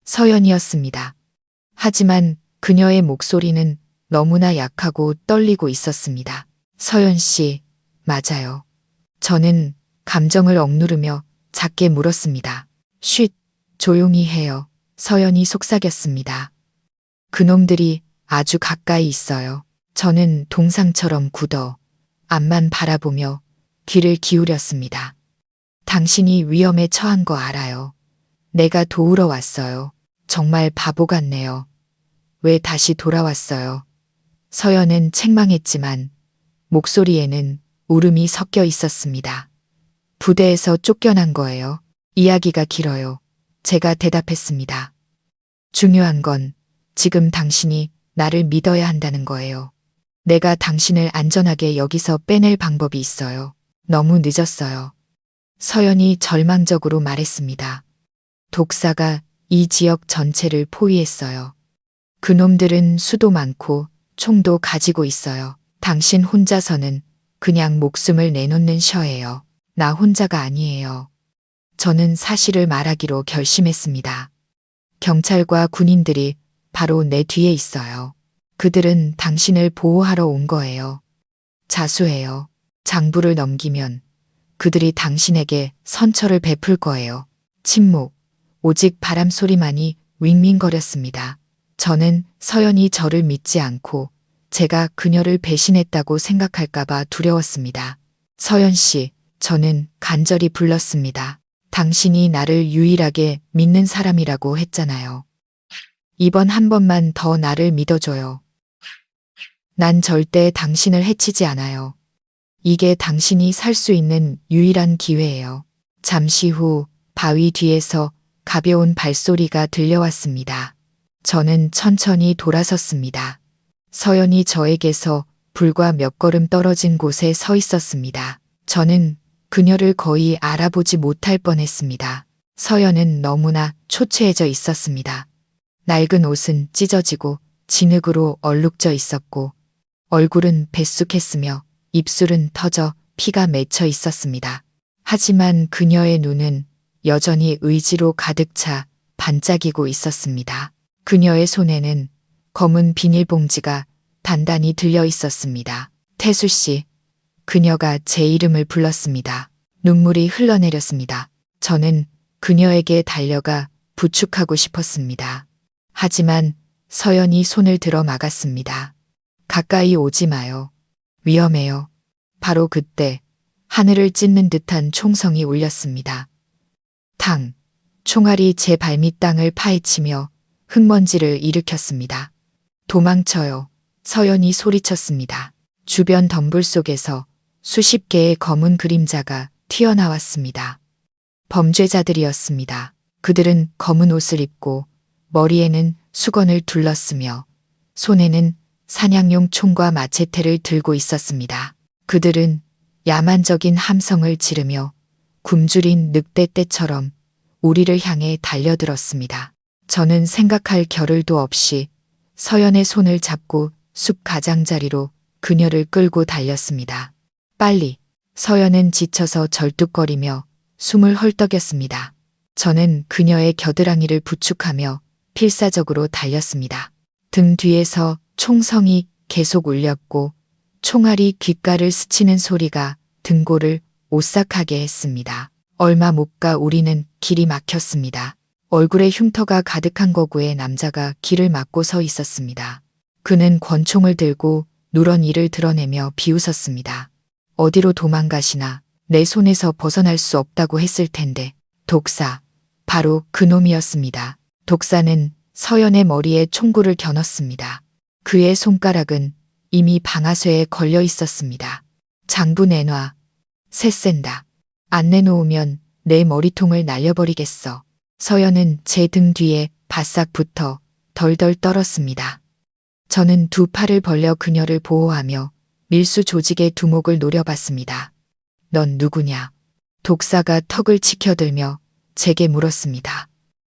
서연이었습니다. 하지만 그녀의 목소리는 너무나 약하고 떨리고 있었습니다. 서연 씨, 맞아요. 저는 감정을 억누르며 작게 물었습니다. 쉿, 조용히 해요. 서연이 속삭였습니다. 그놈들이 아주 가까이 있어요. 저는 동상처럼 굳어 앞만 바라보며 귀를 기울였습니다. 당신이 위험에 처한 거 알아요. 내가 도우러 왔어요. 정말 바보 같네요. 왜 다시 돌아왔어요? 서연은 책망했지만 목소리에는 울음이 섞여 있었습니다. 부대에서 쫓겨난 거예요. 이야기가 길어요. 제가 대답했습니다. 중요한 건 지금 당신이 나를 믿어야 한다는 거예요. 내가 당신을 안전하게 여기서 빼낼 방법이 있어요. 너무 늦었어요. 서연이 절망적으로 말했습니다. 독사가 이 지역 전체를 포위했어요. 그놈들은 수도 많고 총도 가지고 있어요. 당신 혼자서는 그냥 목숨을 내놓는 셔예요. 나 혼자가 아니에요. 저는 사실을 말하기로 결심했습니다. 경찰과 군인들이 바로 내 뒤에 있어요. 그들은 당신을 보호하러 온 거예요. 자수해요. 장부를 넘기면 그들이 당신에게 선처를 베풀 거예요. 침묵, 오직 바람 소리만이 윙윙거렸습니다. 저는 서연이 저를 믿지 않고 제가 그녀를 배신했다고 생각할까봐 두려웠습니다. 서연 씨, 저는 간절히 불렀습니다. 당신이 나를 유일하게 믿는 사람이라고 했잖아요. 이번 한 번만 더 나를 믿어줘요. 난 절대 당신을 해치지 않아요. 이게 당신이 살 수 있는 유일한 기회예요. 잠시 후 바위 뒤에서 가벼운 발소리가 들려왔습니다. 저는 천천히 돌아섰습니다. 서연이 저에게서 불과 몇 걸음 떨어진 곳에 서 있었습니다. 저는 그녀를 거의 알아보지 못할 뻔했습니다. 서연은 너무나 초췌해져 있었습니다. 낡은 옷은 찢어지고 진흙으로 얼룩져 있었고 얼굴은 배숙했으며 입술은 터져 피가 맺혀 있었습니다. 하지만 그녀의 눈은 여전히 의지로 가득 차 반짝이고 있었습니다. 그녀의 손에는 검은 비닐봉지가 단단히 들려 있었습니다. 태수 씨, 그녀가 제 이름을 불렀습니다. 눈물이 흘러내렸습니다. 저는 그녀에게 달려가 부축하고 싶었습니다. 하지만 서연이 손을 들어 막았습니다. 가까이 오지 마요. 위험해요. 바로 그때 하늘을 찢는 듯한 총성이 울렸습니다. 탕! 총알이 제 발밑 땅을 파헤치며 흙먼지를 일으켰습니다. 도망쳐요. 서연이 소리쳤습니다. 주변 덤불 속에서 수십 개의 검은 그림자가 튀어나왔습니다. 범죄자들이었습니다. 그들은 검은 옷을 입고 머리에는 수건을 둘렀으며 손에는 사냥용 총과 마체테를 들고 있었습니다. 그들은 야만적인 함성을 지르며 굶주린 늑대떼처럼 우리를 향해 달려들었습니다. 저는 생각할 겨를도 없이 서연의 손을 잡고 숲 가장자리로 그녀를 끌고 달렸습니다. 빨리! 서연은 지쳐서 절뚝거리며 숨을 헐떡였습니다. 저는 그녀의 겨드랑이를 부축하며 필사적으로 달렸습니다. 등 뒤에서 총성이 계속 울렸고 총알이 귓가를 스치는 소리가 등골을 오싹하게 했습니다. 얼마 못 가 우리는 길이 막혔습니다. 얼굴에 흉터가 가득한 거구의 남자가 길을 막고 서 있었습니다. 그는 권총을 들고 누런 이를 드러내며 비웃었습니다. 어디로 도망가시나 내 손에서 벗어날 수 없다고 했을 텐데. 독사. 바로 그놈이었습니다. 독사는 서연의 머리에 총구를 겨눴습니다. 그의 손가락은 이미 방아쇠에 걸려 있었습니다. 장부 내놔. 셋센다. 안 내놓으면 내 머리통을 날려버리겠어. 서연은 제 등 뒤에 바싹 붙어 덜덜 떨었습니다. 저는 두 팔을 벌려 그녀를 보호하며 밀수 조직의 두목을 노려봤습니다. 넌 누구냐? 독사가 턱을 치켜들며 제게 물었습니다.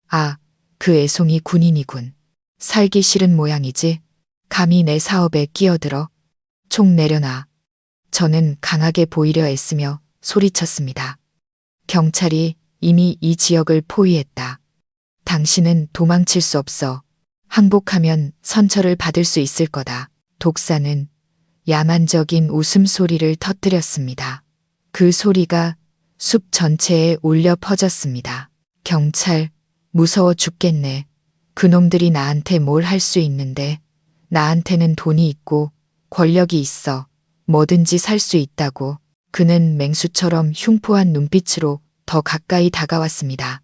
아, 그 애송이 군인이군. 살기 싫은 모양이지? 감히 내 사업에 끼어들어? 총 내려놔. 저는 강하게 보이려 애쓰며 소리쳤습니다. 경찰이 이미 이 지역을 포위했다. 당신은 도망칠 수 없어. 항복하면 선처를 받을 수 있을 거다. 독사는 야만적인 웃음소리를 터뜨렸습니다. 그 소리가 숲 전체에 울려 퍼졌습니다. 경찰, 무서워 죽겠네. 그놈들이 나한테 뭘 할 수 있는데 나한테는 돈이 있고 권력이 있어. 뭐든지 살 수 있다고. 그는 맹수처럼 흉포한 눈빛으로 더 가까이 다가왔습니다.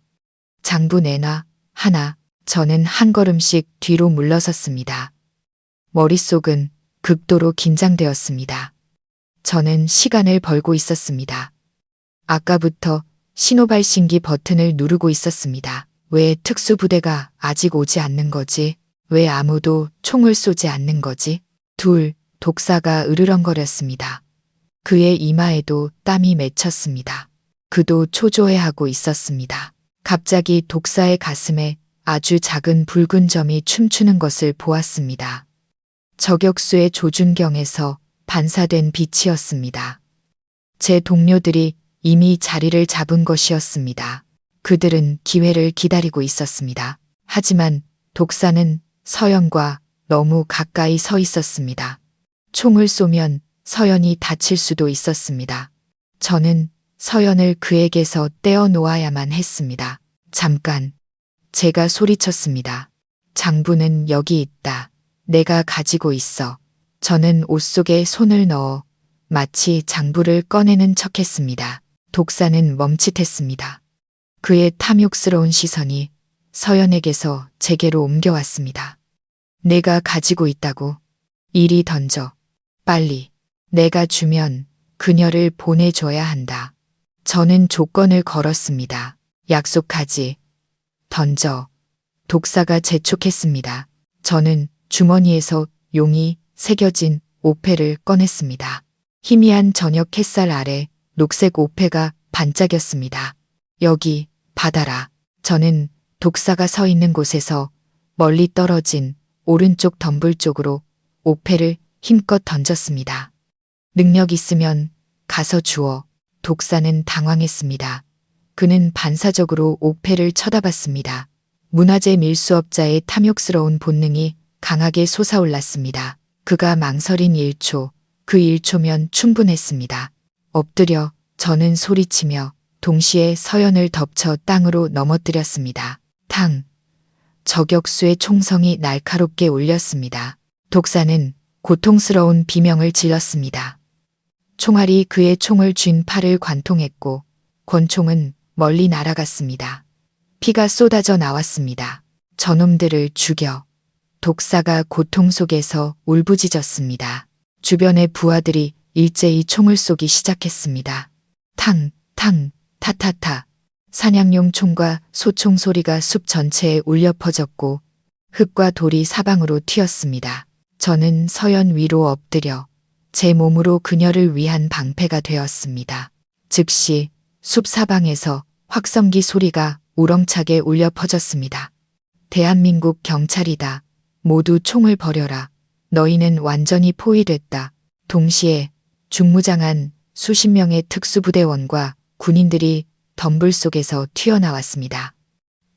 장부 내놔. 하나. 저는 한 걸음씩 뒤로 물러섰습니다. 머릿속은 극도로 긴장되었습니다. 저는 시간을 벌고 있었습니다. 아까부터 신호발신기 버튼을 누르고 있었습니다. 왜 특수부대가 아직 오지 않는 거지? 왜 아무도 총을 쏘지 않는 거지? 둘, 독사가 으르렁거렸습니다. 그의 이마에도 땀이 맺혔습니다. 그도 초조해하고 있었습니다. 갑자기 독사의 가슴에 아주 작은 붉은 점이 춤추는 것을 보았습니다. 저격수의 조준경에서 반사된 빛이었습니다. 제 동료들이 이미 자리를 잡은 것이었습니다. 그들은 기회를 기다리고 있었습니다. 하지만 독사는 서연과 너무 가까이 서 있었습니다. 총을 쏘면 서연이 다칠 수도 있었습니다. 저는 서연을 그에게서 떼어놓아야만 했습니다. 잠깐. 제가 소리쳤습니다. 장부는 여기 있다. 내가 가지고 있어. 저는 옷 속에 손을 넣어 마치 장부를 꺼내는 척했습니다. 독사는 멈칫했습니다. 그의 탐욕스러운 시선이 서연에게서 제게로 옮겨왔습니다. 내가 가지고 있다고. 이리 던져. 빨리. 내가 주면 그녀를 보내줘야 한다. 저는 조건을 걸었습니다. 약속하지. 던져. 독사가 재촉했습니다. 저는 주머니에서 용이 새겨진 옥패를 꺼냈습니다. 희미한 저녁 햇살 아래 녹색 옥패가 반짝였습니다. 여기 받아라. 저는 독사가 서 있는 곳에서 멀리 떨어진 오른쪽 덤불 쪽으로 옥패를 힘껏 던졌습니다. 능력 있으면 가서 주워. 독사는 당황했습니다. 그는 반사적으로 옥패를 쳐다봤습니다. 문화재 밀수업자의 탐욕스러운 본능이 강하게 솟아올랐습니다. 그가 망설인 1초, 그 1초면 충분했습니다. 엎드려 저는 소리치며 동시에 서연을 덮쳐 땅으로 넘어뜨렸습니다. 탕! 저격수의 총성이 날카롭게 울렸습니다. 독사는 고통스러운 비명을 질렀습니다. 총알이 그의 총을 쥔 팔을 관통했고 권총은 멀리 날아갔습니다. 피가 쏟아져 나왔습니다. 저놈들을 죽여. 독사가 고통 속에서 울부짖었습니다. 주변의 부하들이 일제히 총을 쏘기 시작했습니다. 탕, 탕, 타타타. 사냥용 총과 소총 소리가 숲 전체에 울려 퍼졌고 흙과 돌이 사방으로 튀었습니다. 저는 서연 위로 엎드려 제 몸으로 그녀를 위한 방패가 되었습니다. 즉시 숲 사방에서 확성기 소리가 우렁차게 울려 퍼졌습니다. 대한민국 경찰이다. 모두 총을 버려라. 너희는 완전히 포위됐다. 동시에 중무장한 수십 명의 특수부대원과 군인들이 덤불 속에서 튀어나왔습니다.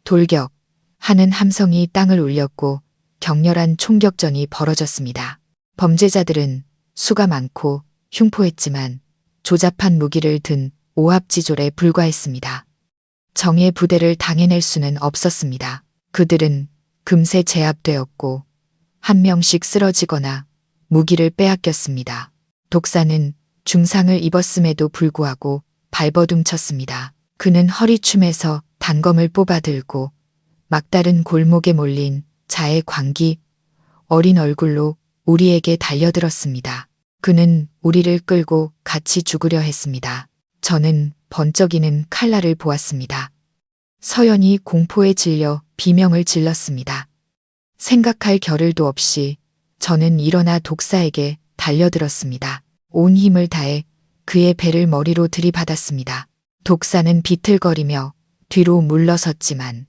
돌격! 하는 함성이 땅을 울렸고 격렬한 총격전이 벌어졌습니다. 범죄자들은 수가 많고 흉포했지만 조잡한 무기를 든 오합지졸에 불과했습니다. 정의 부대를 당해낼 수는 없었습니다. 그들은 금세 제압되었고 한 명씩 쓰러지거나 무기를 빼앗겼습니다. 독사는 중상을 입었음에도 불구하고 발버둥 쳤습니다. 그는 허리춤에서 단검을 뽑아 들고 막다른 골목에 몰린 자의 광기 어린 얼굴로 우리에게 달려들었습니다. 그는 우리를 끌고 같이 죽으려 했습니다. 저는 번쩍이는 칼날을 보았습니다. 서연이 공포에 질려 비명을 질렀습니다. 생각할 겨를도 없이 저는 일어나 독사에게 달려들었습니다. 온 힘을 다해 그의 배를 머리로 들이받았습니다. 독사는 비틀거리며 뒤로 물러섰지만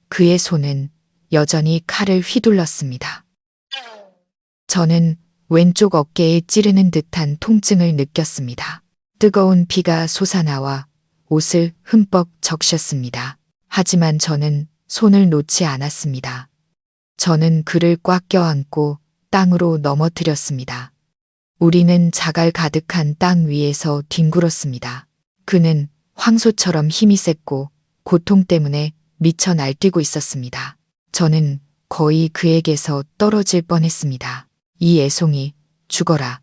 그의 손은 여전히 칼을 휘둘렀습니다. 저는 왼쪽 어깨에 찌르는 듯한 통증을 느꼈습니다. 뜨거운 피가 솟아나와 옷을 흠뻑 적셨습니다. 하지만 저는 손을 놓지 않았습니다. 저는 그를 꽉 껴안고 땅으로 넘어뜨렸습니다. 우리는 자갈 가득한 땅 위에서 뒹굴었습니다. 그는 황소처럼 힘이 셌고 고통 때문에 미쳐 날뛰고 있었습니다. 저는 거의 그에게서 떨어질 뻔했습니다. 이 애송이, 죽어라.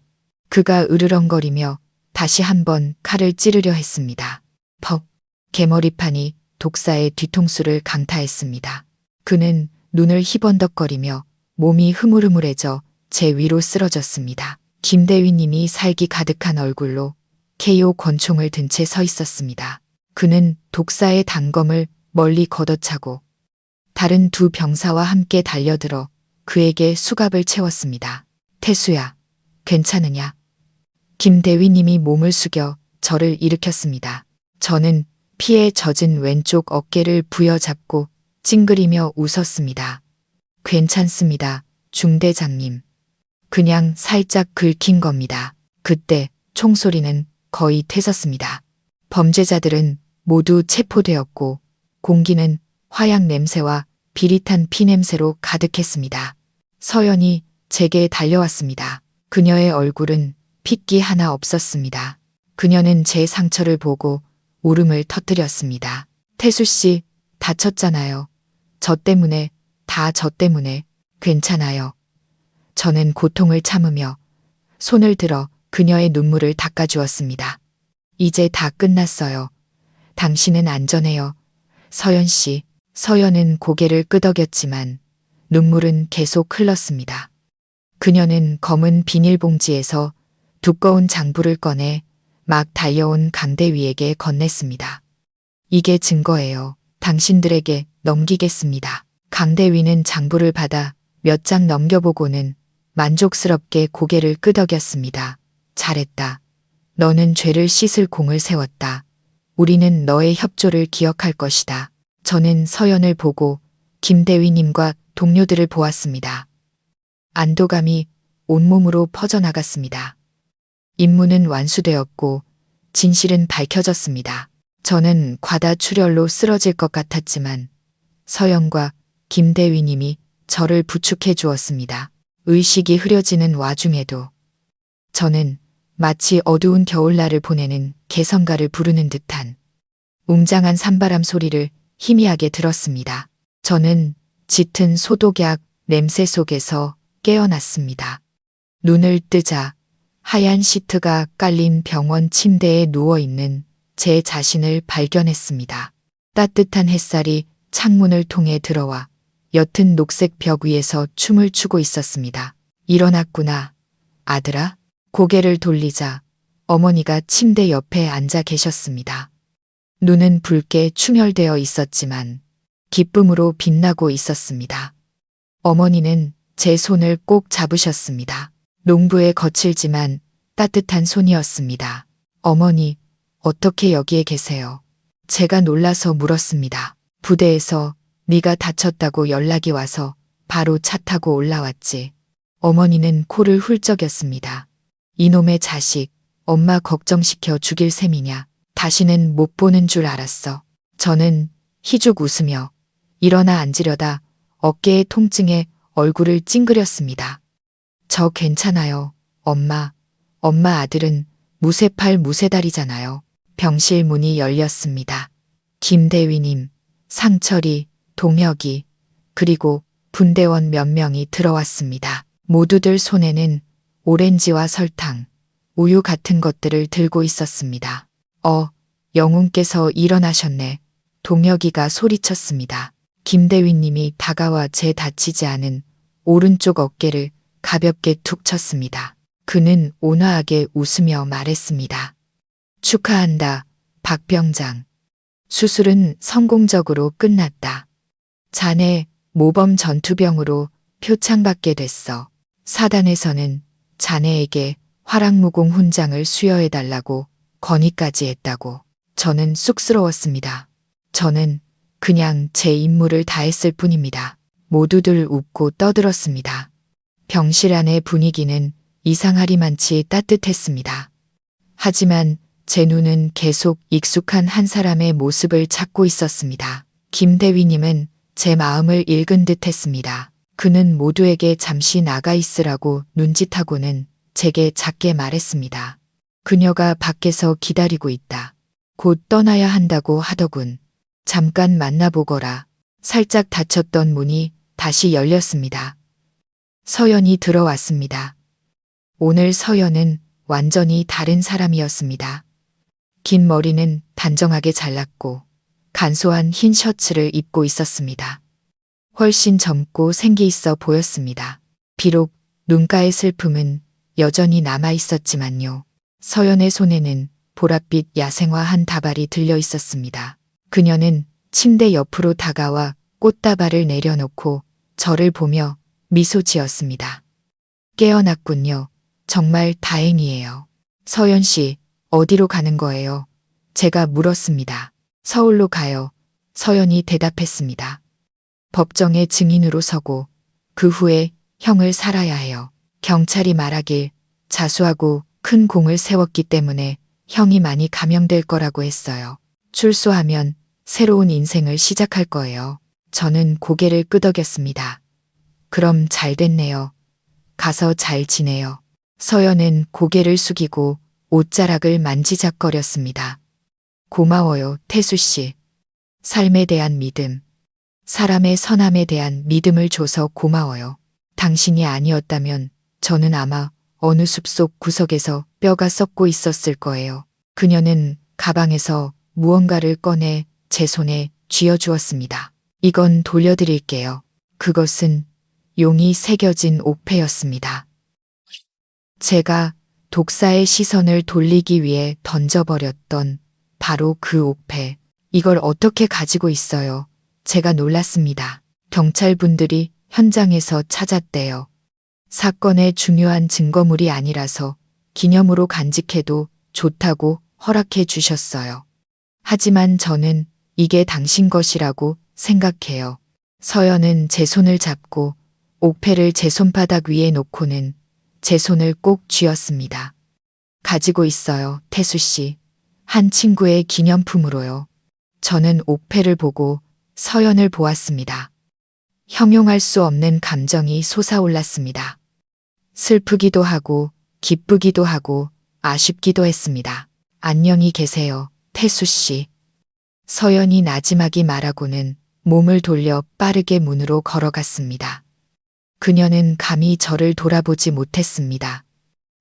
그가 으르렁거리며 다시 한번 칼을 찌르려 했습니다. 퍽, 개머리판이 독사의 뒤통수를 강타했습니다. 그는 눈을 희번덕거리며 몸이 흐물흐물해져 제 위로 쓰러졌습니다. 김대휘님이 살기 가득한 얼굴로 KO 권총을 든 채 서 있었습니다. 그는 독사의 단검을 멀리 걷어차고 다른 두 병사와 함께 달려들어 그에게 수갑을 채웠습니다. 태수야, 괜찮으냐? 김대휘님이 몸을 숙여 저를 일으켰습니다. 저는 피에 젖은 왼쪽 어깨를 부여잡고 찡그리며 웃었습니다. 괜찮습니다, 중대장님. 그냥 살짝 긁힌 겁니다. 그때 총소리는 거의 퇴섰습니다. 범죄자들은 모두 체포되었고 공기는 화약 냄새와 비릿한 피 냄새로 가득했습니다. 서연이 제게 달려왔습니다. 그녀의 얼굴은 핏기 하나 없었습니다. 그녀는 제 상처를 보고 울음을 터뜨렸습니다. 태수 씨, 다쳤잖아요. 저 때문에, 다 저 때문에. 괜찮아요. 저는 고통을 참으며 손을 들어 그녀의 눈물을 닦아주었습니다. 이제 다 끝났어요. 당신은 안전해요. 서연 씨. 서연은 고개를 끄덕였지만 눈물은 계속 흘렀습니다. 그녀는 검은 비닐봉지에서 두꺼운 장부를 꺼내 막 달려온 강대위에게 건넸습니다. 이게 증거예요. 당신들에게 넘기겠습니다. 강대위는 장부를 받아 몇 장 넘겨보고는 만족스럽게 고개를 끄덕였습니다. 잘했다. 너는 죄를 씻을 공을 세웠다. 우리는 너의 협조를 기억할 것이다. 저는 서연을 보고 김대위님과 동료들을 보았습니다. 안도감이 온몸으로 퍼져나갔습니다. 임무는 완수되었고 진실은 밝혀졌습니다. 저는 과다 출혈로 쓰러질 것 같았지만 서연과 김대위님이 저를 부축해 주었습니다. 의식이 흐려지는 와중에도 저는 마치 어두운 겨울날을 보내는 개성가를 부르는 듯한 웅장한 산바람 소리를 희미하게 들었습니다. 저는 짙은 소독약 냄새 속에서 깨어났습니다. 눈을 뜨자 하얀 시트가 깔린 병원 침대에 누워있는 제 자신을 발견했습니다. 따뜻한 햇살이 창문을 통해 들어와 옅은 녹색 벽 위에서 춤을 추고 있었습니다. 일어났구나, 아들아. 고개를 돌리자 어머니가 침대 옆에 앉아 계셨습니다. 눈은 붉게 충혈되어 있었지만 기쁨으로 빛나고 있었습니다. 어머니는 제 손을 꼭 잡으셨습니다. 농부의 거칠지만 따뜻한 손이었습니다. 어머니, 어떻게 여기에 계세요? 제가 놀라서 물었습니다. 부대에서 네가 다쳤다고 연락이 와서 바로 차 타고 올라왔지. 어머니는 코를 훌쩍였습니다. 이놈의 자식, 엄마 걱정시켜 죽일 셈이냐. 다시는 못 보는 줄 알았어. 저는 희죽 웃으며 일어나 앉으려다 어깨의 통증에 얼굴을 찡그렸습니다. 저 괜찮아요, 엄마. 엄마 아들은 무쇠팔 무쇠다리잖아요. 병실 문이 열렸습니다. 김대위님, 상철이, 동혁이, 그리고 분대원 몇 명이 들어왔습니다. 모두들 손에는 오렌지와 설탕, 우유 같은 것들을 들고 있었습니다. 영웅께서 일어나셨네. 동혁이가 소리쳤습니다. 김대위님이 다가와 제 다치지 않은 오른쪽 어깨를 가볍게 툭 쳤습니다. 그는 온화하게 웃으며 말했습니다. 축하한다, 박병장. 수술은 성공적으로 끝났다. 자네 모범 전투병으로 표창받게 됐어. 사단에서는 자네에게 화랑무공 훈장을 수여해달라고 건의까지 했다고. 저는 쑥스러웠습니다. 저는 그냥 제 임무를 다했을 뿐입니다. 모두들 웃고 떠들었습니다. 병실 안의 분위기는 이상하리만치 따뜻했습니다. 하지만 제 눈은 계속 익숙한 한 사람의 모습을 찾고 있었습니다. 김대위님은 제 마음을 읽은 듯 했습니다. 그는 모두에게 잠시 나가 있으라고 눈짓하고는 제게 작게 말했습니다. 그녀가 밖에서 기다리고 있다. 곧 떠나야 한다고 하더군. 잠깐 만나보거라. 살짝 닫혔던 문이 다시 열렸습니다. 서연이 들어왔습니다. 오늘 서연은 완전히 다른 사람이었습니다. 긴 머리는 단정하게 잘랐고 간소한 흰 셔츠를 입고 있었습니다. 훨씬 젊고 생기 있어 보였습니다. 비록 눈가의 슬픔은 여전히 남아 있었지만요. 서연의 손에는 보랏빛 야생화 한 다발이 들려 있었습니다. 그녀는 침대 옆으로 다가와 꽃다발을 내려놓고 저를 보며 미소 지었습니다. 깨어났군요. 정말 다행이에요. 서연 씨, 어디로 가는 거예요? 제가 물었습니다. 서울로 가요. 서연이 대답했습니다. 법정의 증인으로 서고 그 후에 형을 살아야 해요. 경찰이 말하길 자수하고 큰 공을 세웠기 때문에 형이 많이 감형될 거라고 했어요. 출소하면 새로운 인생을 시작할 거예요. 저는 고개를 끄덕였습니다. 그럼 잘 됐네요. 가서 잘 지내요. 서연은 고개를 숙이고 옷자락을 만지작거렸습니다. 고마워요, 태수 씨. 삶에 대한 믿음, 사람의 선함에 대한 믿음을 줘서 고마워요. 당신이 아니었다면 저는 아마 어느 숲속 구석에서 뼈가 썩고 있었을 거예요. 그녀는 가방에서 무언가를 꺼내 제 손에 쥐어주었습니다. 이건 돌려드릴게요. 그것은 용이 새겨진 옥패였습니다. 제가 독사의 시선을 돌리기 위해 던져버렸던 바로 그 옥패. 이걸 어떻게 가지고 있어요? 제가 놀랐습니다. 경찰분들이 현장에서 찾았대요. 사건의 중요한 증거물이 아니라서 기념으로 간직해도 좋다고 허락해 주셨어요. 하지만 저는 이게 당신 것이라고 생각해요. 서연은 제 손을 잡고 옥패를 제 손바닥 위에 놓고는 제 손을 꼭 쥐었습니다. 가지고 있어요, 태수 씨. 한 친구의 기념품으로요. 저는 옥패를 보고 서연을 보았습니다. 형용할 수 없는 감정이 솟아올랐습니다. 슬프기도 하고 기쁘기도 하고 아쉽기도 했습니다. 안녕히 계세요, 태수 씨. 서연이 나지막이 말하고는 몸을 돌려 빠르게 문으로 걸어갔습니다. 그녀는 감히 저를 돌아보지 못했습니다.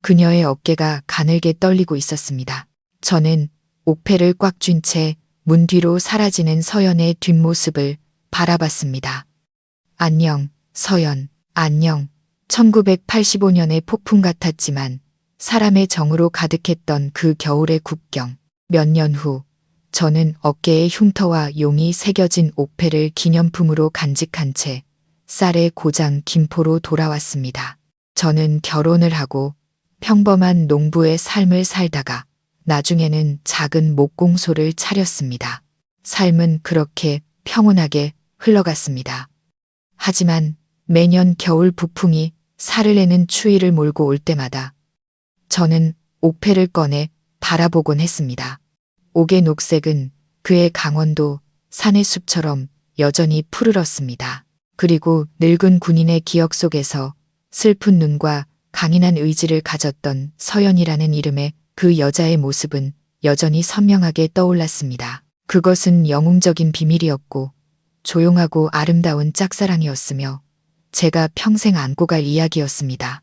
그녀의 어깨가 가늘게 떨리고 있었습니다. 저는 옥패를 꽉 쥔 채 문 뒤로 사라지는 서연의 뒷모습을 바라봤습니다. 안녕, 서연, 안녕. 1985년의 폭풍 같았지만 사람의 정으로 가득했던 그 겨울의 국경. 몇 년 후, 저는 어깨에 흉터와 용이 새겨진 옥패를 기념품으로 간직한 채 쌀의 고장 김포로 돌아왔습니다. 저는 결혼을 하고 평범한 농부의 삶을 살다가 나중에는 작은 목공소를 차렸습니다. 삶은 그렇게 평온하게 흘러갔습니다. 하지만 매년 겨울 북풍이 살을 내는 추위를 몰고 올 때마다 저는 옥패를 꺼내 바라보곤 했습니다. 옥의 녹색은 그의 강원도 산의 숲처럼 여전히 푸르렀습니다. 그리고 늙은 군인의 기억 속에서 슬픈 눈과 강인한 의지를 가졌던 서연이라는 이름의 그 여자의 모습은 여전히 선명하게 떠올랐습니다. 그것은 영웅적인 비밀이었고 조용하고 아름다운 짝사랑이었으며 제가 평생 안고 갈 이야기였습니다.